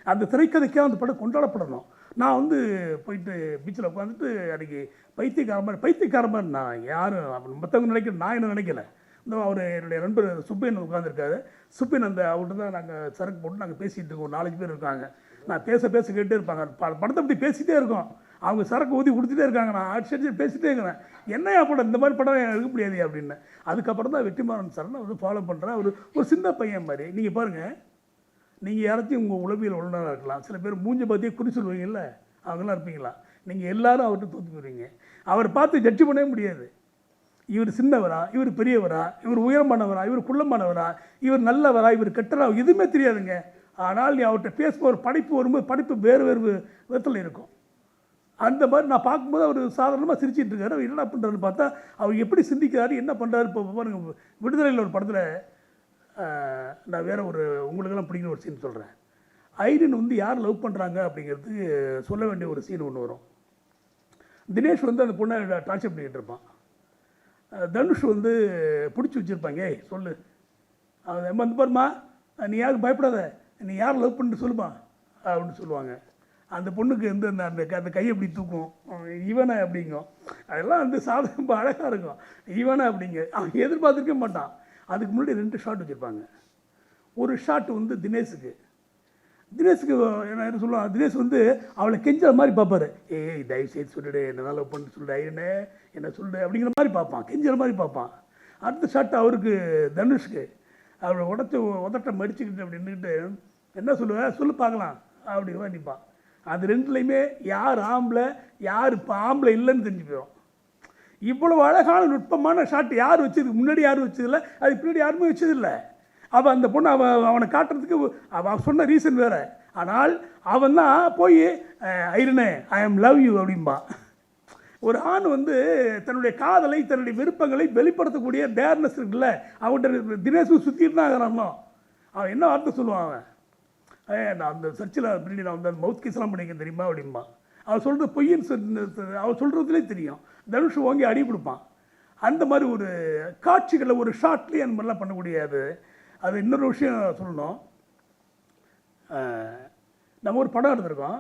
அந்த திரைக்கதைக்காக அந்த படம் கொண்டாடப்படணும். நான் வந்து போயிட்டு பீச்சில் உட்காந்துட்டு அன்றைக்கி பைத்தியக்காரமாக நான் யாரும் மற்றவங்க நினைக்கிறேன், நான் என்ன நினைக்கல. இந்த அவர் என்னுடைய நண்பர் சுப்பையன் உட்காந்துருக்காரு. சுப்பையன் அவர்கிட்ட தான் நாங்கள் சரக்கு போட்டு நாங்கள் பேசிகிட்டு இருக்கோம். 4 பேர் இருக்காங்க. நான் பேச கேட்டே இருப்பாங்க. படத்தை பற்றி பேசிகிட்டே இருக்கோம். அவங்க சரக்கு ஊற்றி கொடுத்துட்டே இருக்காங்க. நான் அடிச்சு பேசிகிட்டே இருக்கிறேன். என்னையா படம், இந்த மாதிரி படம் எடுக்க முடியாது அப்படின்னு. அதுக்கப்புறம் தான் வெற்றிமாறன் சார் வந்து ஃபாலோ பண்ணுறேன். ஒரு சின்ன பையன் மாதிரி. நீங்கள் பாருங்கள், நீங்கள் யாராச்சும் உங்கள் உளவியல் வல்லுநராக இருக்கலாம். சில பேர் மூஞ்ச பார்த்தியே குறி சொல்லுவீங்கல்ல, அவங்களாம் இருப்பீங்களா? நீங்கள் எல்லோரும் அவர்கிட்ட தோற்று போயிருவீங்க. அவரை பார்த்து ஜட்ஜ் பண்ணவே முடியாது. இவர் சின்னவரா, இவர் பெரியவரா, இவர் உயரமானவரா, இவர் குள்ளமானவரா, இவர் நல்லவரா, இவர் கெட்டரா, எதுவுமே தெரியாதுங்க. ஆனால் நீ அவர்கிட்ட பேசும்போது படைப்பு வரும்போது படைப்பு வேறு விதத்தில் இருக்கும். அந்த மாதிரி நான் பார்க்கும்போது அவர் சாதாரணமாக சிரிச்சிட்டு இருக்காரு. அவர் என்ன பண்ணுறாருன்னு பார்த்தா அவர் எப்படி சிந்திக்கிறாரு, என்ன பண்ணுறாரு. இப்போ பாருங்க, விடுதலையில் ஒரு படத்தில் நான் வேறு ஒரு உங்களுக்கெல்லாம் பிடிக்கிற ஒரு சீன் சொல்கிறேன். ஐரின் வந்து யார் லவ் பண்ணுறாங்க அப்படிங்கிறதுக்கு சொல்ல வேண்டிய ஒரு சீன் ஒன்று வரும். தினேஷ் வந்து அந்த பொண்ணை டார்ச்சர் பண்ணிக்கிட்டு இருப்பான். தனுஷ் வந்து பிடிச்சி வச்சுருப்பாங்க, ஏய் சொல்லு, அவன் வந்து பாருமா, நீ யாருக்கு பயப்படாத, நீ யார் லவ் பண்ணிட்டு சொல்லுமா அப்படின்னு சொல்லுவாங்க. அந்த பொண்ணுக்கு வந்து அந்த கையை எப்படி தூக்கும், இவனை அப்படிங்கும். அதெல்லாம் வந்து ரொம்ப அழகாக இருக்கும். இவனை அப்படிங்க அவன் எதிர்பார்த்துருக்க மாட்டான். அதுக்கு முன்னாடி 2 ஷாட் வச்சுருப்பாங்க. ஒரு ஷாட் வந்து தினேஷுக்கு என்ன சொல்லுவான், தினேஷ் வந்து அவளை கெஞ்சற மாதிரி பார்ப்பாரு. ஏய் தயவு செய்து சொல்லிடு, என்ன லவ் பண்ணி சொல்லிடு, ஐயனே என்ன சொல்லிடு அப்படிங்கிற மாதிரி பார்ப்பான், கெஞ்சற மாதிரி பார்ப்பான். அடுத்த ஷாட் அவருக்கு தனுஷ்க்கு அவளை உதட்ட மடிச்சுக்கிட்டு அப்படி நின்றுக்கிட்டு என்ன சொல்லுவேன் சொல்லு பார்க்கலாம் அப்படிங்கிற நிற்பான். அது 2லையுமே யார் ஆம்பளை யார் இப்போ ஆம்பளை இல்லைன்னு தெரிஞ்சு போயிடும். இவ்வளவு அழகான நுட்பமான ஷாட் யார் வச்சது, முன்னாடி யாரும் வச்சதில்லை, அதுக்கு பின்னாடி யாருமே வச்சதில்லை. அவன் அந்த பொண்ணு அவனை காட்டுறதுக்கு அவன் சொன்ன ரீசன் வேறு. ஆனால் அவன் தான் போய் ஐரனே ஐ ஆம் லவ் யூ அப்படின்பா. ஒரு ஆண் வந்து தன்னுடைய காதலை தன்னுடைய விருப்பங்களை வெளிப்படுத்தக்கூடிய டேர்னஸ் இருக்குல்ல, அவன்கிட்ட தினேஷும் சுற்றிட்டு தான் இருக்கிறானோ. அவன் என்ன வார்த்தை சொல்லுவான், நான் அந்த சர்ச்சில் பின்னாடி நான் வந்து மவுத் கேஸ்லாம் பண்ணிக்க தெரியுமா அப்படின்பா. அவன் சொல்கிறது பொய்ன்னு அவன் சொல்கிறதுலே தெரியும். தனுஷ் வாங்கி அடி கொடுப்பான். அந்த மாதிரி ஒரு காட்சிகளை ஒரு ஷார்ட்லேயே அந்த மாதிரிலாம் பண்ணக்கூடிய அது இன்னொரு விஷயம் சொல்லணும். நம்ம ஒரு படம் எடுத்திருக்கோம்.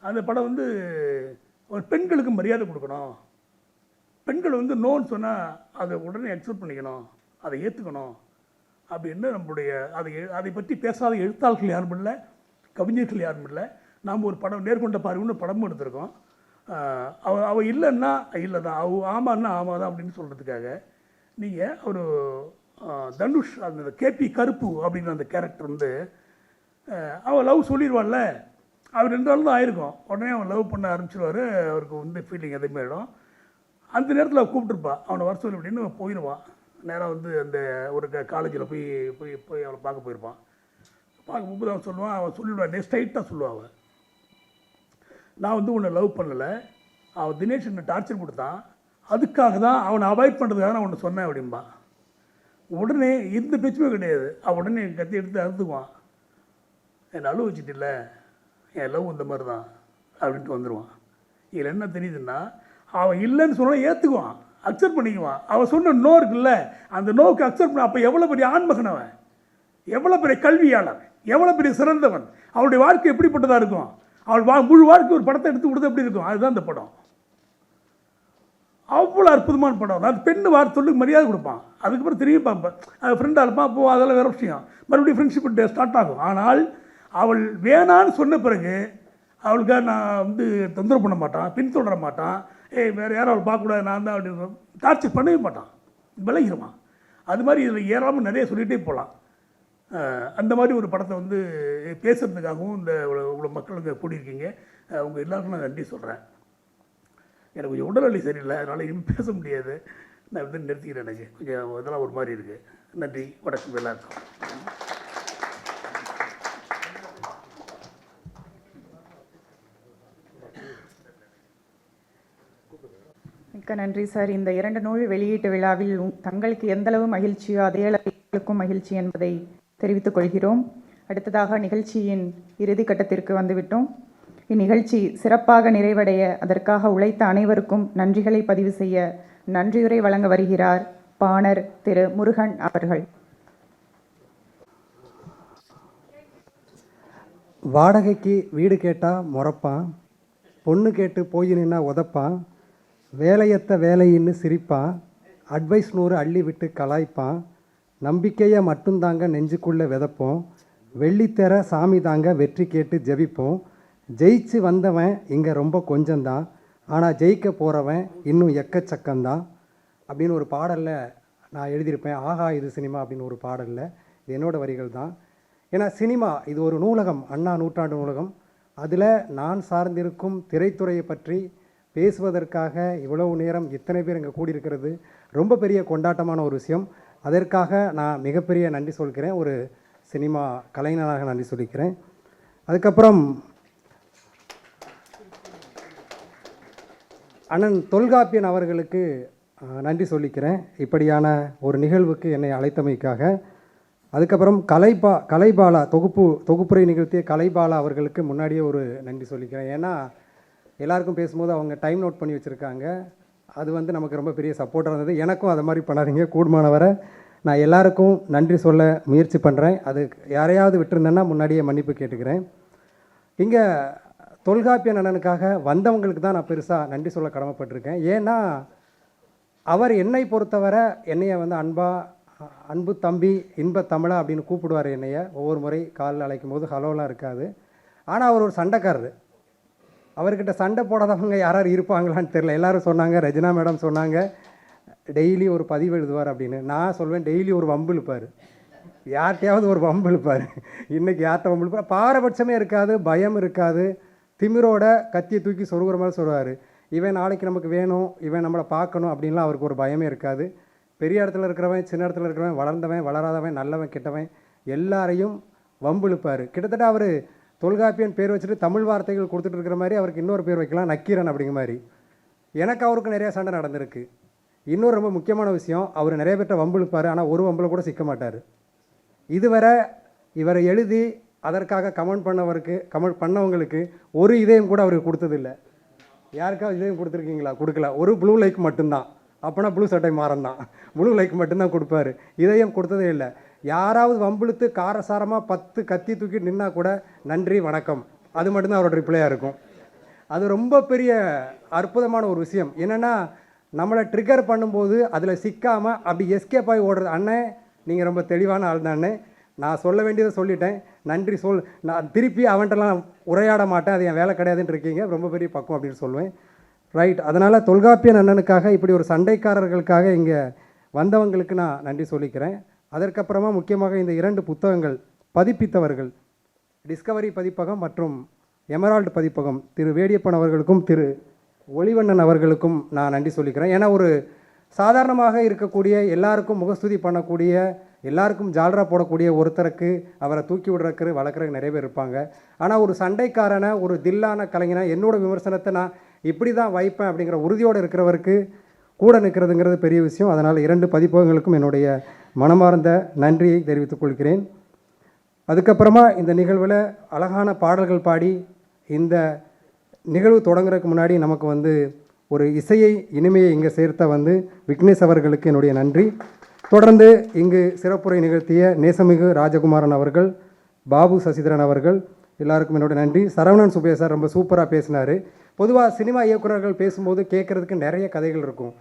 அந்த படம் வந்து ஒரு பெண்களுக்கு மரியாதை கொடுக்கணும், பெண்கள் வந்து நோன்னு சொன்னால் அதை உடனே அக்செப்ட் பண்ணிக்கணும், அதை ஏற்றுக்கணும் அப்படின்னு நம்மளுடைய அதை பற்றி பேசாத எழுத்தாளர்கள் யாரும் இல்லை, கவிஞர்கள் யாரும் இல்லை. நாம் ஒரு படம் நேர்கொண்ட பார்வைன்னு படமும் எடுத்திருக்கோம். அவள் இல்லைன்னா இல்லை தான், ஆமான்னா ஆமாம் தான் அப்படின்னு சொல்கிறதுக்காக நீங்கள் ஒரு தனுஷ் அந்த கேபி கருப்பு அப்படிங்கிற அந்த கேரக்டர் வந்து அவள் லவ் சொல்லிடுவாள்ல, அவர் 2 நாள் தான் ஆயிருக்கும், உடனே அவன் லவ் பண்ண ஆரம்பிச்சிடுவார். அவருக்கு வந்து ஃபீலிங் எதுவுமே ஆகிடும். அந்த நேரத்தில் அவள் கூப்பிட்டுருப்பா, அவனை வர சொல்லி அப்படின்னு போயிடுவான். நேராக வந்து அந்த ஒரு காலேஜில் போய் அவளை பார்க்க போயிருப்பான். பார்க்கும்போது அவன் சொல்லுவான், அவன் சொல்லிவிடுவான், ஸ்ட்ரைட்டாக சொல்லுவாள் அவன், நான் வந்து உன்னை லவ் பண்ணலை, அவன் தினேஷ் என்னை டார்ச்சர் கொடுத்தான், அதுக்காக தான் அவனை அவாய்ட் பண்ணுறதுக்காக நான் உன்னை சொன்னேன் அப்படின்பா. உடனே எந்த பேச்சுமே கிடையாது. அவன் உடனே என் கத்தி எடுத்து அறுத்துக்குவான். என்னை அழுவ வச்சுட்டில்ல, என் லவ் இந்த மாதிரி தான் அப்படின்ட்டு வந்துடுவான். இதில் என்ன தெரியுதுன்னா, அவன் இல்லைன்னு சொன்னால் ஏற்றுக்குவான், அக்செப்ட் பண்ணிக்குவான். அவன் சொன்ன நோ இருக்குல்ல, அந்த நோவுக்கு அக்செப்ட் பண்ண. அப்போ எவ்வளோ பெரிய ஆண்மகன் அவன், எவ்வளோ பெரிய கல்வியாளன், எவ்வளோ பெரிய சிறந்தவன், அவனுடைய வாழ்க்கை எப்படிப்பட்டதாக இருக்கும். அவள் முழு வாழ்க்கை ஒரு படத்தை எடுத்து கொடுத்து எப்படி இருக்கும். அதுதான் இந்த படம். அவ்வளோ அற்புதமான படம். அது பெண்ணு வார்த்தைக்கு மரியாதை கொடுப்பான். அதுக்கப்புறம் திரும்பி பார்ப்பேன், அது ஃப்ரெண்டாக இருப்பான். அப்போது அதெல்லாம் வேறு விஷயம், மறுபடியும் ஃப்ரெண்ட்ஷிப் ஸ்டார்ட் ஆகும். ஆனால் அவள் வேணான்னு சொன்ன பிறகு அவளுக்காக நான் வந்து தொந்தரவு பண்ண மாட்டான், பின்தொடர மாட்டான். வேறு யாரும் அவள் பார்க்கக்கூடாது, நான் தான் அப்படின்னு டார்ச்சர் பண்ணவே மாட்டான், விலகிடுவான். அது மாதிரி இதில் ஏறாமல் நிறைய சொல்லிகிட்டே போகலாம். அந்த மாதிரி ஒரு படத்தை வந்து பேசுகிறதுக்காகவும் இந்த இவ்வளோ மக்களுக்கு கூடியிருக்கீங்க. உங்கள் எல்லாருக்கும் நான் நன்றி சொல்கிறேன். எனக்கு கொஞ்சம் உடல்நிலை சரியில்லை, அதனால் இனிமேல் பேச முடியாது. நான் வந்து நிறுத்திக்கிறேன். எனக்கு கொஞ்சம் இதெல்லாம் ஒரு மாதிரி இருக்குது. நன்றி, வணக்கம் எல்லாருக்கும். மிக்க நன்றி சார். இந்த 2 நூல் வெளியீட்டு விழாவில் தங்களுக்கு எந்தளவு மகிழ்ச்சியோ அதே அளவுக்கும் மகிழ்ச்சி என்பதை தெரிவித்துக் கொள்கிறோம். அடுத்ததாக நிகழ்ச்சியின் இறுதி கட்டத்திற்கு வந்துவிட்டோம். இந்நிகழ்ச்சி சிறப்பாக நிறைவடைய அதற்காக உழைத்த அனைவருக்கும் நன்றிகளை பதிவு செய்ய நன்றியுரை வழங்க வருகிறார் பாணர் திரு முருகன் அவர்கள். வாடகைக்கு வீடு கேட்டால் முறப்பான், பொண்ணு கேட்டு போய் நின்னா உதப்பான், வேலையத்த வேலையின்னு சிரிப்பான், அட்வைஸ் 100 அள்ளி விட்டு கலாய்ப்பான், நம்பிக்கையை மட்டும்தாங்க நெஞ்சுக்குள்ளே விதைப்போம், வெள்ளித்தெர சாமி தாங்க வெற்றி கேட்டு ஜெபிப்போம், ஜெயிச்சு வந்தவன் இங்கே ரொம்ப கொஞ்சம்தான், ஆனால் ஜெயிக்க போகிறவன் இன்னும் எக்கச்சக்கந்தான் அப்படின்னு ஒரு பாடலில் நான் எழுதியிருப்பேன். ஆஹா இது சினிமா அப்படின்னு ஒரு பாடலில். இது என்னோடய வரிகள் தான். ஏன்னா சினிமா இது ஒரு நூலகம், அண்ணா நூற்றாண்டு நூலகம். அதில் நான் சார்ந்திருக்கும் திரைத்துறையை பற்றி பேசுவதற்காக இவ்வளவு நேரம் இத்தனை பேர் இங்கே கூடியிருக்கிறது ரொம்ப பெரிய கொண்டாட்டமான ஒரு விஷயம். அதற்காக நான் மிகப்பெரிய நன்றி சொல்கிறேன், ஒரு சினிமா கலைஞராக நன்றி சொல்லிக்கிறேன். அதுக்கப்புறம் அண்ணன் தொல்காப்பியன் அவர்களுக்கு நன்றி சொல்லிக்கிறேன் இப்படியான ஒரு நிகழ்வுக்கு என்னை அழைத்தமைக்காக. அதுக்கப்புறம் கலைபாலா தொகுப்புரை நிகழ்த்திய கலைபாலா அவர்களுக்கு முன்னாடியே ஒரு நன்றி சொல்லிக்கிறேன். ஏன்னா எல்லாருக்கும் பேசும்போது அவங்க டைம் நோட் பண்ணி வச்சுருக்காங்க. அது வந்து நமக்கு ரொம்ப பெரிய சப்போர்ட்டாக இருந்தது. எனக்கும் அதை மாதிரி பண்ணாதீங்க, கூடுமானவரை நான் எல்லாருக்கும் நன்றி சொல்ல முயற்சி பண்ணுறேன். அது யாரையாவது விட்டுருந்தேன்னா முன்னாடியே மன்னிப்பு கேட்டுக்கிறேன். இங்கே தொல்காப்பியன் அண்ணனுக்காக வந்தவங்களுக்கு தான் நான் பெருசாக நன்றி சொல்ல கடமைப்பட்டிருக்கேன். ஏன்னா அவர் என்னை பொறுத்தவரை என்னைய வந்து அன்பு தம்பி இன்ப தமிழா அப்படின்னு கூப்பிடுவார். என்னைய ஒவ்வொரு முறை காலில் அழைக்கும் போது ஹலோலாம் இருக்காது. ஆனால் அவர் ஒரு சண்டைக்காரரு. அவர்கிட்ட சண்டை போடாதவங்க யாராவது இருப்பாங்களான்னு தெரில. எல்லோரும் சொன்னாங்க, ரஜினா மேடம் சொன்னாங்க டெய்லி ஒரு பதிவு எழுதுவார் அப்படின்னு. நான் சொல்வேன் டெய்லி ஒரு வம்பு இழுப்பார், யார்கிட்டையாவது ஒரு வம்பு இழுப்பார். இன்றைக்கி யார்கிட்ட வம்பு இழுப்பார்? பாரபட்சமே இருக்காது, பயம் இருக்காது, திமிரோட கத்தியை தூக்கி சொருகிற மாதிரி சொல்லுவார். இவன் நாளைக்கு நமக்கு வேணும், இவன் நம்மளை பார்க்கணும் அப்படின்லாம் அவருக்கு ஒரு பயமே இருக்காது. பெரிய இடத்துல இருக்கிறவன், சின்ன இடத்துல இருக்கிறவன், வளர்ந்தவன், வளராதவன், நல்லவன், கெட்டவன் எல்லாரையும் வம்பு இழுப்பார். கிட்டத்தட்ட அவர் தொல்காப்பியன் பேர் வச்சுட்டு தமிழ் வார்த்தைகள் கொடுத்துட்டு இருக்கிற மாதிரி அவருக்கு இன்னொரு பேர் வைக்கலாம், நக்கீரன் அப்படிங்கிற மாதிரி. எனக்கு அவருக்கு நிறையா சண்டை நடந்திருக்கு. இன்னொரு ரொம்ப முக்கியமான விஷயம், அவர் நிறைய பேர்ட்ட வம்பு இழுப்பார், ஆனால் ஒரு வம்பில் கூட சிக்க மாட்டார். இதுவரை இவரை எழுதி அதற்காக கமெண்ட் பண்ணவங்களுக்கு ஒரு இதயம் கூட அவருக்கு கொடுத்ததில்லை. யாருக்காவது இதயம் கொடுத்துருக்கீங்களா? கொடுக்கல. ஒரு ப்ளூ லைக் மட்டும்தான். அப்போனா ப்ளூ சட்டை மாறன் தான், ப்ளூ லைக் மட்டும்தான் கொடுப்பாரு, இதயம் கொடுத்ததே இல்லை. யாராவது வம்பிழுத்து காரசாரமாக 10 கத்தி தூக்கிட்டு நின்னா கூட நன்றி வணக்கம், அது மட்டும்தான் அவரோட ரிப்ளையாக இருக்கும். அது ரொம்ப பெரிய அற்புதமான ஒரு விஷயம். என்னென்னா நம்மளை ட்ரிகர் பண்ணும்போது அதில் சிக்காமல் அப்படி எஸ்கேப் ஆகி ஓடுறது. அண்ணன் நீங்கள் ரொம்ப தெளிவான ஆள் தானே, நான் சொல்ல வேண்டியதை சொல்லிட்டேன், நன்றி நான் திருப்பி அவன்கிட்டலாம் உரையாட மாட்டேன், அது என் வேலை கிடையாதுன்னு இருக்கீங்க, ரொம்ப பெரிய பக்கம் அப்படின்னு சொல்லுவேன். ரைட். அதனால் தொல்காப்பியன் அண்ணனுக்காக இப்படி ஒரு சண்டைக்காரர்களுக்காக இங்கே வந்தவங்களுக்கு நான் நன்றி சொல்லிக்கிறேன். அதற்கப்புறமா முக்கியமாக இந்த 2 புத்தகங்கள் பதிப்பித்தவர்கள், டிஸ்கவரி பதிப்பகம் மற்றும் எமரால்டு பதிப்பகம், திரு வேடியப்பன் அவர்களுக்கும் திரு ஒளிவண்ணன் அவர்களுக்கும் நான் நன்றி சொல்லிக்கிறேன். ஏன்னா ஒரு சாதாரணமாக இருக்கக்கூடிய எல்லாருக்கும் முகஸ்துதி பண்ணக்கூடிய எல்லாருக்கும் ஜால்ரா போடக்கூடிய ஒருத்தருக்கு அவரை தூக்கி விடுறக்கு வளர்க்குறதுக்கு நிறைய பேர் இருப்பாங்க. ஆனால் ஒரு சண்டைக்காரனை, ஒரு தில்லான கலைஞனை, என்னோட விமர்சனத்தை நான் இப்படி தான் வைப்பேன் அப்படிங்கிற உறுதியோடு இருக்கிறவருக்கு கூட நிற்கிறதுங்கிறது பெரிய விஷயம். அதனால் 2 பதிப்பகங்களுக்கும் என்னுடைய மனமார்ந்த நன்றியை தெரிவித்துக் கொள்கிறேன். அதுக்கப்புறமா இந்த நிகழ்வில் அழகான பாடல்கள் பாடி இந்த நிகழ்வு தொடங்குறதுக்கு முன்னாடி நமக்கு வந்து ஒரு இசையை இனிமையை இங்கே சேர்த்த விக்னேஷ் அவர்களுக்கு என்னுடைய நன்றி. தொடர்ந்து இங்கு சிறப்புரை நிகழ்த்திய நேசமிகு ராஜகுமாரன் அவர்கள், பாபு சசிதரன் அவர்கள் எல்லாருக்கும் என்னோட நன்றி. சரவணன் சுபே சார் ரொம்ப சூப்பராக பேசினார். பொதுவாக சினிமா இயக்குநர்கள் பேசும்போது கேட்குறதுக்கு நிறைய கதைகள் இருக்கும்.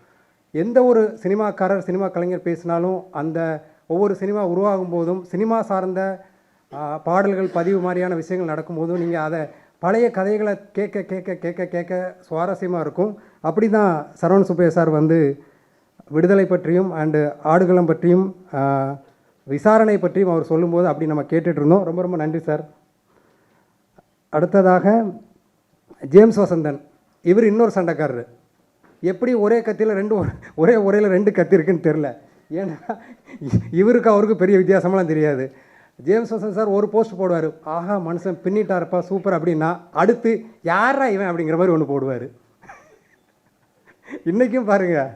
எந்த ஒரு சினிமாக்காரர், சினிமா கலைஞர் பேசினாலும் அந்த ஒவ்வொரு சினிமா உருவாகும் போதும் சினிமா சார்ந்த பாடல்கள் பதிவு மாதிரியான விஷயங்கள் நடக்கும்போதும் நீங்கள் அதை பழைய கதைகளை கேட்க கேட்க கேட்க கேட்க சுவாரஸ்யமாக இருக்கும். அப்படி தான் சரவணன் சுப்பையா சார் விடுதலை பற்றியும் அண்டு ஆடுகளம் பற்றியும் விசாரணை பற்றியும் அவர் சொல்லும்போது அப்படி நம்ம கேட்டுட்டு இருந்தோம். ரொம்ப ரொம்ப நன்றி சார். அடுத்ததாக ஜேம்ஸ் வசந்தன், இவர் இன்னொரு சண்டைக்காரர். எப்படி ஒரே கத்தியில் ஒரே உரையில் 2 கத்தி இருக்குன்னு தெரில. ஏன்னா இவருக்கு அவருக்கு பெரிய வித்தியாசமெல்லாம் தெரியாது. ஜேம்ஸ் வசந்த் சார் ஒரு போஸ்ட் போடுவார், ஆஹா மனுஷன் பின்னிட்டாருப்பா சூப்பர் அப்படின்னா, அடுத்து யாரா இவன் அப்படிங்கிற மாதிரி ஒன்று போடுவார். இன்றைக்கும் பாருங்கள்,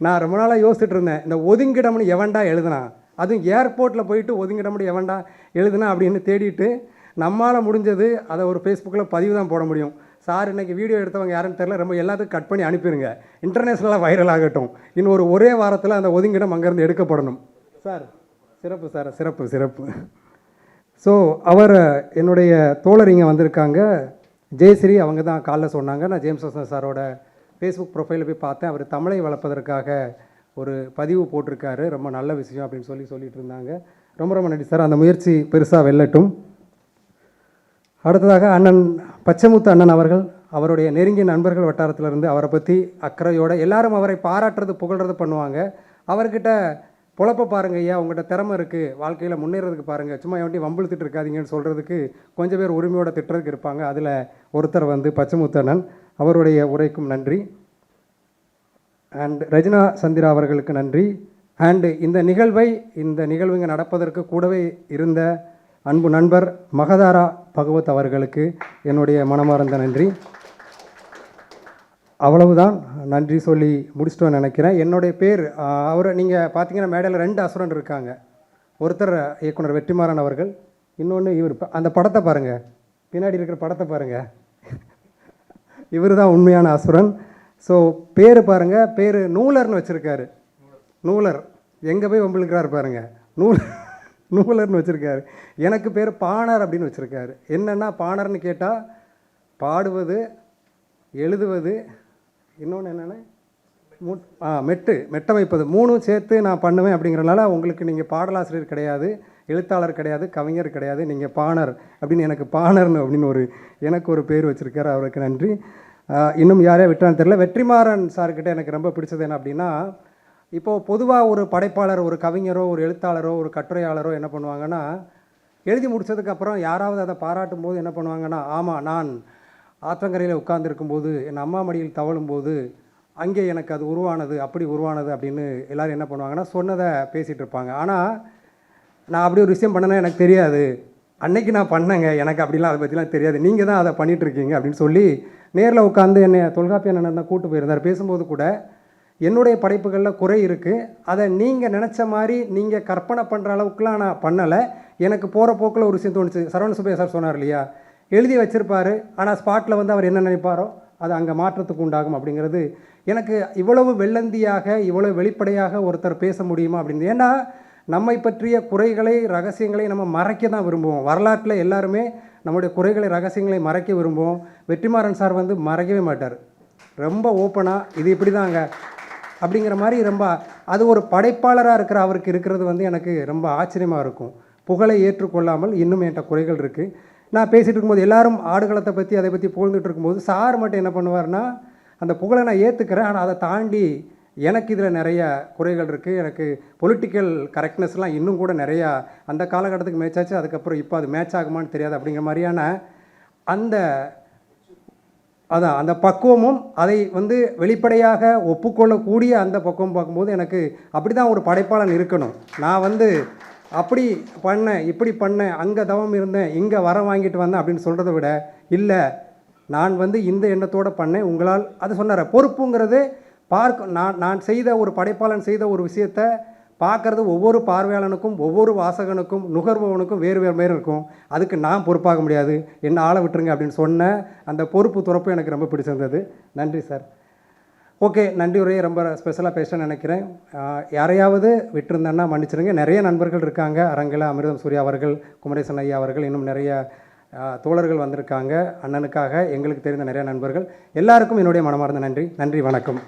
நான் ரொம்ப நாளாக யோசிச்சுட்டு இருந்தேன், இந்த ஒதுங்கிடம்னு எவன்டா எழுதுனா, அதுவும் ஏர்போர்ட்டில் போயிட்டு ஒதுங்கிடம்னு எவன்டா எழுதுனா அப்படின்னு தேடிட்டு நம்மளால் முடிஞ்சது அதை ஒரு ஃபேஸ்புக்கில் பதிவு தான் போட முடியும். சார் இன்றைக்கி வீடியோ எடுத்தவங்க யாருன்னு தெரில, ரொம்ப எல்லாத்துக்கும் கட் பண்ணி அனுப்பிடுங்க, இன்டர்நேஷ்னலாக வைரல் ஆகட்டும். இன்னும் ஒரே வாரத்தில் அந்த ஒதுங்கிடம் அங்கேருந்து எடுக்கப்படணும். சார் சிறப்பு சார், சிறப்பு சிறப்பு. ஸோ அவர் என்னுடைய தோழர் இங்கே வந்திருக்காங்க, ஜெயஸ்ரீ, அவங்க தான் காலைல சொன்னாங்க. நான் ஜேம்ஸ் வசந்த் சாரோட ஃபேஸ்புக் ப்ரொஃபைலில் போய் பார்த்தேன், அவர் தமிழை வளர்ப்பதற்காக ஒரு பதிவு போட்டிருக்காரு, ரொம்ப நல்ல விஷயம் அப்படின்னு சொல்லிட்டு இருந்தாங்க. ரொம்ப ரொம்ப நன்றி சார், அந்த முயற்சி பெருசாக வெல்லட்டும். அடுத்ததாக அண்ணன் பச்சைமுத்து அண்ணன் அவர்கள், அவருடைய நெருங்கிய நண்பர்கள் வட்டாரத்திலிருந்து அவரை பற்றி அக்கறையோடு எல்லாரும் அவரை பாராட்டுறது புகழ்றது பண்ணுவாங்க. அவர்கிட்ட பொழப்ப பாருங்க ஐயா, உங்கள்கிட்ட திறமை இருக்குது, வாழ்க்கையில் முன்னேறதுக்கு பாருங்கள், சும்மா எவன்ட்டி வம்பிழுத்துட்டு இருக்காதீங்கன்னு சொல்கிறதுக்கு கொஞ்சம் பேர் உரிமையோட திட்டுறதுக்கு இருப்பாங்க. அதில் ஒருத்தர் பச்சைமுத்து அண்ணன், அவருடைய உரைக்கும் நன்றி. அண்ட் ரஜினா சந்திரா அவர்களுக்கு நன்றி. அண்டு இந்த நிகழ்வுங்க நடப்பதற்கு கூடவே இருந்த அன்பு நண்பர் மகதாரா பகவத் அவர்களுக்கு என்னுடைய மனமார்ந்த நன்றி. அவ்வளவுதான். நன்றி சொல்லி முடிச்சிட்டோன்னு நினைக்கிறேன். என்னுடைய பேர் அவரை நீங்கள் பார்த்தீங்கன்னா மேடையில் 2 அசுரன் இருக்காங்க. ஒருத்தர் இயக்குனர் வெற்றிமாறன் அவர்கள், இன்னொன்று இவர். அந்த படத்தை பாருங்கள், பின்னாடி இருக்கிற படத்தை பாருங்கள். இவர் தான் உண்மையான அசுரன். ஸோ பேர் பாருங்கள், பேர் நூலர்னு வச்சுருக்காரு. நூலர் எங்கே போய் வம்பிழுக்கிறாரு பாருங்கள். நூலர்னு வச்சுருக்காரு. எனக்கு பேர் பாணர் அப்படின்னு வச்சுருக்காரு. என்னென்னா பாணர்னு கேட்டால் பாடுவது, எழுதுவது, இன்னொன்று என்னென்ன மெட்டமைப்பது, 3 சேர்த்து நான் பண்ணுவேன். அப்படிங்கிறனால உங்களுக்கு நீங்கள் பாடலாசிரியர் கிடையாது, எழுத்தாளர் கிடையாது, கவிஞர் கிடையாது, நீங்கள் பாணர் அப்படின்னு எனக்கு பாணர்னு அப்படின்னு எனக்கு ஒரு பேர் வச்சுருக்காரு. அவருக்கு நன்றி. இன்னும் யாரையா விட்டான்னு தெரியல. வெற்றிமாறன் சார்கிட்ட எனக்கு ரொம்ப பிடிச்சது என்ன அப்படின்னா, இப்போது பொதுவாக ஒரு படைப்பாளர், ஒரு கவிஞரோ, ஒரு எழுத்தாளரோ, ஒரு கட்டுரையாளரோ என்ன பண்ணுவாங்கன்னா, எழுதி முடித்ததுக்கப்புறம் யாராவது அதை பாராட்டும் போது என்ன பண்ணுவாங்கன்னா, ஆமாம், நான் ஆற்றங்கரையில் உட்கார்ந்துருக்கும்போது என் அம்மா மடியில் தவழும்போது அங்கே எனக்கு அது உருவானது, அப்படி உருவானது அப்படின்னு எல்லோரும் என்ன பண்ணுவாங்கன்னா சொன்னதை பேசிகிட்டு இருப்பாங்க. ஆனால் நான் அப்படி ஒரு விஷயம் பண்ணேன்னா எனக்கு தெரியாது, அன்னைக்கு நான் பண்ணேங்க, எனக்கு அப்படிலாம் அதை பற்றிலாம் தெரியாது, நீங்கள் தான் அதை பண்ணிகிட்ருக்கீங்க அப்படின்னு சொல்லி நேரில் உட்காந்து என்னை தொல்காப்பிய அண்ணன் தான் கூட்டு போயிருந்தார். பேசும்போது கூட என்னுடைய படைப்புகளில் குறை இருக்குது, அதை நீங்கள் நினச்ச மாதிரி நீங்கள் கற்பனை பண்ணுற அளவுக்குலாம் நான் பண்ணலை, எனக்கு போகிற போக்கில் ஒரு விஷயம் தோணுச்சு. சரவண சுப்பையா சார் சொன்னார் இல்லையா, எழுதி வச்சுருப்பார், ஆனால் ஸ்பாட்டில் வந்து அவர் என்ன நினைப்பாரோ அது அங்கே மாற்றத்துக்கு உண்டாகும் அப்படிங்கிறது. எனக்கு இவ்வளவு வெள்ளந்தியாக, இவ்வளவு வெளிப்படையாக ஒருத்தர் பேச முடியுமா அப்படின்னு. ஏன்னா நம்மை பற்றிய குறைகளை, ரகசியங்களை நம்ம மறைக்க தான் விரும்புவோம். வரலாற்றில் எல்லாருமே நம்முடைய குறைகளை, ரகசியங்களை மறைக்க விரும்புவோம். வெற்றிமாறன் சார் வந்து மறைக்கவே மாட்டார், ரொம்ப ஓப்பனாக இது இப்படி தாங்க அப்படிங்கிற மாதிரி ரொம்ப, அது ஒரு படைப்பாளராக இருக்கிற அவருக்கு இருக்கிறது வந்து எனக்கு ரொம்ப ஆச்சரியமாக இருக்கும். புகழை ஏற்றுக்கொள்ளாமல் இன்னும் என்கிட்ட குறைகள் இருக்குது. நான் பேசிகிட்டு இருக்கும்போது எல்லாரும் ஆடுகளத்தை பற்றி அதை பற்றி புகழ்ந்துட்டு இருக்கும்போது சார் மட்டும் என்ன பண்ணுவார்னா, அந்த புகழை நான் ஏற்றுக்கிறேன், ஆனால் அதை தாண்டி எனக்கு இதில் நிறைய குறைகள் இருக்குது, எனக்கு பொலிட்டிக்கல் கரெக்ட்னஸ்லாம் இன்னும் கூட நிறையா அந்த காலகட்டத்துக்கு மேட்ச் ஆச்சு, அதுக்கப்புறம் இப்போ அது மேட்ச் ஆகுமான்னு தெரியாது அப்படிங்கிற மாதிரியான அந்த பக்குவமும், அதை வந்து வெளிப்படையாக ஒப்புக்கொள்ளக்கூடிய அந்த பக்குவம் பார்க்கும்போது எனக்கு அப்படி தான் ஒரு படைப்பாளன் இருக்கணும். நான் வந்து அப்படி பண்ணேன், இப்படி பண்ணேன், அங்கே தவம் இருந்தேன், இங்கே வரம் வாங்கிட்டு வந்தேன் அப்படின்னு சொல்கிறத விட, இல்லை நான் வந்து இந்த எண்ணத்தோடு பண்ணேன், உங்களால் அது சொன்னார். பொறுப்புங்கிறது நான் செய்த ஒரு படைப்பாளன் செய்த ஒரு விஷயத்தை பார்க்குறது ஒவ்வொரு பார்வையாளனுக்கும், ஒவ்வொரு வாசகனுக்கும், நுகர்பவனுக்கும் வேறு வேறு இருக்கும். அதுக்கு நான் பொறுப்பாக முடியாது, என்ன ஆளை விட்டுருங்க அப்படின்னு சொன்ன அந்த பொறுப்பு துறப்பு எனக்கு ரொம்ப பிடிச்சிருந்தது. நன்றி சார். ஓகே, நன்றி உரையை ரொம்ப ஸ்பெஷலாக பேசணும்னு நினைக்கிறேன். யாரையாவது விட்டுருந்தேன்னா மன்னிச்சிருங்க. நிறைய நண்பர்கள் இருக்காங்க அரங்கில். அமிர்தம் சூர்யா அவர்கள், குமரேசன் ஐயா அவர்கள், இன்னும் நிறைய தோழர்கள் வந்திருக்காங்க. அண்ணனுக்காக எங்களுக்கு தெரிந்த நிறைய நண்பர்கள் எல்லாருக்கும் என்னுடைய மனமார்ந்த நன்றி. நன்றி, வணக்கம்.